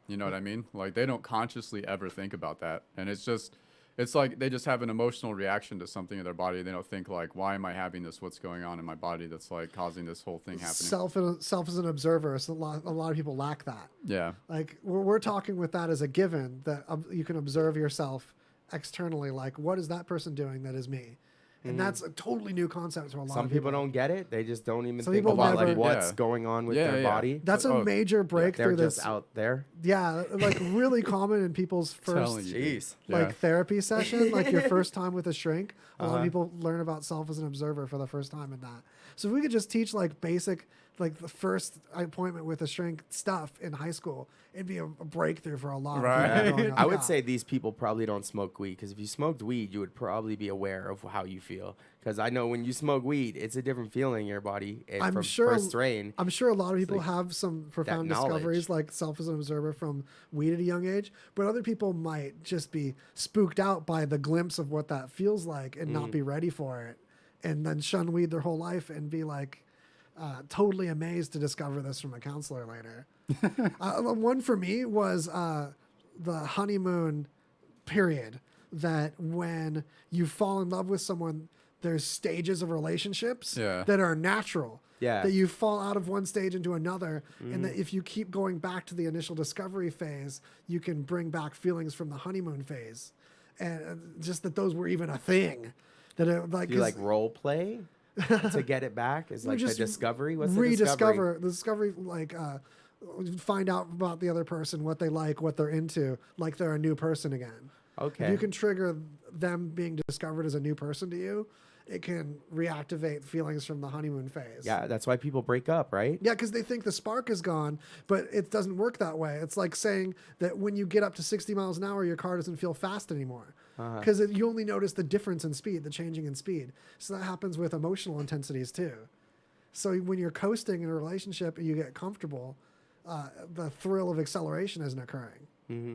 C: You know what I mean? Like they don't consciously ever think about that, and it's like they just have an emotional reaction to something in their body. They don't think like, why am I having this? What's going on in my body that's like causing this whole thing happening?
A: Self as an observer, so a lot of people lack that.
C: Yeah.
A: Like we're talking with that as a given that you can observe yourself externally. Like, what is that person doing that is me? And that's a totally new concept to a lot of people.
B: Some people don't get it. They just don't even
A: Some
B: think
A: people
B: about
A: never-
B: like what's going on with their body.
A: That's a major breakthrough.
B: They're
A: That's
B: just out there.
A: Yeah, like really common in people's first
B: Telling you, Jeez.
A: like
B: Yeah.
A: therapy session, like your first time with a shrink. A lot of
B: Uh-huh.
A: people learn about self as an observer for the first time in that. So if we could just teach like basic, like the first appointment with a shrink stuff in high school, it'd be a breakthrough for a lot of people. growing up.
B: I would
A: Yeah.
B: say these people probably don't smoke weed, because if you smoked weed, you would probably be aware of how you feel. Because I know when you smoke weed, it's a different feeling in your body. From first strain.
A: I'm sure a lot of people
B: like
A: have some profound
B: knowledge.
A: discoveries, like self as an observer from weed at a young age. But other people might just be spooked out by the glimpse of what that feels like and not be ready for it, and then shun weed their whole life and be like totally amazed to discover this from a counselor later. One for me was the honeymoon period. That when you fall in love with someone, there's stages of relationships that are natural.
B: Yeah.
A: That you fall out of one stage into another, and that if you keep going back to the initial discovery phase, you can bring back feelings from the honeymoon phase, and just that those were even a thing. That it, like
B: Do you like role play to get it back? Is like the
A: just
B: discovery? What's the discovery?
A: The discovery, like find out about the other person, what they like, what they're into, like they're a new person again.
B: Okay.
A: If you can trigger them being discovered as a new person to you, it can reactivate feelings from the honeymoon phase.
B: Yeah, that's why people break up, right?
A: Yeah, because they think the spark is gone, but it doesn't work that way. It's like saying that when you get up to 60 miles an hour, your car doesn't feel fast anymore. Because you only notice the difference in speed, the changing in speed. So that happens with emotional intensities too. So when you're coasting in a relationship and you get comfortable, the thrill of acceleration isn't occurring.
B: Mm-hmm.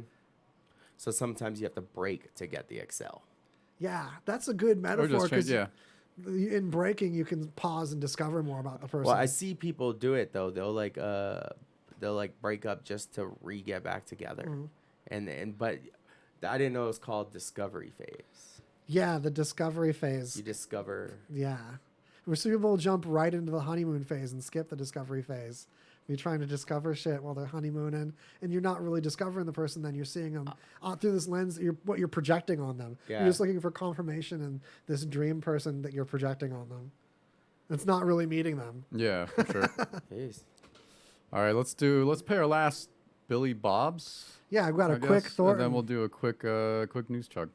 B: So sometimes you have to break to get the excel.
A: Yeah, that's a good metaphor.
C: change- yeah.
A: In breaking, you can pause and discover more about the person.
B: Well, I see people do it though. They'll like break up just to get back together, but I didn't know it was called discovery phase.
A: Yeah, the discovery phase.
B: You discover.
A: Yeah, where some people jump right into the honeymoon phase and skip the discovery phase. You're trying to discover shit while they're honeymooning, and you're not really discovering the person. Then you're seeing them through this lens. What you're projecting on them.
B: Yeah.
A: You're just looking for confirmation in this dream person that you're projecting on them. It's not really meeting them.
C: Yeah, for sure.
B: Jeez.
C: All right, let's play our last Billy Bob's.
A: Yeah, I've got a
C: I
A: quick
C: guess,
A: thought.
C: and then we'll do a quick news chug.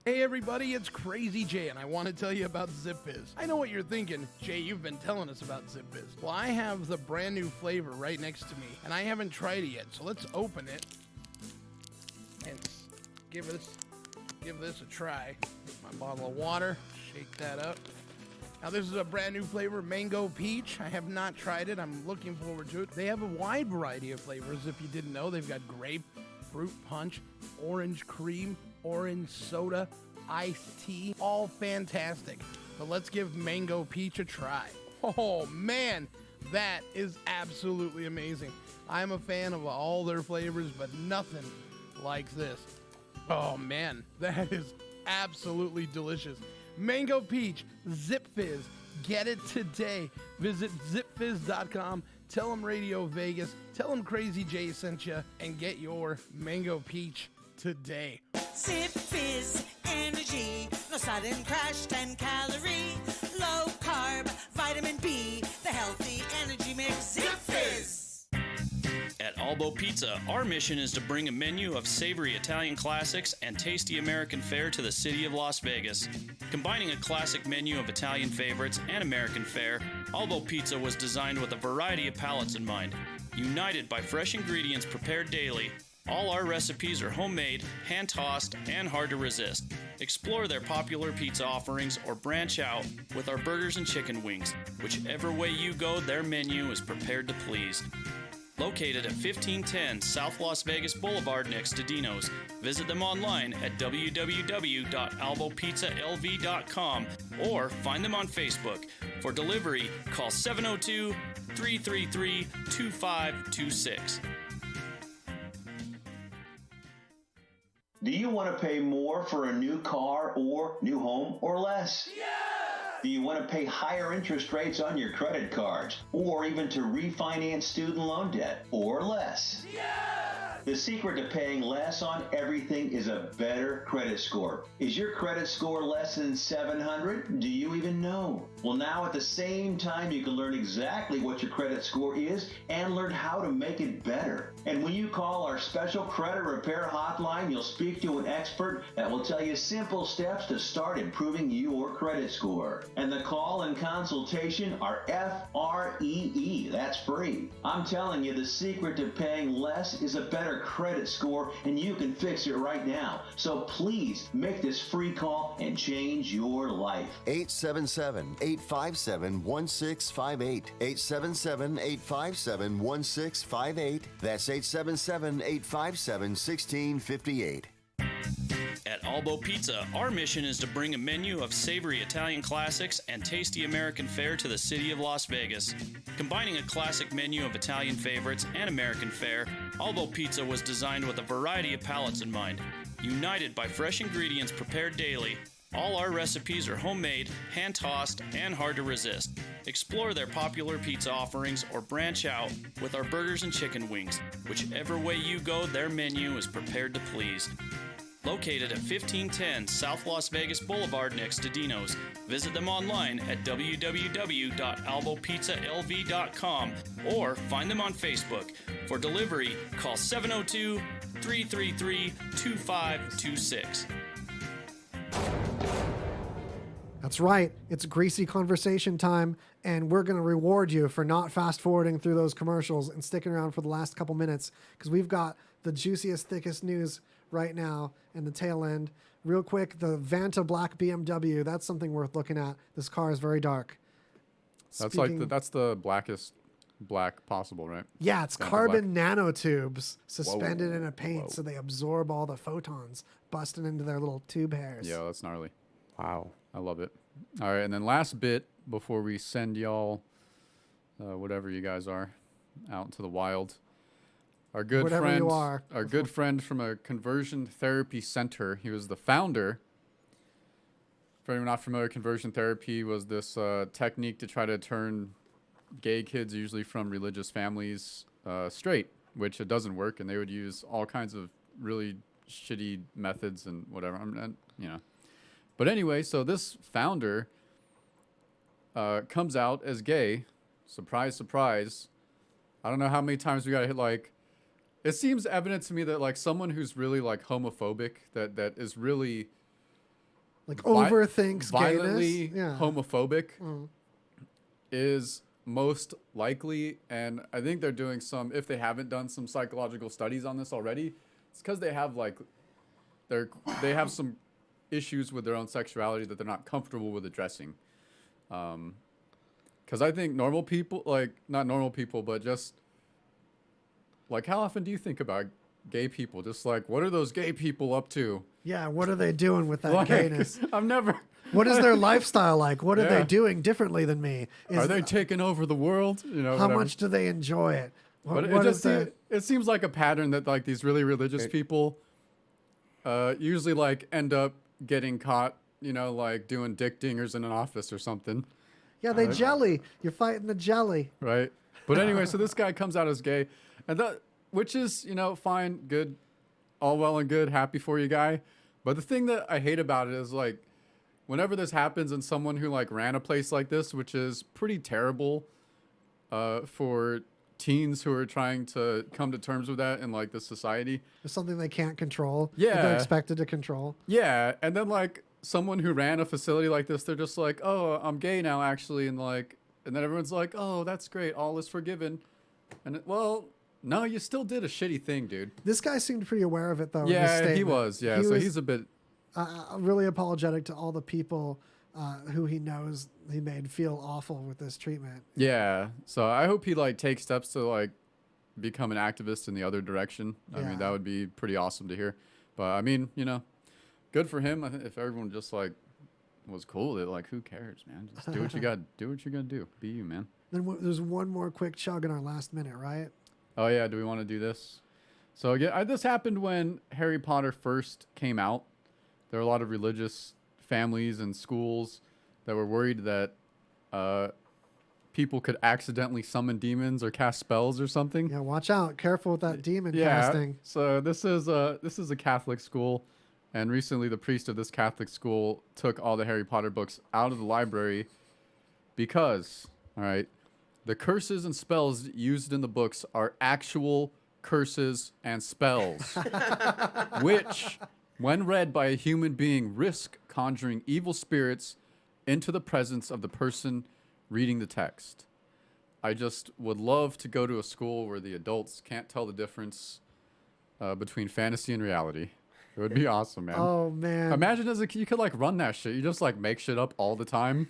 J: Hey everybody, it's Crazy Jay, and I want to tell you about ZipFizz. I know what you're thinking. Jay, you've been telling us about ZipFizz. Well, I have the brand new flavor right next to me, and I haven't tried it yet, so let's open it and give this a try. My bottle of water, shake that up. Now this is a brand new flavor, Mango Peach. I have not tried it. I'm looking forward to it. They have a wide variety of flavors. If you didn't know, they've got grape, fruit punch, orange cream, orange soda, iced tea, all fantastic. But let's give Mango Peach a try. Oh man, that is absolutely amazing. I'm a fan of all their flavors, but nothing like this. Oh man, that is absolutely delicious. Mango Peach, ZipFizz, get it today. Visit zipfizz.com, tell them Radio Vegas, tell them Crazy Jay sent you, and get your Mango Peach today.
T: Zip Fizz energy, no sudden crash, 10 calorie, low carb, vitamin B, the healthy energy mix. Zip Fizz.
U: At Albo Pizza, our mission is to bring a menu of savory Italian classics and tasty American fare to the city of Las Vegas. Combining a classic menu of Italian favorites and American fare, Albo Pizza was designed with a variety of palates in mind. United by fresh ingredients prepared daily, all our recipes are homemade, hand-tossed, and hard to resist. Explore their popular pizza offerings or branch out with our burgers and chicken wings. Whichever way you go, their menu is prepared to please. Located at 1510 South Las Vegas Boulevard next to Dino's. Visit them online at www.albopizzalv.com or find them on Facebook. For delivery, call 702-333-2526.
E: Do you want to pay more for a new car or new home or less? Yeah! Do you want to pay higher interest rates on your credit cards or even to refinance student loan debt or less? Yeah! The secret to paying less on everything is a better credit score. Is your credit score less than 700? Do you even know? Well, now at the same time, you can learn exactly what your credit score is and learn how to make it better. And when you call our special credit repair hotline, you'll speak to an expert that will tell you simple steps to start improving your credit score. And the call and consultation are F-R-E-E. That's free. I'm telling you, the secret to paying less is a better credit score, and you can fix it right now. So please make this free call and change your life.
H: 877-857-1658. 877-857-1658. That's 877-857-1658.
U: At Albo Pizza, our mission is to bring a menu of savory Italian classics and tasty American fare to the city of Las Vegas. Combining a classic menu of Italian favorites and American fare, Albo Pizza was designed with a variety of palates in mind. United by fresh ingredients prepared daily, all our recipes are homemade, hand-tossed, and hard to resist. Explore their popular pizza offerings or branch out with our burgers and chicken wings. Whichever way you go, their menu is prepared to please. Located at 1510 South Las Vegas Boulevard next to Dino's. Visit them online at www.albopizzalv.com or find them on Facebook. For delivery, call 702-333-2526.
A: That's right. It's greasy conversation time, and we're going to reward you for not fast forwarding through those commercials and sticking around for the last couple minutes, because we've got the juiciest, thickest news right now in the tail end. Real quick, the Vanta Black BMW, that's something worth looking at. This car is very dark.
C: That's that's the blackest black possible, right?
A: Yeah, it's
C: Vanta
A: carbon
C: black.
A: nanotubes suspended in a paint
C: Whoa.
A: so they absorb all the photons, busting into their little tube hairs.
C: Yeah, that's gnarly. Wow. I love it. All right, and then last bit before we send y'all, whatever you guys are, out into the wild. Our good
A: Whatever
C: friend,
A: you are.
C: our good friend from a conversion therapy center. He was the founder. For anyone not familiar, conversion therapy was this technique to try to turn gay kids, usually from religious families, straight, which it doesn't work, and they would use all kinds of really shitty methods and whatever. But anyway, so this founder comes out as gay. Surprise, surprise. I don't know how many times we got to hit like. It seems evident to me that like someone who's really like homophobic, that is really
A: like overthinks
C: violently
A: gayness. Yeah.
C: homophobic, is most likely, and I think they're doing some. If they haven't done some psychological studies on this already, it's because they have like they have some issues with their own sexuality that they're not comfortable with addressing. Because I think normal people, like not normal people, but just like how often do you think about gay people? Just like, what are those gay people up to?
A: Yeah, what are they doing with that
C: Like,
A: gayness?
C: I've never.
A: What is their lifestyle like? What are they
C: Yeah.
A: doing differently than me?
C: Are they taking over the world? You know,
A: How
C: whatever.
A: much do they enjoy it?
C: But
A: What
C: it
A: is
C: just
A: the-
C: it seems like a pattern that like these really religious people usually like end up getting caught, you know, like doing dick dingers in an office or something.
A: Yeah, they jelly. You're fighting the jelly.
C: Right. But anyway, so this guy comes out as gay, and that, which is, you know, fine, good, all well and good, happy for you, guy. But the thing that I hate about it is like, whenever this happens and someone who like ran a place like this, which is pretty terrible for teens who are trying to come to terms with that in like this society.
A: It's something they can't control. that
C: Yeah.
A: They're expected to control.
C: Yeah, and then like someone who ran a facility like this, they're just like, oh, I'm gay now actually, and like, and then everyone's like, oh, that's great, all is forgiven, and well, no, you still did a shitty thing, dude.
A: This guy seemed pretty aware of it, though. in his
C: Yeah, he
A: statement.
C: was. Yeah, so he's a bit
A: really apologetic to all the people who he knows he made feel awful with this treatment.
C: Yeah, so I hope he like takes steps to like become an activist in the other direction. I
A: Yeah.
C: mean, that would be pretty awesome to hear. But I mean, you know, good for him. I think if everyone just like was cool with it, like who cares, man? Just do what you got. Do what you got to do. Be you, man.
A: Then there's one more quick chug in our last minute, right?
C: Oh yeah, do we want to do this? So again, this happened when Harry Potter first came out. There were a lot of religious families and schools that were worried that people could accidentally summon demons or cast spells or something.
A: Yeah, watch out. Careful with that demon casting.
C: So this is a Catholic school, and recently the priest of this Catholic school took all the Harry Potter books out of the library because, all right, the curses and spells used in the books are actual curses and spells, which, when read by a human being, risk conjuring evil spirits into the presence of the person reading the text. I just would love to go to a school where the adults can't tell the difference between fantasy and reality. It would be awesome, man.
A: Oh, man.
C: Imagine as a kid, you could like run that shit. You just like make shit up all the time.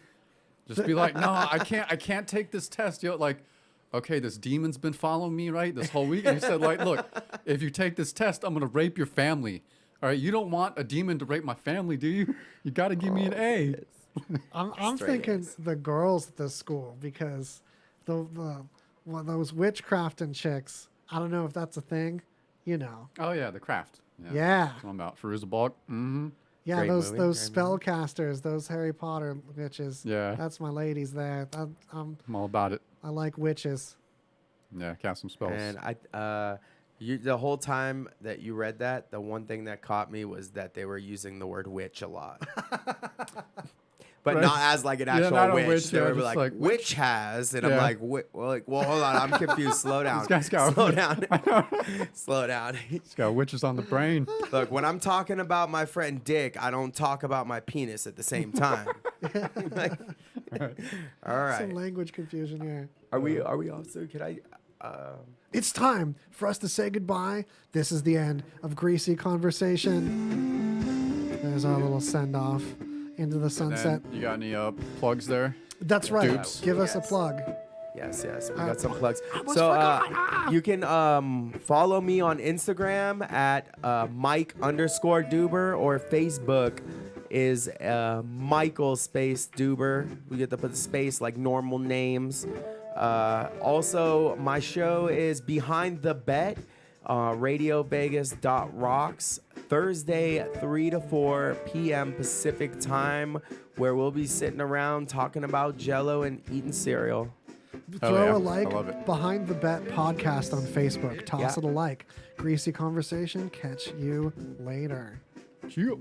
C: Just be like, no, I can't take this test. You know, like, okay, this demon's been following me, right, this whole week. And you said, like, look, if you take this test, I'm gonna rape your family. All right, you don't want a demon to rape my family, do you? You got to give me an A.
A: I'm thinking the girls at this school, because those witchcrafting chicks, I don't know if that's a thing, you know.
C: Oh yeah, the craft.
A: Yeah.
C: That's what I'm about. Feruza Balk. Mm-hmm.
A: Yeah,
C: Great
A: those
C: movie.
A: spellcasters, those Harry Potter witches.
C: Yeah.
A: That's my ladies there.
C: I'm all about it.
A: I like witches.
C: Yeah, cast some spells.
B: And the whole time that you read that, the one thing that caught me was that they were using the word witch a lot. But
C: Right.
B: not as like an
C: Yeah,
B: actual
C: not a
B: witch.
C: witch,
B: They
C: yeah,
B: were
C: just
B: like,
C: like,
B: witch has. And I'm
C: Yeah.
B: like, well, hold on. I'm confused. Slow down.
C: This guy's got-
B: Slow down. Slow down.
C: He's got witches on the brain.
B: Look, when I'm talking about my friend Dick, I don't talk about my penis at the same time. Like, all right.
A: Some language confusion here.
B: Are we off? So can I?
A: It's time for us to say goodbye. This is the end of Greasy Conversation. There's our little send off into the
C: And
A: sunset.
C: then you got any plugs there?
A: That's right.
C: Dupes?
A: Give us a plug.
B: Yes, we got some plugs.
A: almost
B: So
A: forgot.
B: you can follow me on Instagram at Mike_Doober, or Facebook is Michael space Doober. We get to put the space like normal names. Also, my show is Behind the Bet, RadioVegas.rocks, Thursday 3 to 4 p.m. Pacific time, where we'll be sitting around talking about Jell-O and eating cereal.
A: Throw a
C: I
A: like
C: love it.
A: Behind the Bet podcast on Facebook. Toss
B: Yeah.
A: it a like. Greasy Conversation. Catch you later.
C: Cheers.